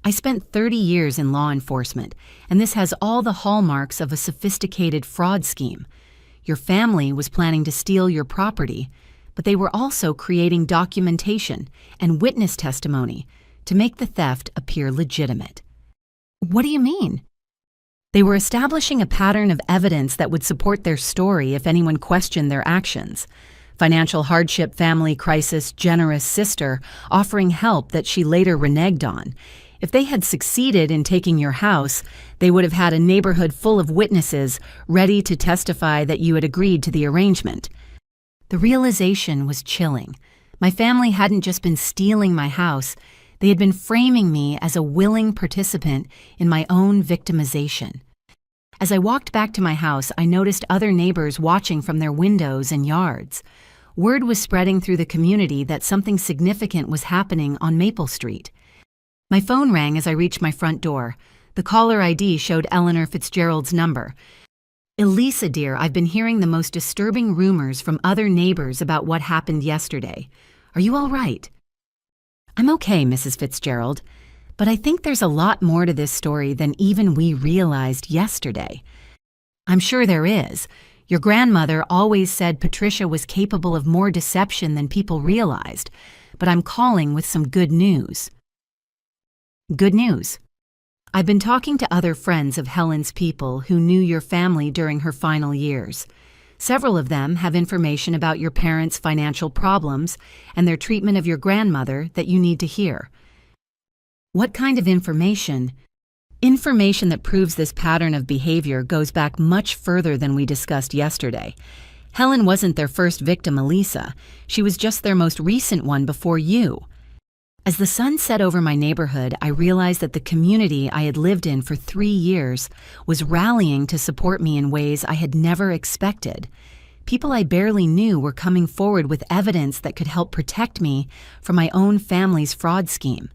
I spent 30 years in law enforcement, and this has all the hallmarks of a sophisticated fraud scheme. Your family was planning to steal your property, but they were also creating documentation and witness testimony to make the theft appear legitimate. What do you mean? They were establishing a pattern of evidence that would support their story if anyone questioned their actions. Financial hardship, family crisis, generous sister, offering help that she later reneged on. If they had succeeded in taking your house, they would have had a neighborhood full of witnesses ready to testify that you had agreed to the arrangement. The realization was chilling. My family hadn't just been stealing my house, they had been framing me as a willing participant in my own victimization. As I walked back to my house, I noticed other neighbors watching from their windows and yards. Word was spreading through the community that something significant was happening on Maple Street. My phone rang as I reached my front door. The caller ID showed Eleanor Fitzgerald's number. "Elisa, dear, I've been hearing the most disturbing rumors from other neighbors about what happened yesterday. Are you all right?" "I'm okay, Mrs. Fitzgerald, but I think there's a lot more to this story than even we realized yesterday." "I'm sure there is. Your grandmother always said Patricia was capable of more deception than people realized, but I'm calling with some good news." "Good news?" "I've been talking to other friends of Helen's people who knew your family during her final years. Several of them have information about your parents' financial problems and their treatment of your grandmother that you need to hear." "What kind of information?" "Information that proves this pattern of behavior goes back much further than we discussed yesterday. Helen wasn't their first victim, Elisa. She was just their most recent one before you." As the sun set over my neighborhood, I realized that the community I had lived in for 3 years was rallying to support me in ways I had never expected. People I barely knew were coming forward with evidence that could help protect me from my own family's fraud scheme.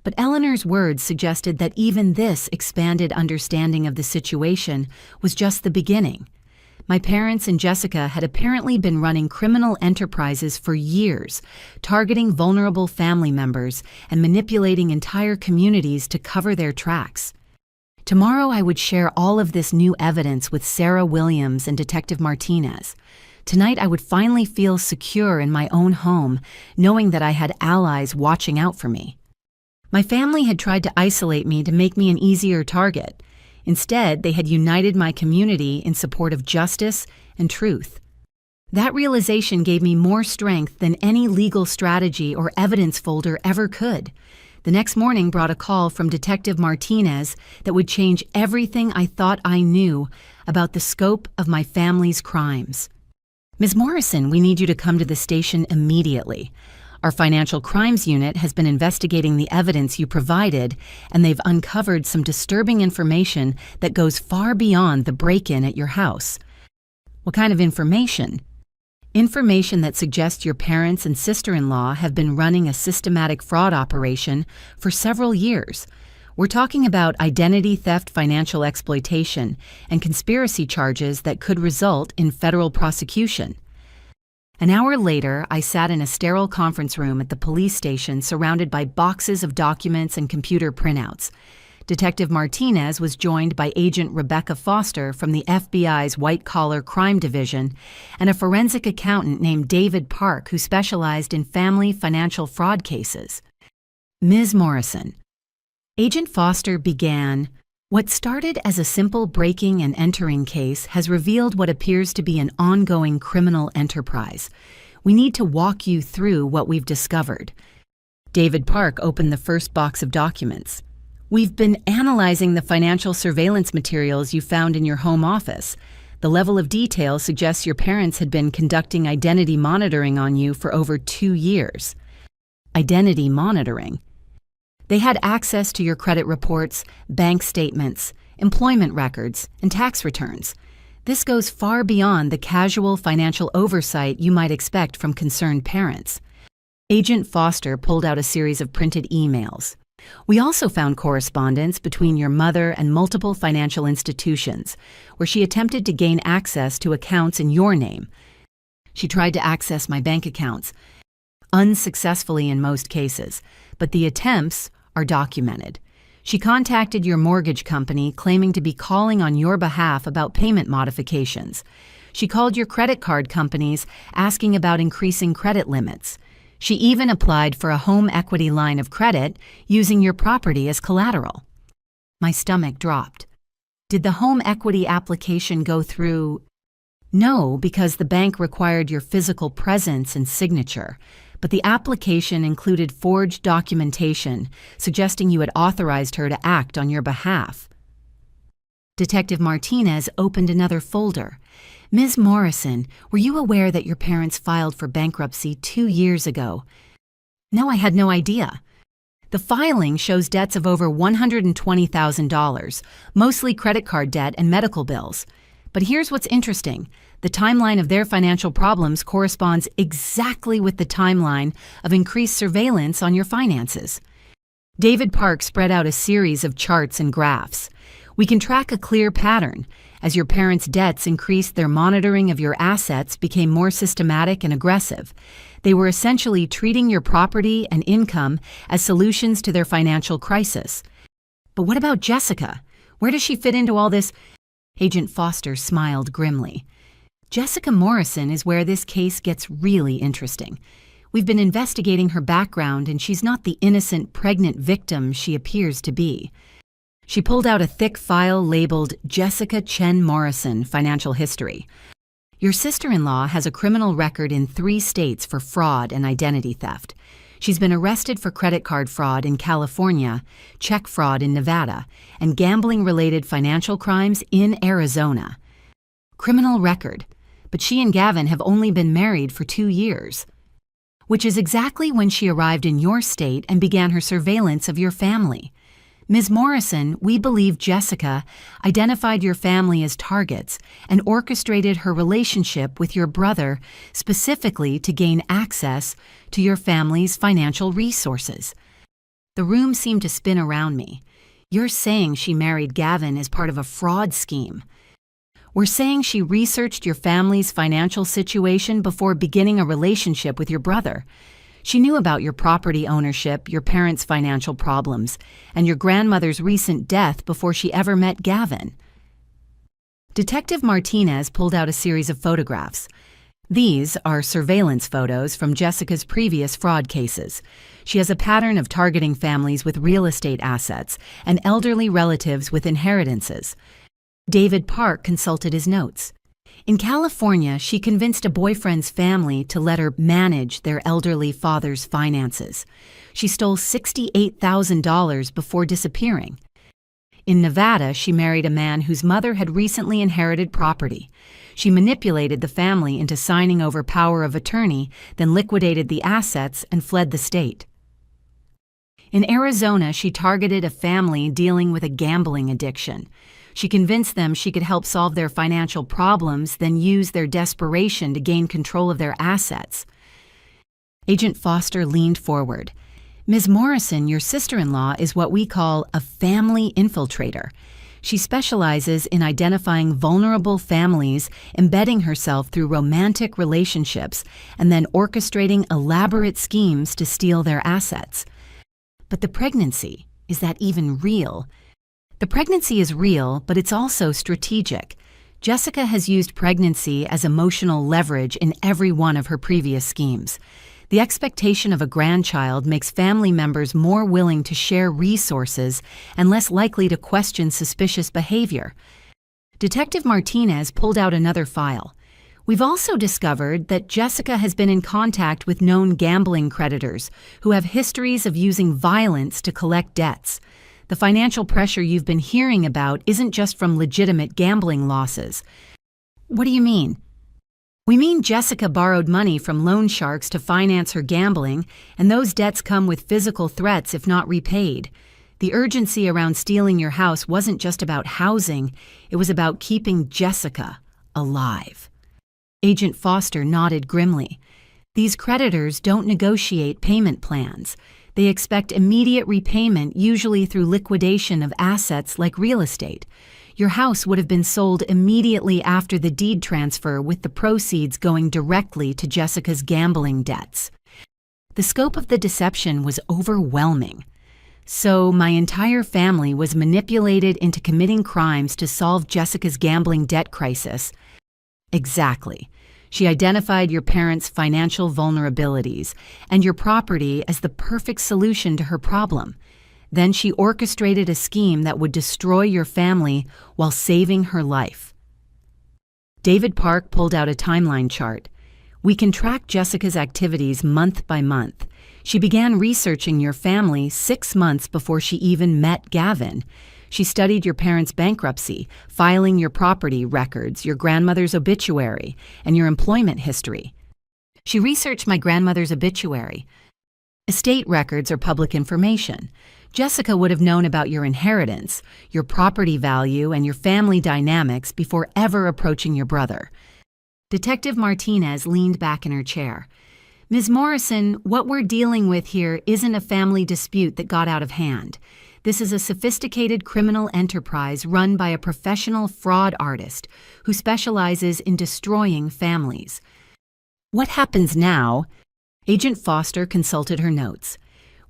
But Eleanor's words suggested that even this expanded understanding of the situation was just the beginning. My parents and Jessica had apparently been running criminal enterprises for years, targeting vulnerable family members and manipulating entire communities to cover their tracks. Tomorrow I would share all of this new evidence with Sarah Williams and Detective Martinez. Tonight I would finally feel secure in my own home, knowing that I had allies watching out for me. My family had tried to isolate me to make me an easier target. Instead, they had united my community in support of justice and truth. That realization gave me more strength than any legal strategy or evidence folder ever could. The next morning brought a call from Detective Martinez that would change everything I thought I knew about the scope of my family's crimes. "Ms. Morrison, we need you to come to the station immediately. Our financial crimes unit has been investigating the evidence you provided, and they've uncovered some disturbing information that goes far beyond the break-in at your house." "What kind of information?" "Information that suggests your parents and sister-in-law have been running a systematic fraud operation for several years. We're talking about identity theft, financial exploitation, and conspiracy charges that could result in federal prosecution." An hour later, I sat in a sterile conference room at the police station surrounded by boxes of documents and computer printouts. Detective Martinez was joined by Agent Rebecca Foster from the FBI's White-Collar Crime Division and a forensic accountant named David Park who specialized in family financial fraud cases. "Ms. Morrison." Agent Foster began, "What started as a simple breaking and entering case has revealed what appears to be an ongoing criminal enterprise. We need to walk you through what we've discovered." David Park opened the first box of documents. "We've been analyzing the financial surveillance materials you found in your home office. The level of detail suggests your parents had been conducting identity monitoring on you for over 2 years. Identity monitoring? They had access to your credit reports, bank statements, employment records, and tax returns. This goes far beyond the casual financial oversight you might expect from concerned parents." Agent Foster pulled out a series of printed emails. "We also found correspondence between your mother and multiple financial institutions, where she attempted to gain access to accounts in your name. She tried to access my bank accounts, unsuccessfully in most cases, but the attempts are documented. She contacted your mortgage company claiming to be calling on your behalf about payment modifications. She called your credit card companies asking about increasing credit limits. She even applied for a home equity line of credit using your property as collateral." My stomach dropped. "Did the home equity application go through?" "No, because the bank required your physical presence and signature. but the application included forged documentation suggesting you had authorized her to act on your behalf. Detective Martinez opened another folder. Ms. Morrison, were you aware that your parents filed for bankruptcy 2 years ago? No, I had no idea. The filing shows debts of over $120,000, mostly credit card debt and medical bills. But here's what's interesting. The timeline of their financial problems corresponds exactly with the timeline of increased surveillance on your finances. David Park spread out a series of charts and graphs. We can track a clear pattern. As your parents' debts increased, their monitoring of your assets became more systematic and aggressive. They were essentially treating your property and income as solutions to their financial crisis. But what about Jessica? Where does she fit into all this? Agent Foster smiled grimly. Jessica Morrison is where this case gets really interesting. We've been investigating her background, and she's not the innocent, pregnant victim she appears to be. She pulled out a thick file labeled Jessica Chen Morrison Financial History. Your sister-in-law has a criminal record in 3 states for fraud and identity theft. She's been arrested for credit card fraud in California, check fraud in Nevada, and gambling-related financial crimes in Arizona. Criminal record, but she and Gavin have only been married for 2 years, which is exactly when she arrived in your state and began her surveillance of your family. Ms. Morrison, we believe Jessica identified your family as targets and orchestrated her relationship with your brother specifically to gain access to your family's financial resources. The room seemed to spin around me. You're saying she married Gavin as part of a fraud scheme. We're saying she researched your family's financial situation before beginning a relationship with your brother. She knew about your property ownership, your parents' financial problems, and your grandmother's recent death before she ever met Gavin. Detective Martinez pulled out a series of photographs. These are surveillance photos from Jessica's previous fraud cases. She has a pattern of targeting families with real estate assets and elderly relatives with inheritances. David Park consulted his notes. In California, she convinced a boyfriend's family to let her manage their elderly father's finances. She stole $68,000 before disappearing. In Nevada, she married a man whose mother had recently inherited property. She manipulated the family into signing over power of attorney, then liquidated the assets and fled the state. In Arizona, she targeted a family dealing with a gambling addiction. She convinced them she could help solve their financial problems, then use their desperation to gain control of their assets. Agent Foster leaned forward. Ms. Morrison, your sister-in-law, is what we call a family infiltrator. She specializes in identifying vulnerable families, embedding herself through romantic relationships, and then orchestrating elaborate schemes to steal their assets. But the pregnancy, is that even real? The pregnancy is real, but it's also strategic. Jessica has used pregnancy as emotional leverage in every one of her previous schemes. The expectation of a grandchild makes family members more willing to share resources and less likely to question suspicious behavior. Detective Martinez pulled out another file. We've also discovered that Jessica has been in contact with known gambling creditors who have histories of using violence to collect debts. The financial pressure you've been hearing about isn't just from legitimate gambling losses. What do you mean? We mean Jessica borrowed money from loan sharks to finance her gambling, and those debts come with physical threats if not repaid. The urgency around stealing your house wasn't just about housing, it was about keeping Jessica alive. Agent Foster nodded grimly. These creditors don't negotiate payment plans. They expect immediate repayment, usually through liquidation of assets like real estate. Your house would have been sold immediately after the deed transfer, with the proceeds going directly to Jessica's gambling debts. The scope of the deception was overwhelming. So my entire family was manipulated into committing crimes to solve Jessica's gambling debt crisis. Exactly. She identified your parents' financial vulnerabilities and your property as the perfect solution to her problem. Then she orchestrated a scheme that would destroy your family while saving her life. David Park pulled out a timeline chart. We can track Jessica's activities month by month. She began researching your family 6 months before she even met Gavin. She studied your parents' bankruptcy, filing your property records, your grandmother's obituary, and your employment history. She researched my grandmother's obituary. Estate records are public information. Jessica would have known about your inheritance, your property value, and your family dynamics before ever approaching your brother. Detective Martinez leaned back in her chair. Ms. Morrison, what we're dealing with here isn't a family dispute that got out of hand. This is a sophisticated criminal enterprise run by a professional fraud artist who specializes in destroying families. What happens now? Agent Foster consulted her notes.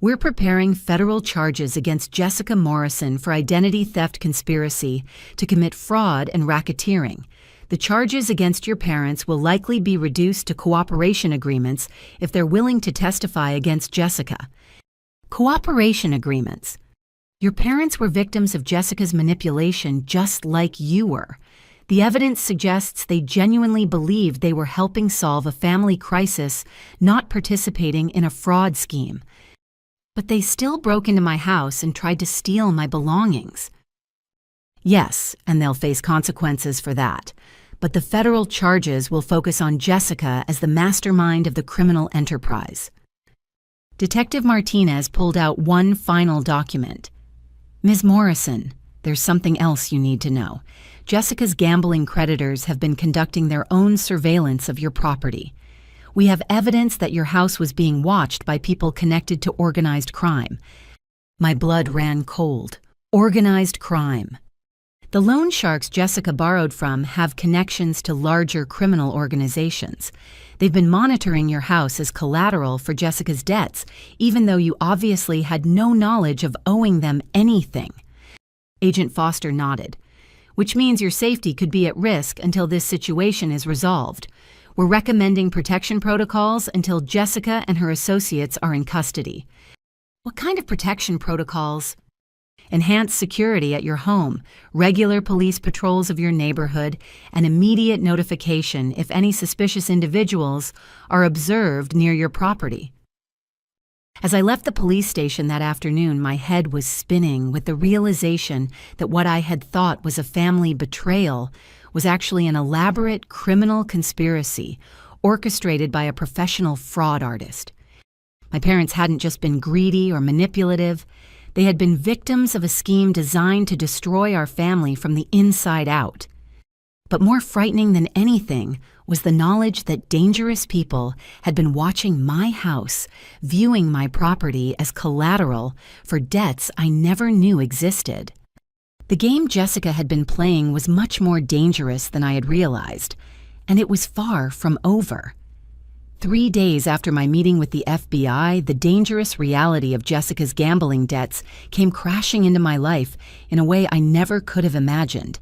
We're preparing federal charges against Jessica Morrison for identity theft conspiracy to commit fraud and racketeering. The charges against your parents will likely be reduced to cooperation agreements if they're willing to testify against Jessica. Cooperation agreements. Your parents were victims of Jessica's manipulation just like you were. The evidence suggests they genuinely believed they were helping solve a family crisis, not participating in a fraud scheme. But they still broke into my house and tried to steal my belongings. Yes, and they'll face consequences for that. But the federal charges will focus on Jessica as the mastermind of the criminal enterprise. Detective Martinez pulled out one final document. Ms. Morrison, there's something else you need to know. Jessica's gambling creditors have been conducting their own surveillance of your property. We have evidence that your house was being watched by people connected to organized crime. My blood ran cold. Organized crime. The loan sharks Jessica borrowed from have connections to larger criminal organizations. They've been monitoring your house as collateral for Jessica's debts, even though you obviously had no knowledge of owing them anything. Agent Foster nodded. Which means your safety could be at risk until this situation is resolved. We're recommending protection protocols until Jessica and her associates are in custody. What kind of protection protocols? Enhanced security at your home, regular police patrols of your neighborhood, and immediate notification if any suspicious individuals are observed near your property. As I left the police station that afternoon, my head was spinning with the realization that what I had thought was a family betrayal was actually an elaborate criminal conspiracy orchestrated by a professional fraud artist. My parents hadn't just been greedy or manipulative. They had been victims of a scheme designed to destroy our family from the inside out. But more frightening than anything was the knowledge that dangerous people had been watching my house, viewing my property as collateral for debts I never knew existed. The game Jessica had been playing was much more dangerous than I had realized, and it was far from over. 3 days after my meeting with the FBI, the dangerous reality of Jessica's gambling debts came crashing into my life in a way I never could have imagined.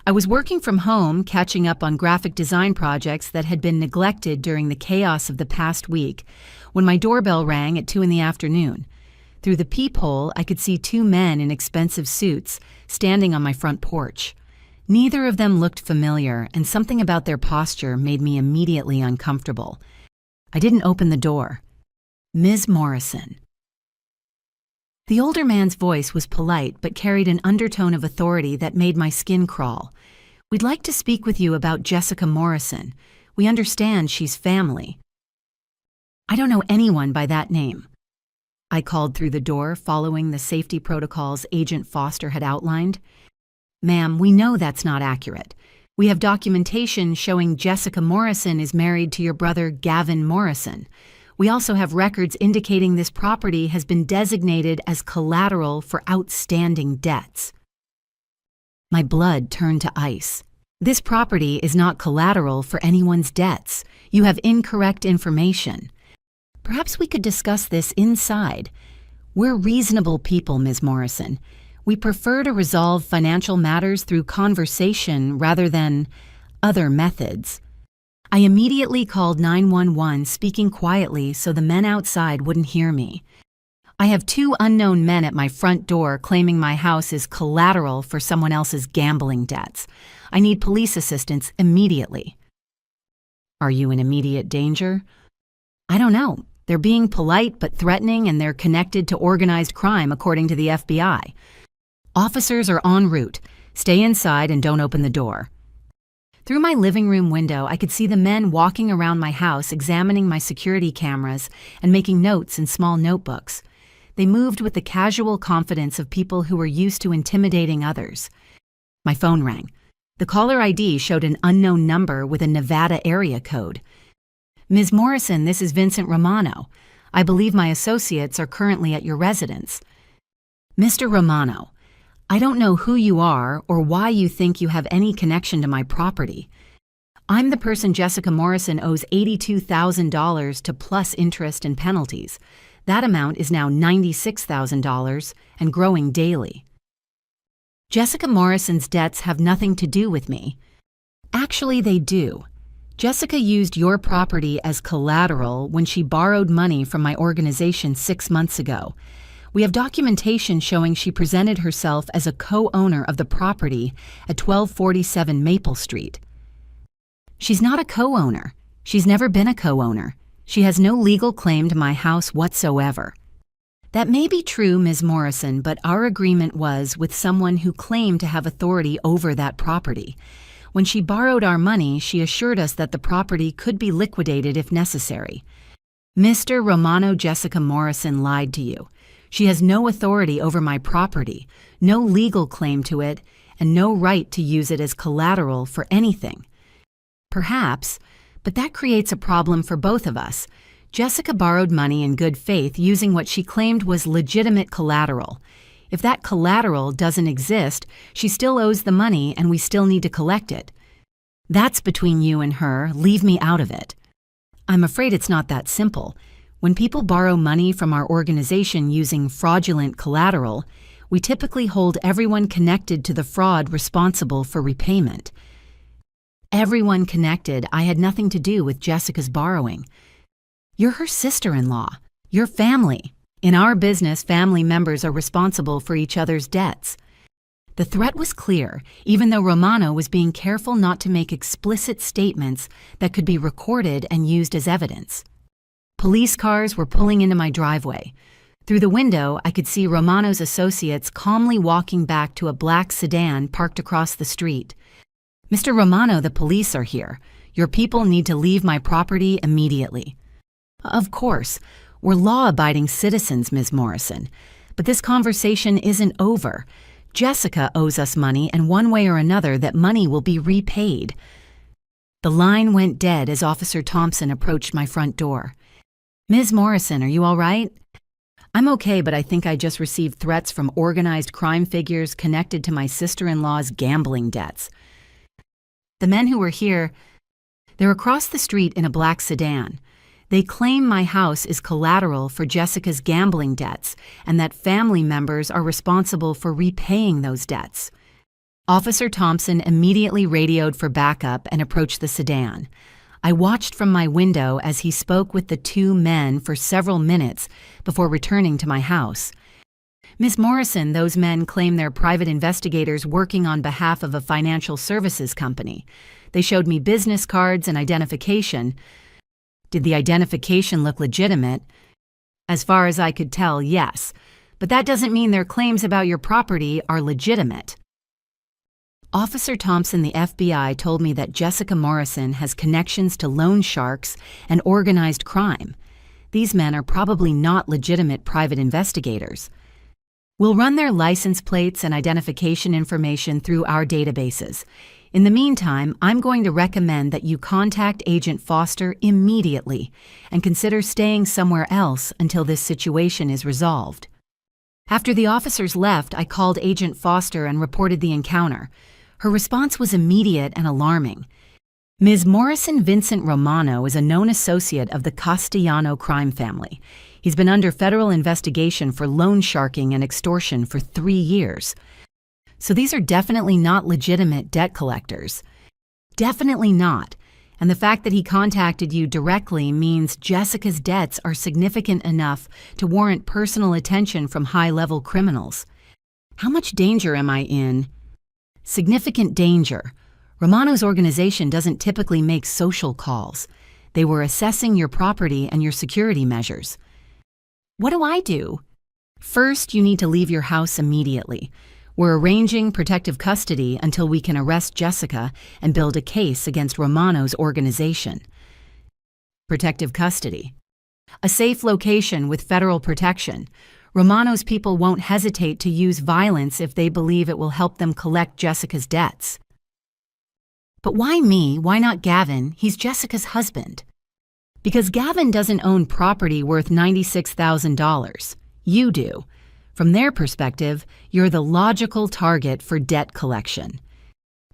I was working from home, catching up on graphic design projects that had been neglected during the chaos of the past week, when my doorbell rang at 2 p.m. Through the peephole, I could see 2 men in expensive suits standing on my front porch. Neither of them looked familiar, and something about their posture made me immediately uncomfortable. I didn't open the door. Ms. Morrison. The older man's voice was polite but carried an undertone of authority that made my skin crawl. We'd like to speak with you about Jessica Morrison. We understand she's family. I don't know anyone by that name. I called through the door, following the safety protocols Agent Foster had outlined. Ma'am, we know that's not accurate. We have documentation showing Jessica Morrison is married to your brother Gavin Morrison. We also have records indicating this property has been designated as collateral for outstanding debts. My blood turned to ice. This property is not collateral for anyone's debts. You have incorrect information. Perhaps we could discuss this inside. We're reasonable people, Ms. Morrison. We prefer to resolve financial matters through conversation rather than other methods. I immediately called 911, speaking quietly so the men outside wouldn't hear me. I have 2 unknown men at my front door claiming my house is collateral for someone else's gambling debts. I need police assistance immediately. Are you in immediate danger? I don't know. They're being polite but threatening, and they're connected to organized crime, according to the FBI. Officers are en route. Stay inside and don't open the door. Through my living room window, I could see the men walking around my house, examining my security cameras and making notes in small notebooks. They moved with the casual confidence of people who were used to intimidating others. My phone rang. The caller ID showed an unknown number with a Nevada area code. Ms. Morrison, this is Vincent Romano. I believe my associates are currently at your residence. Mr. Romano, I don't know who you are or why you think you have any connection to my property. I'm the person Jessica Morrison owes $82,000 to plus interest and penalties. That amount is now $96,000 and growing daily. Jessica Morrison's debts have nothing to do with me. Actually, they do. Jessica used your property as collateral when she borrowed money from my organization 6 months ago. We have documentation showing she presented herself as a co-owner of the property at 1247 Maple Street. She's not a co-owner. She's never been a co-owner. She has no legal claim to my house whatsoever. That may be true, Ms. Morrison, but our agreement was with someone who claimed to have authority over that property. When she borrowed our money, she assured us that the property could be liquidated if necessary. Mr. Romano, Jessica Morrison lied to you. She has no authority over my property, no legal claim to it, and no right to use it as collateral for anything. Perhaps, but that creates a problem for both of us. Jessica borrowed money in good faith using what she claimed was legitimate collateral. If that collateral doesn't exist, she still owes the money and we still need to collect it. That's between you and her. Leave me out of it. I'm afraid it's not that simple. When people borrow money from our organization using fraudulent collateral, we typically hold everyone connected to the fraud responsible for repayment. Everyone connected. I had nothing to do with Jessica's borrowing. You're her sister-in-law. You're family. In our business, family members are responsible for each other's debts. The threat was clear, even though Romano was being careful not to make explicit statements that could be recorded and used as evidence. Police cars were pulling into my driveway. Through the window, I could see Romano's associates calmly walking back to a black sedan parked across the street. Mr. Romano, the police are here. Your people need to leave my property immediately. Of course. We're law-abiding citizens, Ms. Morrison. But this conversation isn't over. Jessica owes us money, and one way or another, that money will be repaid. The line went dead as Officer Thompson approached my front door. Ms. Morrison, are you all right? I'm okay, but I think I just received threats from organized crime figures connected to my sister-in-law's gambling debts. The men who were here, they're across the street in a black sedan. They claim my house is collateral for Jessica's gambling debts and that family members are responsible for repaying those debts. Officer Thompson immediately radioed for backup and approached the sedan. I watched from my window as he spoke with the two men for several minutes before returning to my house. Ms. Morrison, those men claim they're private investigators working on behalf of a financial services company. They showed me business cards and identification. Did the identification look legitimate? As far as I could tell, yes. But that doesn't mean their claims about your property are legitimate. Officer Thompson, the FBI, told me that Jessica Morrison has connections to loan sharks and organized crime. These men are probably not legitimate private investigators. We'll run their license plates and identification information through our databases. In the meantime, I'm going to recommend that you contact Agent Foster immediately and consider staying somewhere else until this situation is resolved. After the officers left, I called Agent Foster and reported the encounter. Her response was immediate and alarming. Ms. Morrison Vincent Romano is a known associate of the Castellano crime family. He's been under federal investigation for loan sharking and extortion for 3 years. So these are definitely not legitimate debt collectors. Definitely not. And the fact that he contacted you directly means Jessica's debts are significant enough to warrant personal attention from high-level criminals. How much danger am I in? Significant danger. Romano's organization doesn't typically make social calls. They were assessing your property and your security measures. What do I do? First, you need to leave your house immediately. We're arranging protective custody until we can arrest Jessica and build a case against Romano's organization. Protective custody. A safe location with federal protection. Romano's people won't hesitate to use violence if they believe it will help them collect Jessica's debts. But why me? Why not Gavin? He's Jessica's husband. Because Gavin doesn't own property worth $96,000. You do. From their perspective, you're the logical target for debt collection.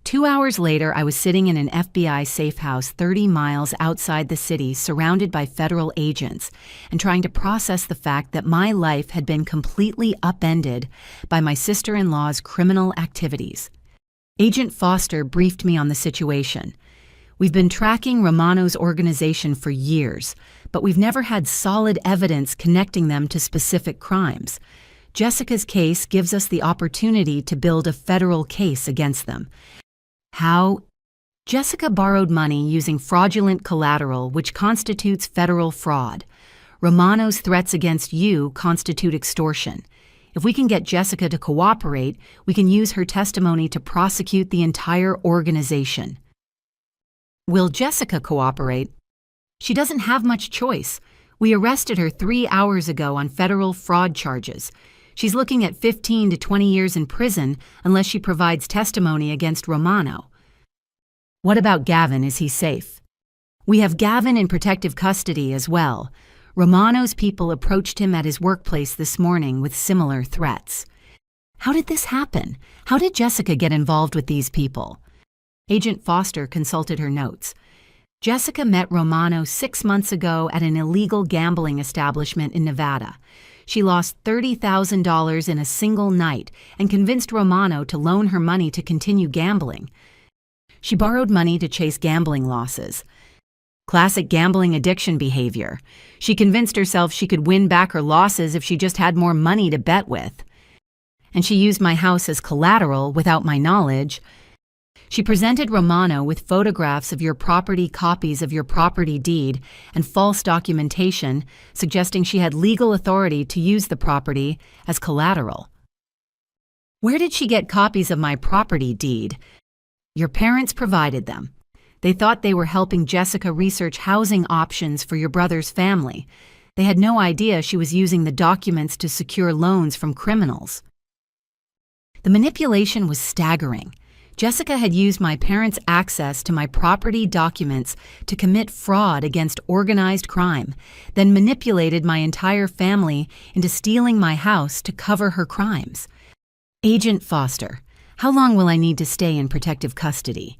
2 hours later, I was sitting in an FBI safe house 30 miles outside the city, surrounded by federal agents, and trying to process the fact that my life had been completely upended by my sister-in-law's criminal activities. Agent Foster briefed me on the situation. We've been tracking Romano's organization for years, but we've never had solid evidence connecting them to specific crimes. Jessica's case gives us the opportunity to build a federal case against them. How? Jessica borrowed money using fraudulent collateral, which constitutes federal fraud. Romano's threats against you constitute extortion. If we can get Jessica to cooperate, we can use her testimony to prosecute the entire organization. Will Jessica cooperate? She doesn't have much choice. We arrested her 3 hours ago on federal fraud charges. She's looking at 15 to 20 years in prison unless she provides testimony against Romano. What about Gavin? Is he safe? We have Gavin in protective custody as well. Romano's people approached him at his workplace this morning with similar threats. How did this happen? How did Jessica get involved with these people? Agent Foster consulted her notes. Jessica met Romano 6 months ago at an illegal gambling establishment in Nevada. She lost $30,000 in a single night and convinced Romano to loan her money to continue gambling. She borrowed money to chase gambling losses. Classic gambling addiction behavior. She convinced herself she could win back her losses if she just had more money to bet with. And she used my house as collateral without my knowledge. She presented Romano with photographs of your property, copies of your property deed, and false documentation, suggesting she had legal authority to use the property as collateral. Where did she get copies of my property deed? Your parents provided them. They thought they were helping Jessica research housing options for your brother's family. They had no idea she was using the documents to secure loans from criminals. The manipulation was staggering. Jessica had used my parents' access to my property documents to commit fraud against organized crime, then manipulated my entire family into stealing my house to cover her crimes. Agent Foster, how long will I need to stay in protective custody?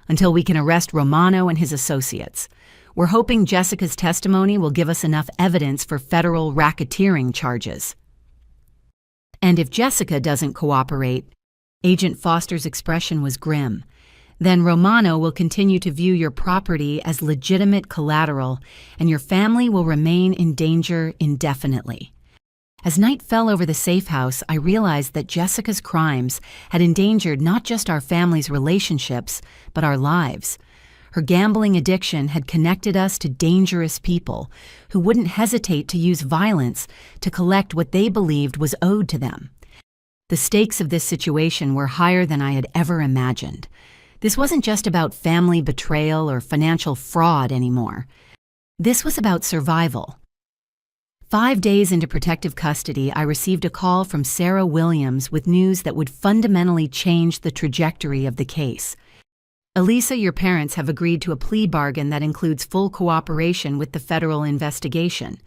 Until we can arrest Romano and his associates. We're hoping Jessica's testimony will give us enough evidence for federal racketeering charges. And if Jessica doesn't cooperate, Agent Foster's expression was grim. Then Romano will continue to view your property as legitimate collateral, and your family will remain in danger indefinitely. As night fell over the safe house, I realized that Jessica's crimes had endangered not just our family's relationships, but our lives. Her gambling addiction had connected us to dangerous people who wouldn't hesitate to use violence to collect what they believed was owed to them. The stakes of this situation were higher than I had ever imagined. This wasn't just about family betrayal or financial fraud anymore. This was about survival. 5 days into protective custody, I received a call from Sarah Williams with news that would fundamentally change the trajectory of the case. Elisa, your parents have agreed to a plea bargain that includes full cooperation with the federal investigation.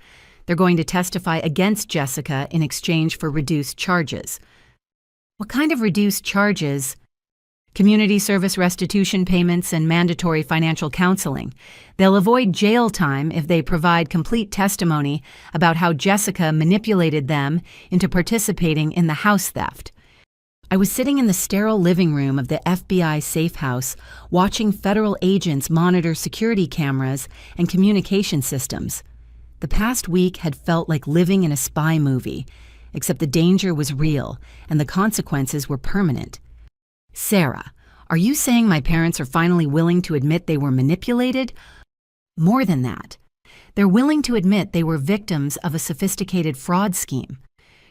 They're going to testify against Jessica in exchange for reduced charges. What kind of reduced charges? Community service restitution payments and mandatory financial counseling. They'll avoid jail time if they provide complete testimony about how Jessica manipulated them into participating in the house theft. I was sitting in the sterile living room of the FBI safe house, watching federal agents monitor security cameras and communication systems. The past week had felt like living in a spy movie, except the danger was real and the consequences were permanent. Sarah, Are you saying my parents are finally willing to admit they were manipulated? More than that. They're willing to admit they were victims of a sophisticated fraud scheme.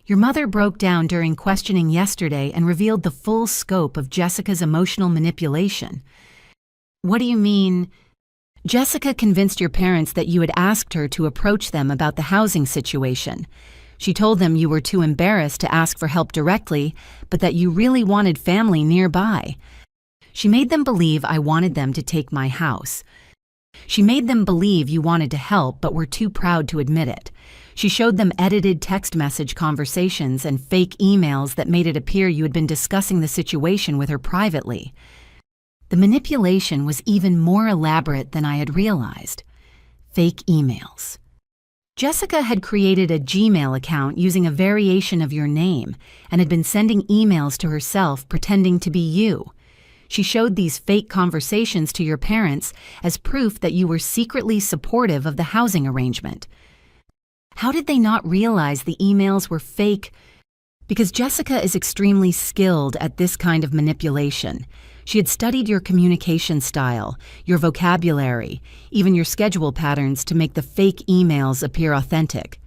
Your mother broke down during questioning yesterday and revealed the full scope of Jessica's emotional manipulation. What do you mean? Jessica convinced your parents that you had asked her to approach them about the housing situation. She told them you were too embarrassed to ask for help directly, but that you really wanted family nearby. She made them believe I wanted them to take my house. She made them believe you wanted to help but were too proud to admit it. She showed them edited text message conversations and fake emails that made it appear you had been discussing the situation with her privately. The manipulation was even more elaborate than I had realized. Fake emails. Jessica had created a Gmail account using a variation of your name and had been sending emails to herself pretending to be you. She showed these fake conversations to your parents as proof that you were secretly supportive of the housing arrangement. How did they not realize the emails were fake? Because Jessica is extremely skilled at this kind of manipulation. She had studied your communication style, your vocabulary, even your schedule patterns to make the fake emails appear authentic.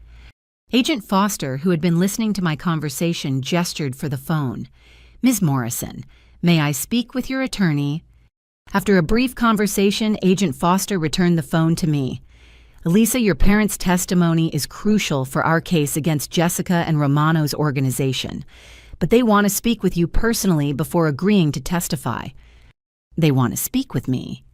Agent Foster, who had been listening to my conversation, gestured for the phone. Ms. Morrison, may I speak with your attorney? After a brief conversation, Agent Foster returned the phone to me. Elisa, your parents' testimony is crucial for our case against Jessica and Romano's organization, but they want to speak with you personally before agreeing to testify. They want to speak with me.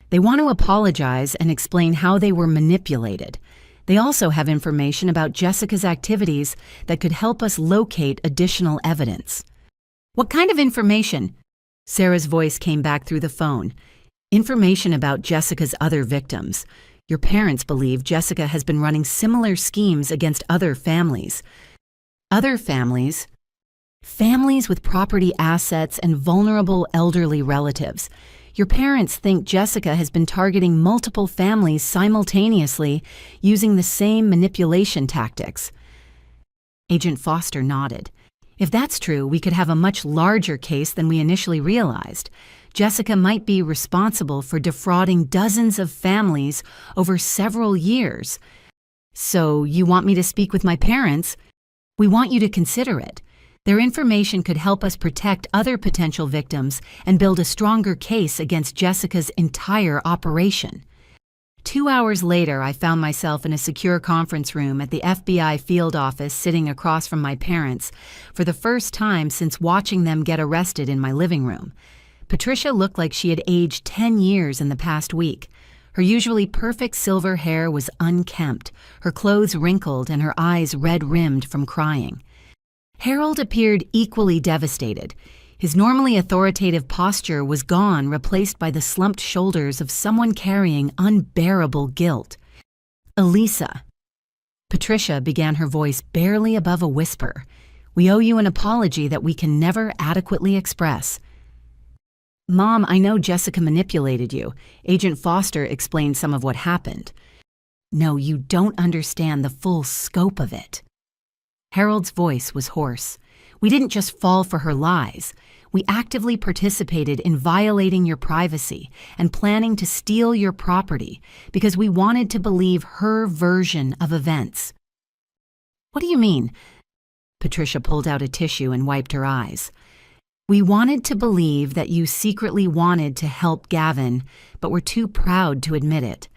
They want to apologize and explain how they were manipulated. They also have information about Jessica's activities that could help us locate additional evidence. What kind of information? Sarah's voice came back through the phone. Information about Jessica's other victims. Your parents believe Jessica has been running similar schemes against other families. Other families? Families with property assets and vulnerable elderly relatives. Your parents think Jessica has been targeting multiple families simultaneously using the same manipulation tactics. Agent Foster nodded. If that's true, we could have a much larger case than we initially realized. Jessica might be responsible for defrauding dozens of families over several years. So you want me to speak with my parents? We want you to consider it. Their information could help us protect other potential victims and build a stronger case against Jessica's entire operation. 2 hours later, I found myself in a secure conference room at the FBI field office sitting across from my parents for the first time since watching them get arrested in my living room. Patricia looked like she had aged 10 years in the past week. Her usually perfect silver hair was unkempt, her clothes wrinkled, and her eyes red-rimmed from crying. Harold appeared equally devastated. His normally authoritative posture was gone, replaced by the slumped shoulders of someone carrying unbearable guilt. Elisa. Patricia began, her voice barely above a whisper. We owe you an apology that we can never adequately express. Mom, I know Jessica manipulated you. Agent Foster explained some of what happened. No, you don't understand the full scope of it. Harold's voice was hoarse. We didn't just fall for her lies. We actively participated in violating your privacy and planning to steal your property because we wanted to believe her version of events. What do you mean? Patricia pulled out a tissue and wiped her eyes. We wanted to believe that you secretly wanted to help Gavin, but were too proud to admit it.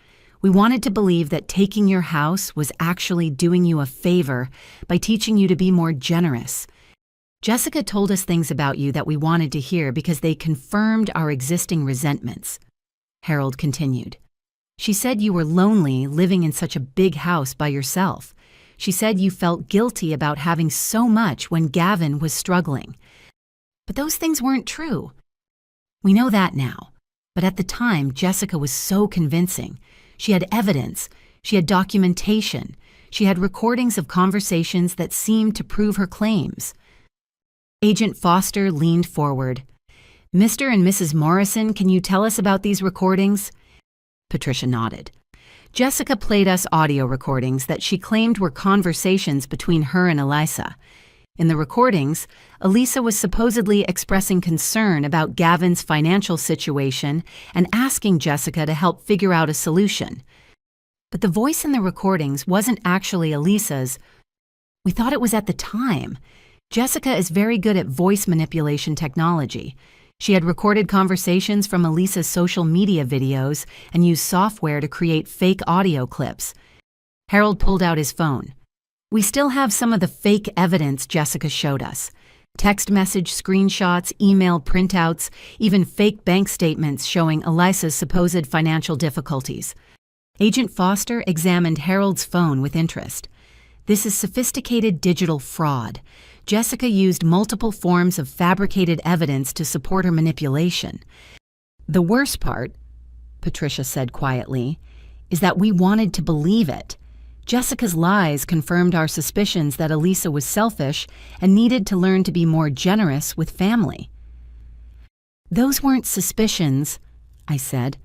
We wanted to believe that taking your house was actually doing you a favor by teaching you to be more generous. Jessica told us things about you that we wanted to hear because they confirmed our existing resentments. Harold continued. She said you were lonely living in such a big house by yourself. She said you felt guilty about having so much when Gavin was struggling. But those things weren't true. We know that now. But at the time, Jessica was so convincing. She had evidence. She had documentation. She had recordings of conversations that seemed to prove her claims. Agent Foster leaned forward. Mr. and Mrs. Morrison, can you tell us about these recordings? Patricia nodded. Jessica played us audio recordings that she claimed were conversations between her and Elisa. In the recordings, Elisa was supposedly expressing concern about Gavin's financial situation and asking Jessica to help figure out a solution. But the voice in the recordings wasn't actually Elisa's. We thought it was at the time. Jessica is very good at voice manipulation technology. She had recorded conversations from Elisa's social media videos and used software to create fake audio clips. Harold pulled out his phone. We still have some of the fake evidence Jessica showed us. Text message screenshots, email printouts, even fake bank statements showing Elisa's supposed financial difficulties. Agent Foster examined Harold's phone with interest. This is sophisticated digital fraud. Jessica used multiple forms of fabricated evidence to support her manipulation. The worst part, Patricia said quietly, is that we wanted to believe it. Jessica's lies confirmed our suspicions that Elisa was selfish and needed to learn to be more generous with family. Those weren't suspicions, I said.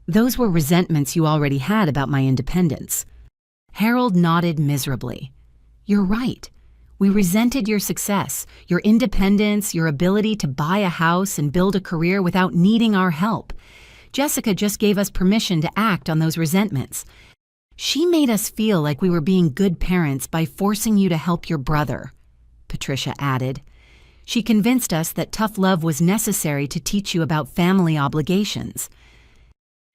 Those were resentments you already had about my independence. Harold nodded miserably. You're right. We resented your success, your independence, your ability to buy a house and build a career without needing our help. Jessica just gave us permission to act on those resentments. She made us feel like we were being good parents by forcing you to help your brother, Patricia added. She convinced us that tough love was necessary to teach you about family obligations.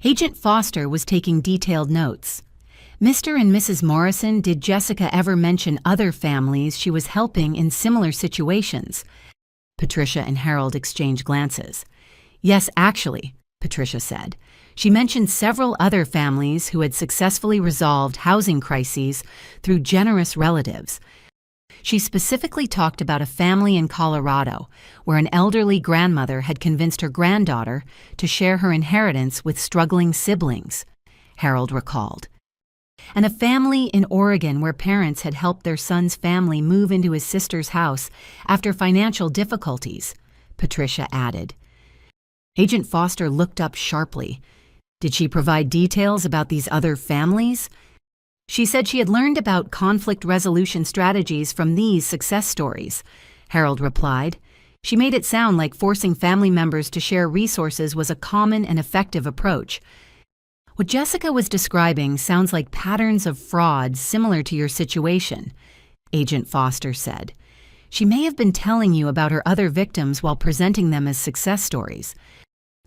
Agent Foster was taking detailed notes. Mr. and Mrs. Morrison, did Jessica ever mention other families she was helping in similar situations? Patricia and Harold exchanged glances. Yes, actually, Patricia said. She mentioned several other families who had successfully resolved housing crises through generous relatives. She specifically talked about a family in Colorado where an elderly grandmother had convinced her granddaughter to share her inheritance with struggling siblings, Harold recalled. And a family in Oregon where parents had helped their son's family move into his sister's house after financial difficulties, Patricia added. Agent Foster looked up sharply. Did she provide details about these other families? She said she had learned about conflict resolution strategies from these success stories, Harold replied. She made it sound like forcing family members to share resources was a common and effective approach. What Jessica was describing sounds like patterns of fraud similar to your situation, Agent Foster said. She may have been telling you about her other victims while presenting them as success stories.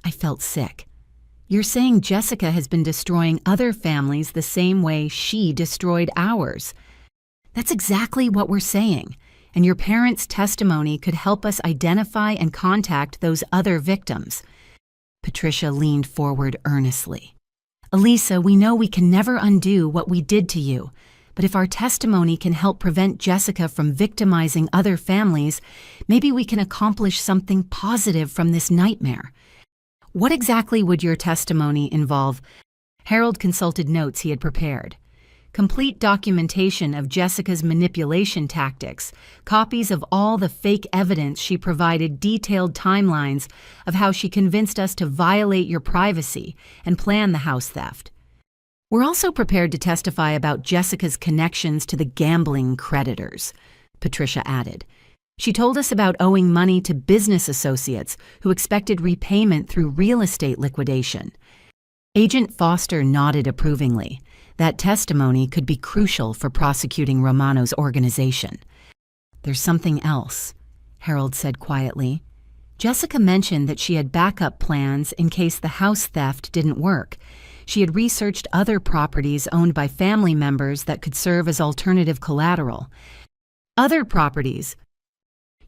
I felt sick. You're saying Jessica has been destroying other families the same way she destroyed ours. That's exactly what we're saying, and your parents' testimony could help us identify and contact those other victims. Patricia leaned forward earnestly. Elisa, we know we can never undo what we did to you, but if our testimony can help prevent Jessica from victimizing other families, maybe we can accomplish something positive from this nightmare. What exactly would your testimony involve? Harold consulted notes he had prepared. Complete documentation of Jessica's manipulation tactics, copies of all the fake evidence she provided, detailed timelines of how she convinced us to violate your privacy and plan the house theft. We're also prepared to testify about Jessica's connections to the gambling creditors, Patricia added. She told us about owing money to business associates who expected repayment through real estate liquidation. Agent Foster nodded approvingly. That testimony could be crucial for prosecuting Romano's organization. There's something else, Harold said quietly. Jessica mentioned that she had backup plans in case the house theft didn't work. She had researched other properties owned by family members that could serve as alternative collateral. Other properties.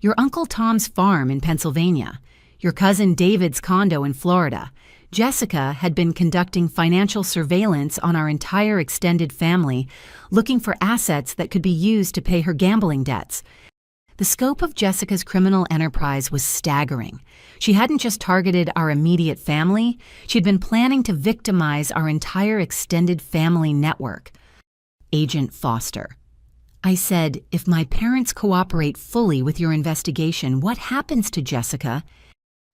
Your Uncle Tom's farm in Pennsylvania, your cousin David's condo in Florida. Jessica had been conducting financial surveillance on our entire extended family, looking for assets that could be used to pay her gambling debts. The scope of Jessica's criminal enterprise was staggering. She hadn't just targeted our immediate family, she'd been planning to victimize our entire extended family network. Agent Foster. I said, if my parents cooperate fully with your investigation, what happens to Jessica?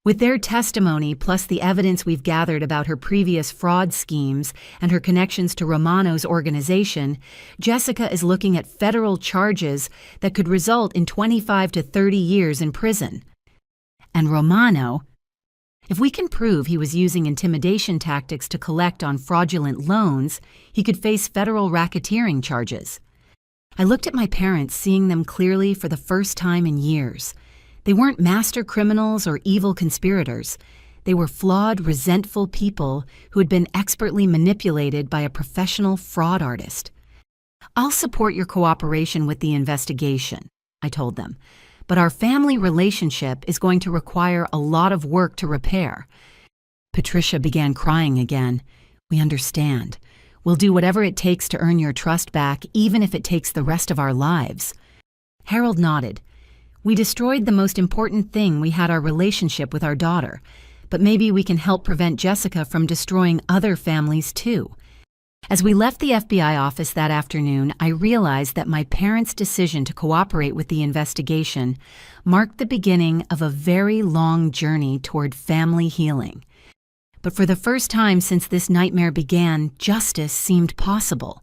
With their testimony, plus the evidence we've gathered about her previous fraud schemes and her connections to Romano's organization, Jessica is looking at federal charges that could result in 25 to 30 years in prison. And Romano, if we can prove he was using intimidation tactics to collect on fraudulent loans, he could face federal racketeering charges. I looked at my parents, seeing them clearly for the first time in years. They weren't master criminals or evil conspirators. They were flawed, resentful people who had been expertly manipulated by a professional fraud artist. "I'll support your cooperation with the investigation," I told them, "but our family relationship is going to require a lot of work to repair." Patricia began crying again. "We understand. We'll do whatever it takes to earn your trust back, even if it takes the rest of our lives." Harold nodded. "We destroyed the most important thing we had, our relationship with our daughter, but maybe we can help prevent Jessica from destroying other families too." As we left the FBI office that afternoon, I realized that my parents' decision to cooperate with the investigation marked the beginning of a very long journey toward family healing. But for the first time since this nightmare began, justice seemed possible.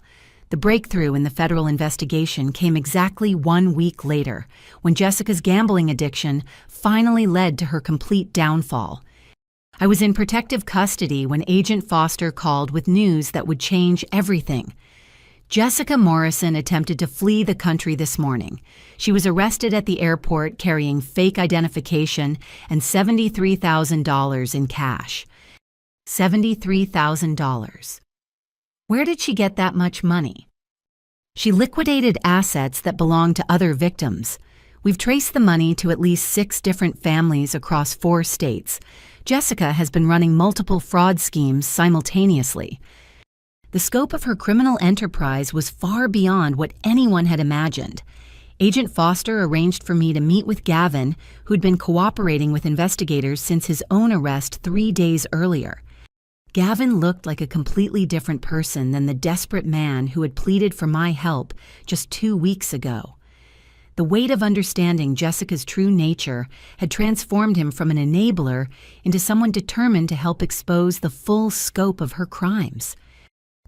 The breakthrough in the federal investigation came exactly 1 week later, when Jessica's gambling addiction finally led to her complete downfall. I was in protective custody when Agent Foster called with news that would change everything. Jessica Morrison attempted to flee the country this morning. She was arrested at the airport carrying fake identification and $73,000 in cash. $73,000. Where did she get that much money? She liquidated assets that belonged to other victims. We've traced the money to at least 6 different families across 4 states. Jessica has been running multiple fraud schemes simultaneously. The scope of her criminal enterprise was far beyond what anyone had imagined. Agent Foster arranged for me to meet with Gavin, who'd been cooperating with investigators since his own arrest 3 days earlier. Gavin looked like a completely different person than the desperate man who had pleaded for my help just 2 weeks ago. The weight of understanding Jessica's true nature had transformed him from an enabler into someone determined to help expose the full scope of her crimes.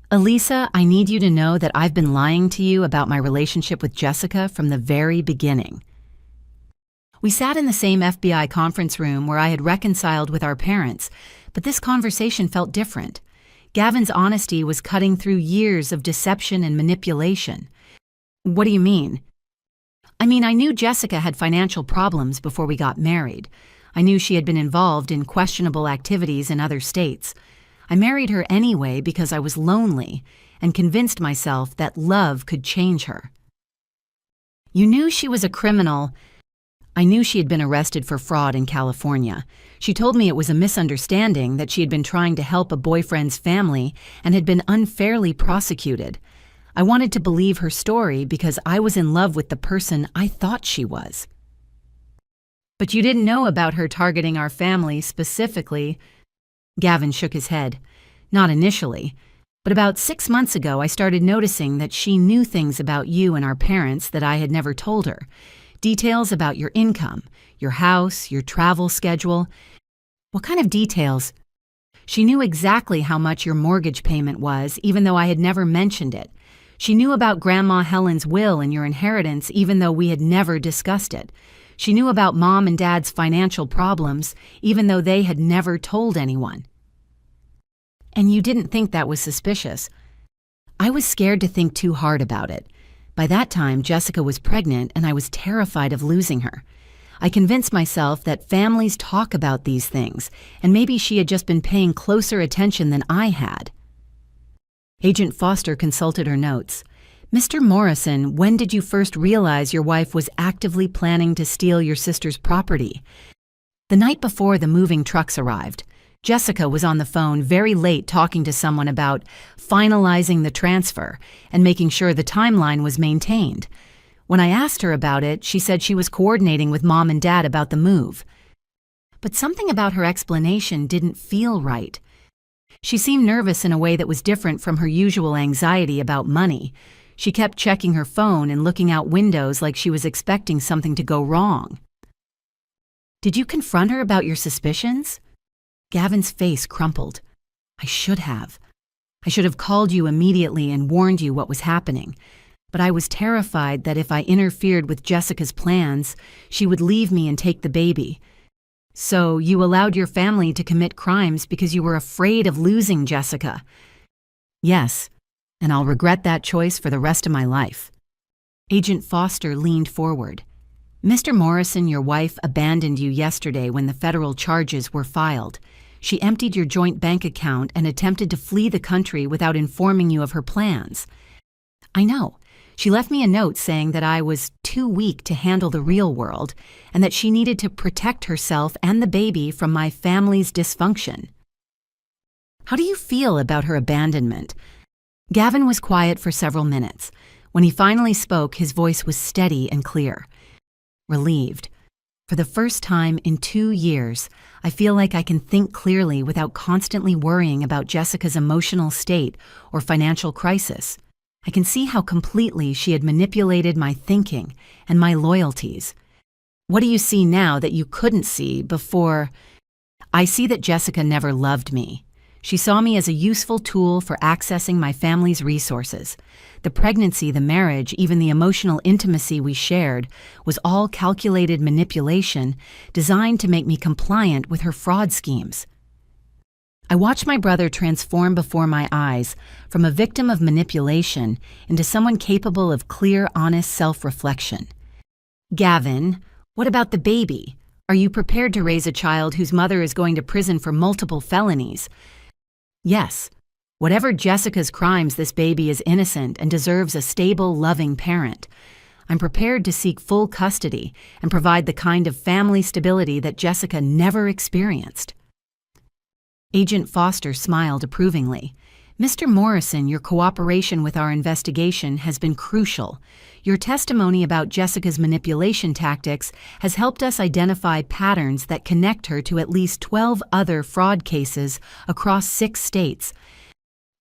"Elisa, I need you to know that I've been lying to you about my relationship with Jessica from the very beginning." We sat in the same FBI conference room where I had reconciled with our parents, but this conversation felt different. Gavin's honesty was cutting through years of deception and manipulation. "What do you mean?" I knew Jessica had financial problems before we got married. I knew she had been involved in questionable activities in other states. I married her anyway because I was lonely and convinced myself that love could change her. "You knew she was a criminal." I knew she had been arrested for fraud in California. She told me it was a misunderstanding, that she had been trying to help a boyfriend's family and had been unfairly prosecuted. I wanted to believe her story because I was in love with the person I thought she was. "But you didn't know about her targeting our family specifically." Gavin shook his head. "Not initially. But about 6 months ago, I started noticing that she knew things about you and our parents that I had never told her. Details about your income, your house, your travel schedule." "What kind of details?" "She knew exactly how much your mortgage payment was, even though I had never mentioned it. She knew about Grandma Helen's will and your inheritance, even though we had never discussed it. She knew about Mom and Dad's financial problems, even though they had never told anyone." "And you didn't think that was suspicious?" "I was scared to think too hard about it. By that time, Jessica was pregnant, and I was terrified of losing her. I convinced myself that families talk about these things, and maybe she had just been paying closer attention than I had." Agent Foster consulted her notes. "Mr. Morrison, when did you first realize your wife was actively planning to steal your sister's property?" "The night before the moving trucks arrived. Jessica was on the phone very late talking to someone about finalizing the transfer and making sure the timeline was maintained. When I asked her about it, she said she was coordinating with Mom and Dad about the move. But something about her explanation didn't feel right. She seemed nervous in a way that was different from her usual anxiety about money. She kept checking her phone and looking out windows like she was expecting something to go wrong." Did you confront her about your suspicions? Gavin's face crumpled. I should have. I should have called you immediately and warned you what was happening. But I was terrified that if I interfered with Jessica's plans, she would leave me and take the baby. So you allowed your family to commit crimes because you were afraid of losing Jessica. Yes, and I'll regret that choice for the rest of my life. Agent Foster leaned forward. Mr. Morrison, your wife abandoned you yesterday when the federal charges were filed. She emptied your joint bank account and attempted to flee the country without informing you of her plans. I know. She left me a note saying that I was too weak to handle the real world and that she needed to protect herself and the baby from my family's dysfunction. How do you feel about her abandonment? Gavin was quiet for several minutes. When he finally spoke, his voice was steady and clear. Relieved. For the first time in 2 years, I feel like I can think clearly without constantly worrying about Jessica's emotional state or financial crisis. I can see how completely she had manipulated my thinking and my loyalties. What do you see now that you couldn't see before? I see that Jessica never loved me. She saw me as a useful tool for accessing my family's resources. The pregnancy, the marriage, even the emotional intimacy we shared was all calculated manipulation designed to make me compliant with her fraud schemes. I watched my brother transform before my eyes from a victim of manipulation into someone capable of clear, honest self-reflection. Gavin, what about the baby? Are you prepared to raise a child whose mother is going to prison for multiple felonies? Yes. Whatever Jessica's crimes, this baby is innocent and deserves a stable, loving parent. I'm prepared to seek full custody and provide the kind of family stability that Jessica never experienced. Agent Foster smiled approvingly. Mr. Morrison, your cooperation with our investigation has been crucial. Your testimony about Jessica's manipulation tactics has helped us identify patterns that connect her to at least 12 other fraud cases across 6 states.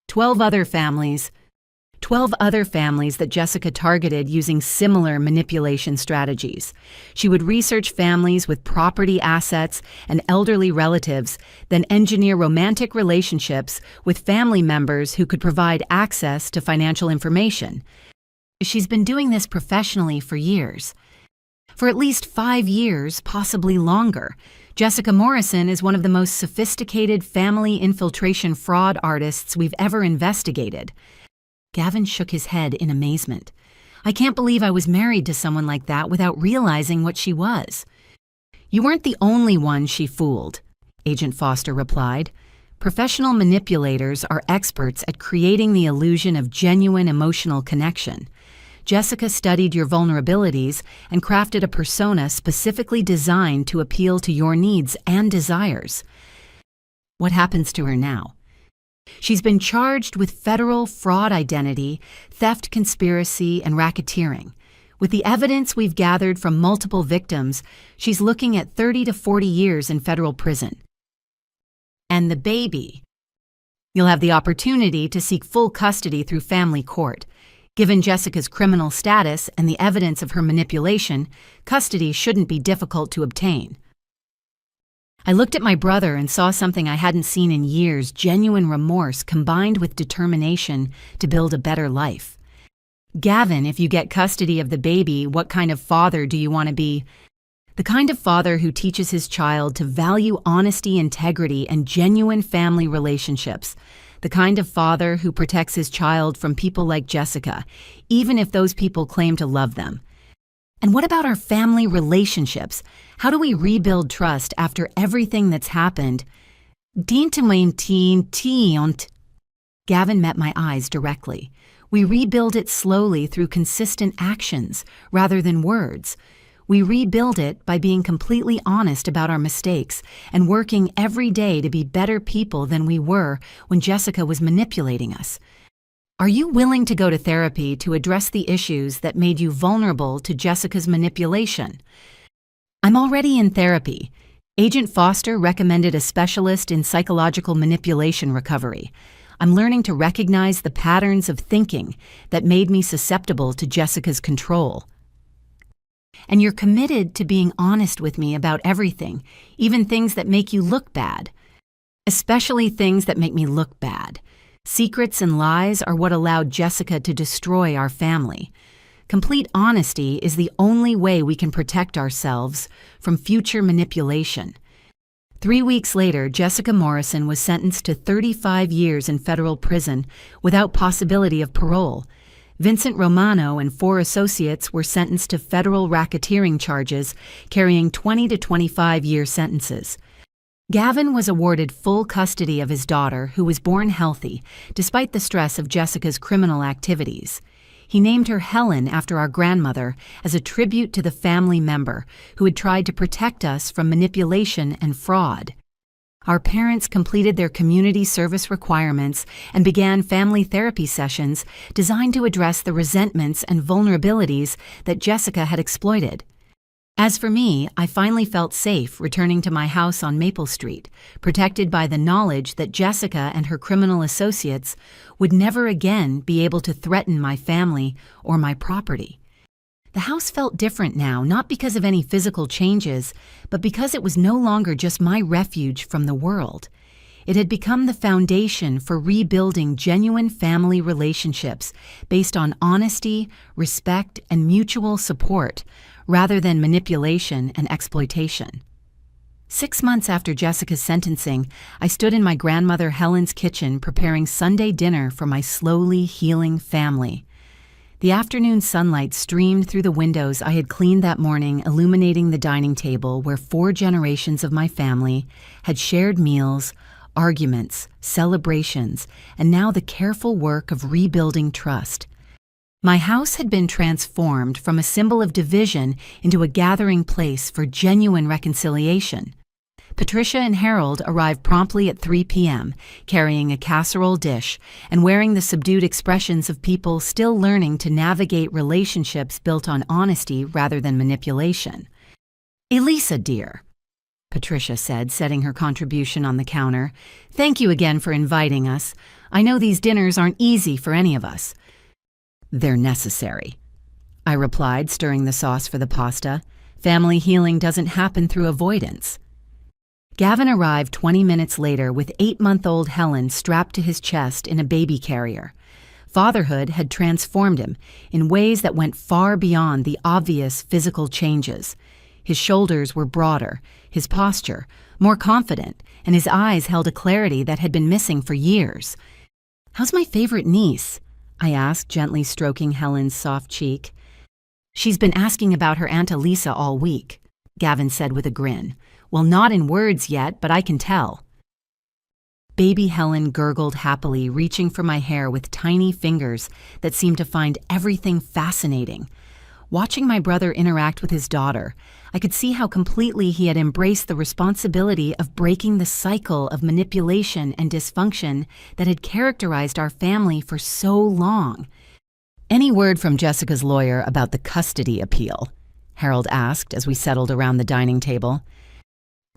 12 other families that Jessica targeted using similar manipulation strategies. She would research families with property assets and elderly relatives, then engineer romantic relationships with family members who could provide access to financial information. She's been doing this professionally for years. For at least 5 years, possibly longer. Jessica Morrison is one of the most sophisticated family infiltration fraud artists we've ever investigated. Gavin shook his head in amazement. I can't believe I was married to someone like that without realizing what she was. You weren't the only one she fooled, Agent Foster replied. Professional manipulators are experts at creating the illusion of genuine emotional connection. Jessica studied your vulnerabilities and crafted a persona specifically designed to appeal to your needs and desires. What happens to her now? She's been charged with federal fraud identity, theft conspiracy, and racketeering. With the evidence we've gathered from multiple victims, she's looking at 30 to 40 years in federal prison. And the baby? You'll have the opportunity to seek full custody through family court. Given Jessica's criminal status and the evidence of her manipulation, custody shouldn't be difficult to obtain. I looked at my brother and saw something I hadn't seen in years, genuine remorse combined with determination to build a better life. Gavin, if you get custody of the baby, what kind of father do you want to be? The kind of father who teaches his child to value honesty, integrity, and genuine family relationships. The kind of father who protects his child from people like Jessica, even if those people claim to love them. And what about our family relationships? How do we rebuild trust after everything that's happened? Gavin met my eyes directly. We rebuild it slowly through consistent actions rather than words. We rebuild it by being completely honest about our mistakes and working every day to be better people than we were when Jessica was manipulating us. Are you willing to go to therapy to address the issues that made you vulnerable to Jessica's manipulation? I'm already in therapy. Agent Foster recommended a specialist in psychological manipulation recovery. I'm learning to recognize the patterns of thinking that made me susceptible to Jessica's control. And you're committed to being honest with me about everything, even things that make you look bad. Especially things that make me look bad. Secrets and lies are what allowed Jessica to destroy our family. Complete honesty is the only way we can protect ourselves from future manipulation. 3 weeks later, Jessica Morrison was sentenced to 35 years in federal prison without possibility of parole. Vincent Romano and 4 associates were sentenced to federal racketeering charges, carrying 20 to 25-year sentences. Gavin was awarded full custody of his daughter, who was born healthy, despite the stress of Jessica's criminal activities. He named her Helen after our grandmother as a tribute to the family member who had tried to protect us from manipulation and fraud. Our parents completed their community service requirements and began family therapy sessions designed to address the resentments and vulnerabilities that Jessica had exploited. As for me, I finally felt safe returning to my house on Maple Street, protected by the knowledge that Jessica and her criminal associates would never again be able to threaten my family or my property. The house felt different now, not because of any physical changes, but because it was no longer just my refuge from the world. It had become the foundation for rebuilding genuine family relationships based on honesty, respect, and mutual support, rather than manipulation and exploitation. 6 months after Jessica's sentencing, I stood in my grandmother Helen's kitchen preparing Sunday dinner for my slowly healing family. The afternoon sunlight streamed through the windows I had cleaned that morning, illuminating the dining table where 4 generations of my family had shared meals, arguments, celebrations, and now the careful work of rebuilding trust. My house had been transformed from a symbol of division into a gathering place for genuine reconciliation. Patricia and Harold arrived promptly at 3 p.m., carrying a casserole dish and wearing the subdued expressions of people still learning to navigate relationships built on honesty rather than manipulation. "Elisa, dear," Patricia said, setting her contribution on the counter, "thank you again for inviting us. I know these dinners aren't easy for any of us." "They're necessary," I replied, stirring the sauce for the pasta. "Family healing doesn't happen through avoidance." Gavin arrived 20 minutes later with 8-month-old Helen strapped to his chest in a baby carrier. Fatherhood had transformed him in ways that went far beyond the obvious physical changes. His shoulders were broader, his posture more confident, and his eyes held a clarity that had been missing for years. "How's my favorite niece?" I asked, gently stroking Helen's soft cheek. "She's been asking about her Aunt Elisa all week," Gavin said with a grin. "Well, not in words yet, but I can tell." Baby Helen gurgled happily, reaching for my hair with tiny fingers that seemed to find everything fascinating. Watching my brother interact with his daughter, I could see how completely he had embraced the responsibility of breaking the cycle of manipulation and dysfunction that had characterized our family for so long. "Any word from Jessica's lawyer about the custody appeal?" Harold asked as we settled around the dining table.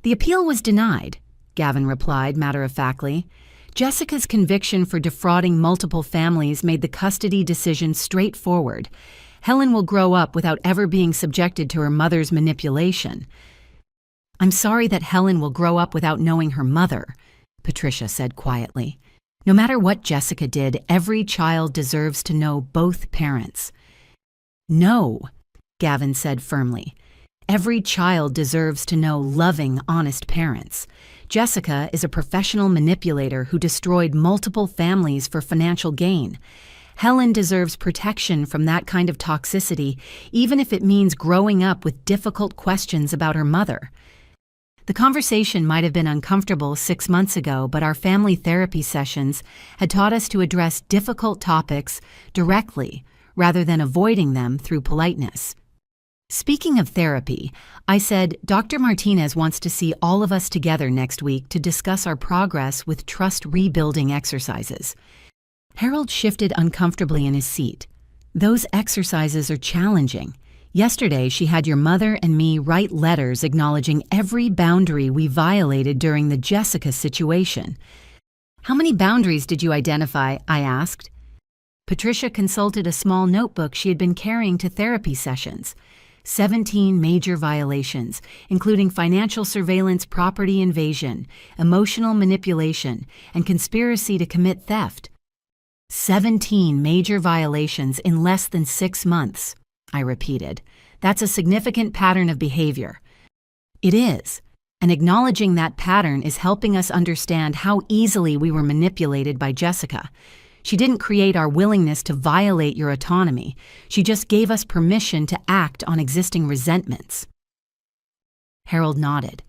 "The appeal was denied," Gavin replied matter-of-factly. "Jessica's conviction for defrauding multiple families made the custody decision straightforward. Helen will grow up without ever being subjected to her mother's manipulation." "I'm sorry that Helen will grow up without knowing her mother," Patricia said quietly. "No matter what Jessica did, every child deserves to know both parents." "No," Gavin said firmly. "Every child deserves to know loving, honest parents. Jessica is a professional manipulator who destroyed multiple families for financial gain. Helen deserves protection from that kind of toxicity, even if it means growing up with difficult questions about her mother." The conversation might have been uncomfortable 6 months ago, but our family therapy sessions had taught us to address difficult topics directly rather than avoiding them through politeness. Speaking of therapy, I said, "Dr. Martinez wants to see all of us together next week to discuss our progress with trust rebuilding exercises." Harold shifted uncomfortably in his seat. "Those exercises are challenging. Yesterday, she had your mother and me write letters acknowledging every boundary we violated during the Jessica situation." "How many boundaries did you identify?" I asked. Patricia consulted a small notebook she had been carrying to therapy sessions. 17 major violations, including financial surveillance, property invasion, emotional manipulation, and conspiracy to commit theft. 17 major violations in less than 6 months, I repeated. That's a significant pattern of behavior. It is, and acknowledging that pattern is helping us understand how easily we were manipulated by Jessica. She didn't create our willingness to violate your autonomy. She just gave us permission to act on existing resentments. Harold nodded.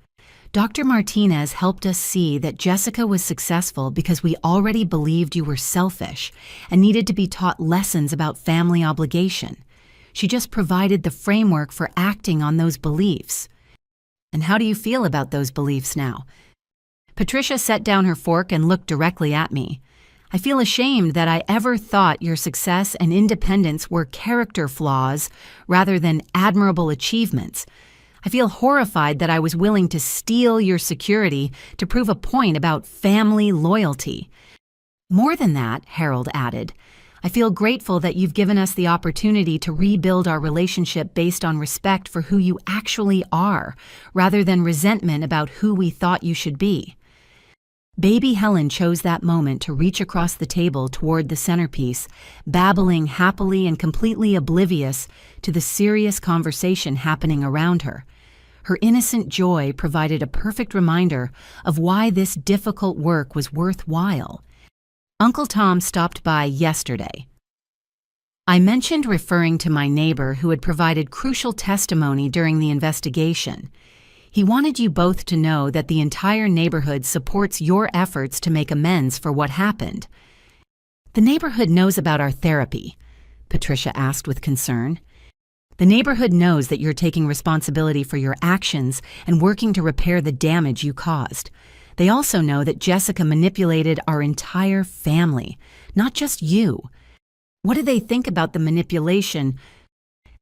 Dr. Martinez helped us see that Jessica was successful because we already believed you were selfish and needed to be taught lessons about family obligation. She just provided the framework for acting on those beliefs. And how do you feel about those beliefs now? Patricia set down her fork and looked directly at me. I feel ashamed that I ever thought your success and independence were character flaws rather than admirable achievements. I feel horrified that I was willing to steal your security to prove a point about family loyalty. More than that, Harold added, I feel grateful that you've given us the opportunity to rebuild our relationship based on respect for who you actually are, rather than resentment about who we thought you should be. Baby Helen chose that moment to reach across the table toward the centerpiece, babbling happily and completely oblivious to the serious conversation happening around her. Her innocent joy provided a perfect reminder of why this difficult work was worthwhile. Uncle Tom stopped by yesterday. I mentioned referring to my neighbor who had provided crucial testimony during the investigation. He wanted you both to know that the entire neighborhood supports your efforts to make amends for what happened. The neighborhood knows about our therapy, Patricia asked with concern. The neighborhood knows that you're taking responsibility for your actions and working to repair the damage you caused. They also know that Jessica manipulated our entire family, not just you. What do they think about the manipulation?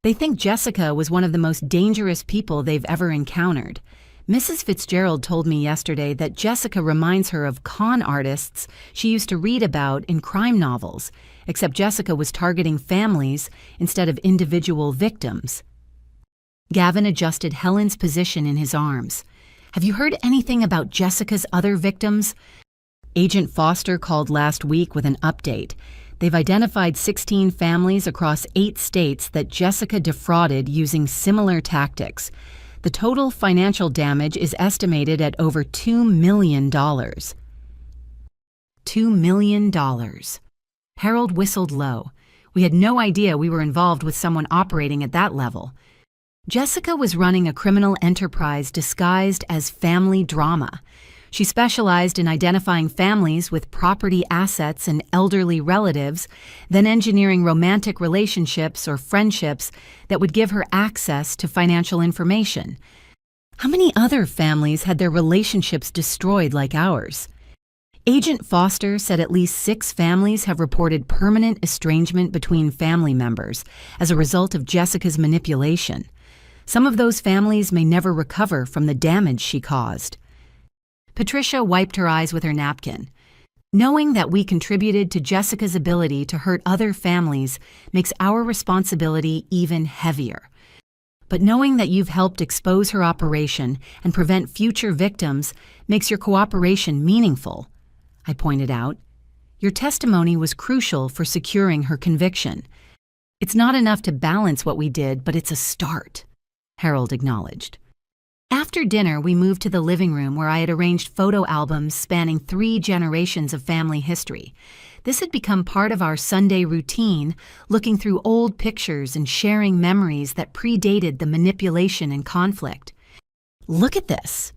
They think Jessica was one of the most dangerous people they've ever encountered. Mrs. Fitzgerald told me yesterday that Jessica reminds her of con artists she used to read about in crime novels, except Jessica was targeting families instead of individual victims. Gavin adjusted Helen's position in his arms. Have you heard anything about Jessica's other victims? Agent Foster called last week with an update. They've identified 16 families across 8 states that Jessica defrauded using similar tactics. The total financial damage is estimated at over $2 million. $2 million. Harold whistled low. We had no idea we were involved with someone operating at that level. Jessica was running a criminal enterprise disguised as family drama. She specialized in identifying families with property assets and elderly relatives, then engineering romantic relationships or friendships that would give her access to financial information. How many other families had their relationships destroyed like ours? Agent Foster said at least 6 families have reported permanent estrangement between family members as a result of Jessica's manipulation. Some of those families may never recover from the damage she caused. Patricia wiped her eyes with her napkin. Knowing that we contributed to Jessica's ability to hurt other families makes our responsibility even heavier. But knowing that you've helped expose her operation and prevent future victims makes your cooperation meaningful, I pointed out. Your testimony was crucial for securing her conviction. It's not enough to balance what we did, but it's a start, Harold acknowledged. After dinner, we moved to the living room where I had arranged photo albums spanning 3 generations of family history. This had become part of our Sunday routine, looking through old pictures and sharing memories that predated the manipulation and conflict. Look at this,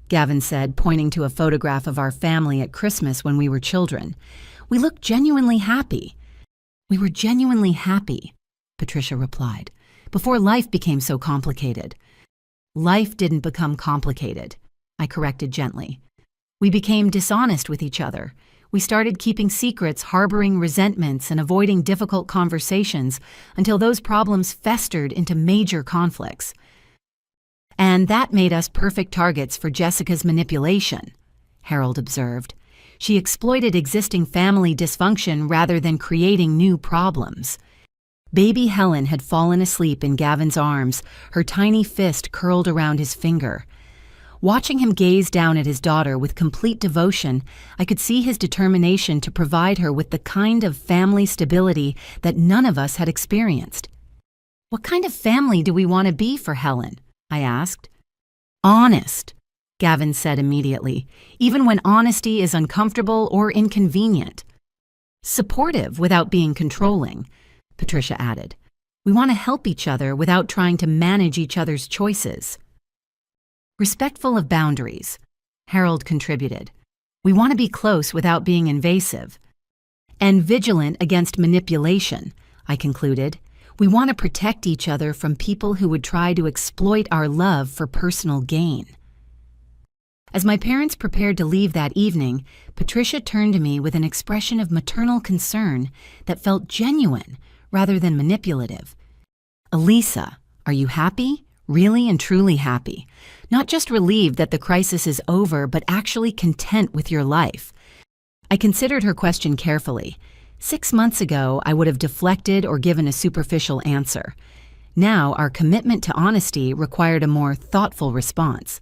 Gavin said, pointing to a photograph of our family at Christmas when we were children. We look genuinely happy. We were genuinely happy, Patricia replied, before life became so complicated. Life didn't become complicated, I corrected gently. We became dishonest with each other. We started keeping secrets, harboring resentments, and avoiding difficult conversations until those problems festered into major conflicts. And that made us perfect targets for Jessica's manipulation, Harold observed. She exploited existing family dysfunction rather than creating new problems. Baby Helen had fallen asleep in Gavin's arms, her tiny fist curled around his finger. Watching him gaze down at his daughter with complete devotion, I could see his determination to provide her with the kind of family stability that none of us had experienced. "What kind of family do we want to be for Helen?" I asked. "Honest," Gavin said immediately, even when honesty is uncomfortable or inconvenient. "Supportive without being controlling," Patricia added. "We want to help each other without trying to manage each other's choices." "Respectful of boundaries," Harold contributed. "We want to be close without being invasive." "And vigilant against manipulation," I concluded. "We want to protect each other from people who would try to exploit our love for personal gain." As my parents prepared to leave that evening, Patricia turned to me with an expression of maternal concern that felt genuine rather than manipulative. "Elisa, are you happy? Really and truly happy? Not just relieved that the crisis is over, but actually content with your life?" I considered her question carefully. 6 months ago, I would have deflected or given a superficial answer. Now, our commitment to honesty required a more thoughtful response.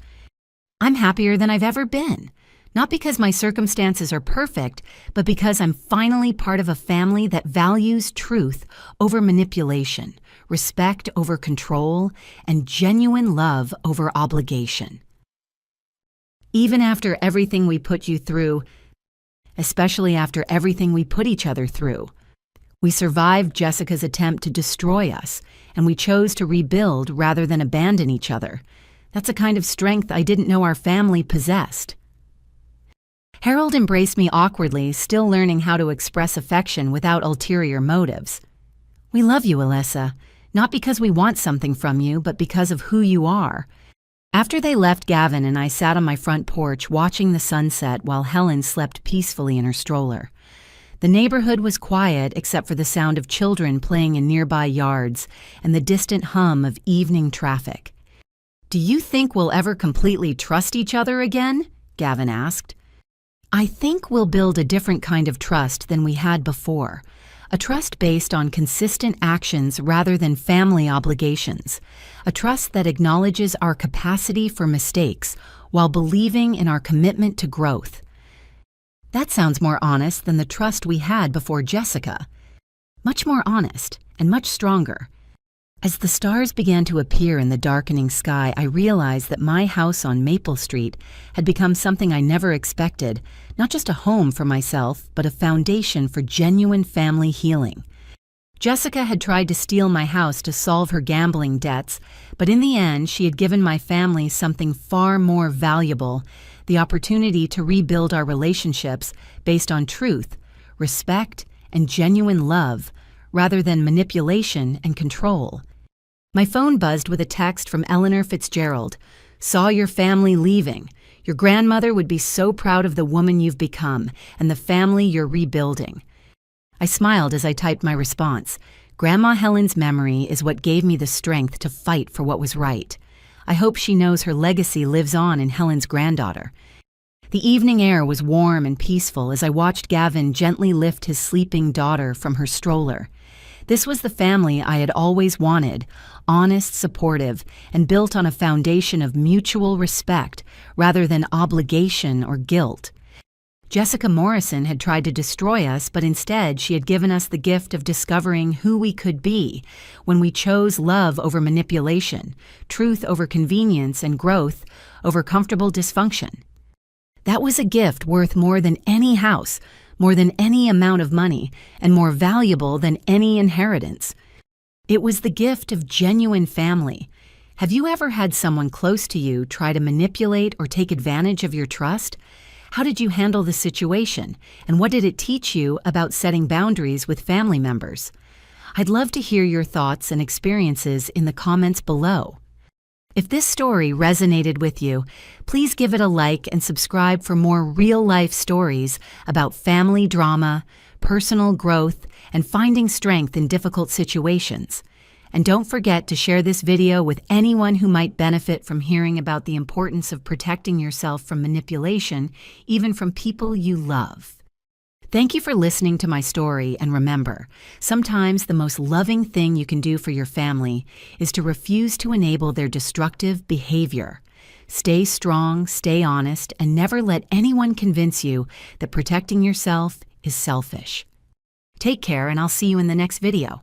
"I'm happier than I've ever been. Not because my circumstances are perfect, but because I'm finally part of a family that values truth over manipulation, respect over control, and genuine love over obligation." Even after everything we put you through, especially after everything we put each other through, we survived Jessica's attempt to destroy us, and we chose to rebuild rather than abandon each other. That's a kind of strength I didn't know our family possessed. Harold embraced me awkwardly, still learning how to express affection without ulterior motives. "We love you, Elisa, not because we want something from you, but because of who you are." After they left, Gavin and I sat on my front porch watching the sunset while Helen slept peacefully in her stroller. The neighborhood was quiet except for the sound of children playing in nearby yards and the distant hum of evening traffic. "Do you think we'll ever completely trust each other again?" Gavin asked. "I think we'll build a different kind of trust than we had before. A trust based on consistent actions rather than family obligations. A trust that acknowledges our capacity for mistakes while believing in our commitment to growth." That sounds more honest than the trust we had before Jessica. Much more honest and much stronger. As the stars began to appear in the darkening sky, I realized that my house on Maple Street had become something I never expected, not just a home for myself, but a foundation for genuine family healing. Jessica had tried to steal my house to solve her gambling debts, but in the end, she had given my family something far more valuable, the opportunity to rebuild our relationships based on truth, respect, and genuine love, rather than manipulation and control. My phone buzzed with a text from Eleanor Fitzgerald. "Saw your family leaving. Your grandmother would be so proud of the woman you've become and the family you're rebuilding." I smiled as I typed my response. Grandma Helen's memory is what gave me the strength to fight for what was right. I hope she knows her legacy lives on in Helen's granddaughter. The evening air was warm and peaceful as I watched Gavin gently lift his sleeping daughter from her stroller. This was the family I had always wanted, honest, supportive, and built on a foundation of mutual respect rather than obligation or guilt. Jessica Morrison had tried to destroy us, but instead she had given us the gift of discovering who we could be when we chose love over manipulation, truth over convenience, and growth over comfortable dysfunction. That was a gift worth more than any house, more than any amount of money, and more valuable than any inheritance. It was the gift of genuine family. Have you ever had someone close to you try to manipulate or take advantage of your trust? How did you handle the situation, and what did it teach you about setting boundaries with family members? I'd love to hear your thoughts and experiences in the comments below. If this story resonated with you, please give it a like and subscribe for more real-life stories about family drama, personal growth, and finding strength in difficult situations. And don't forget to share this video with anyone who might benefit from hearing about the importance of protecting yourself from manipulation, even from people you love. Thank you for listening to my story, and remember, sometimes the most loving thing you can do for your family is to refuse to enable their destructive behavior. Stay strong, stay honest, and never let anyone convince you that protecting yourself is selfish. Take care, and I'll see you in the next video.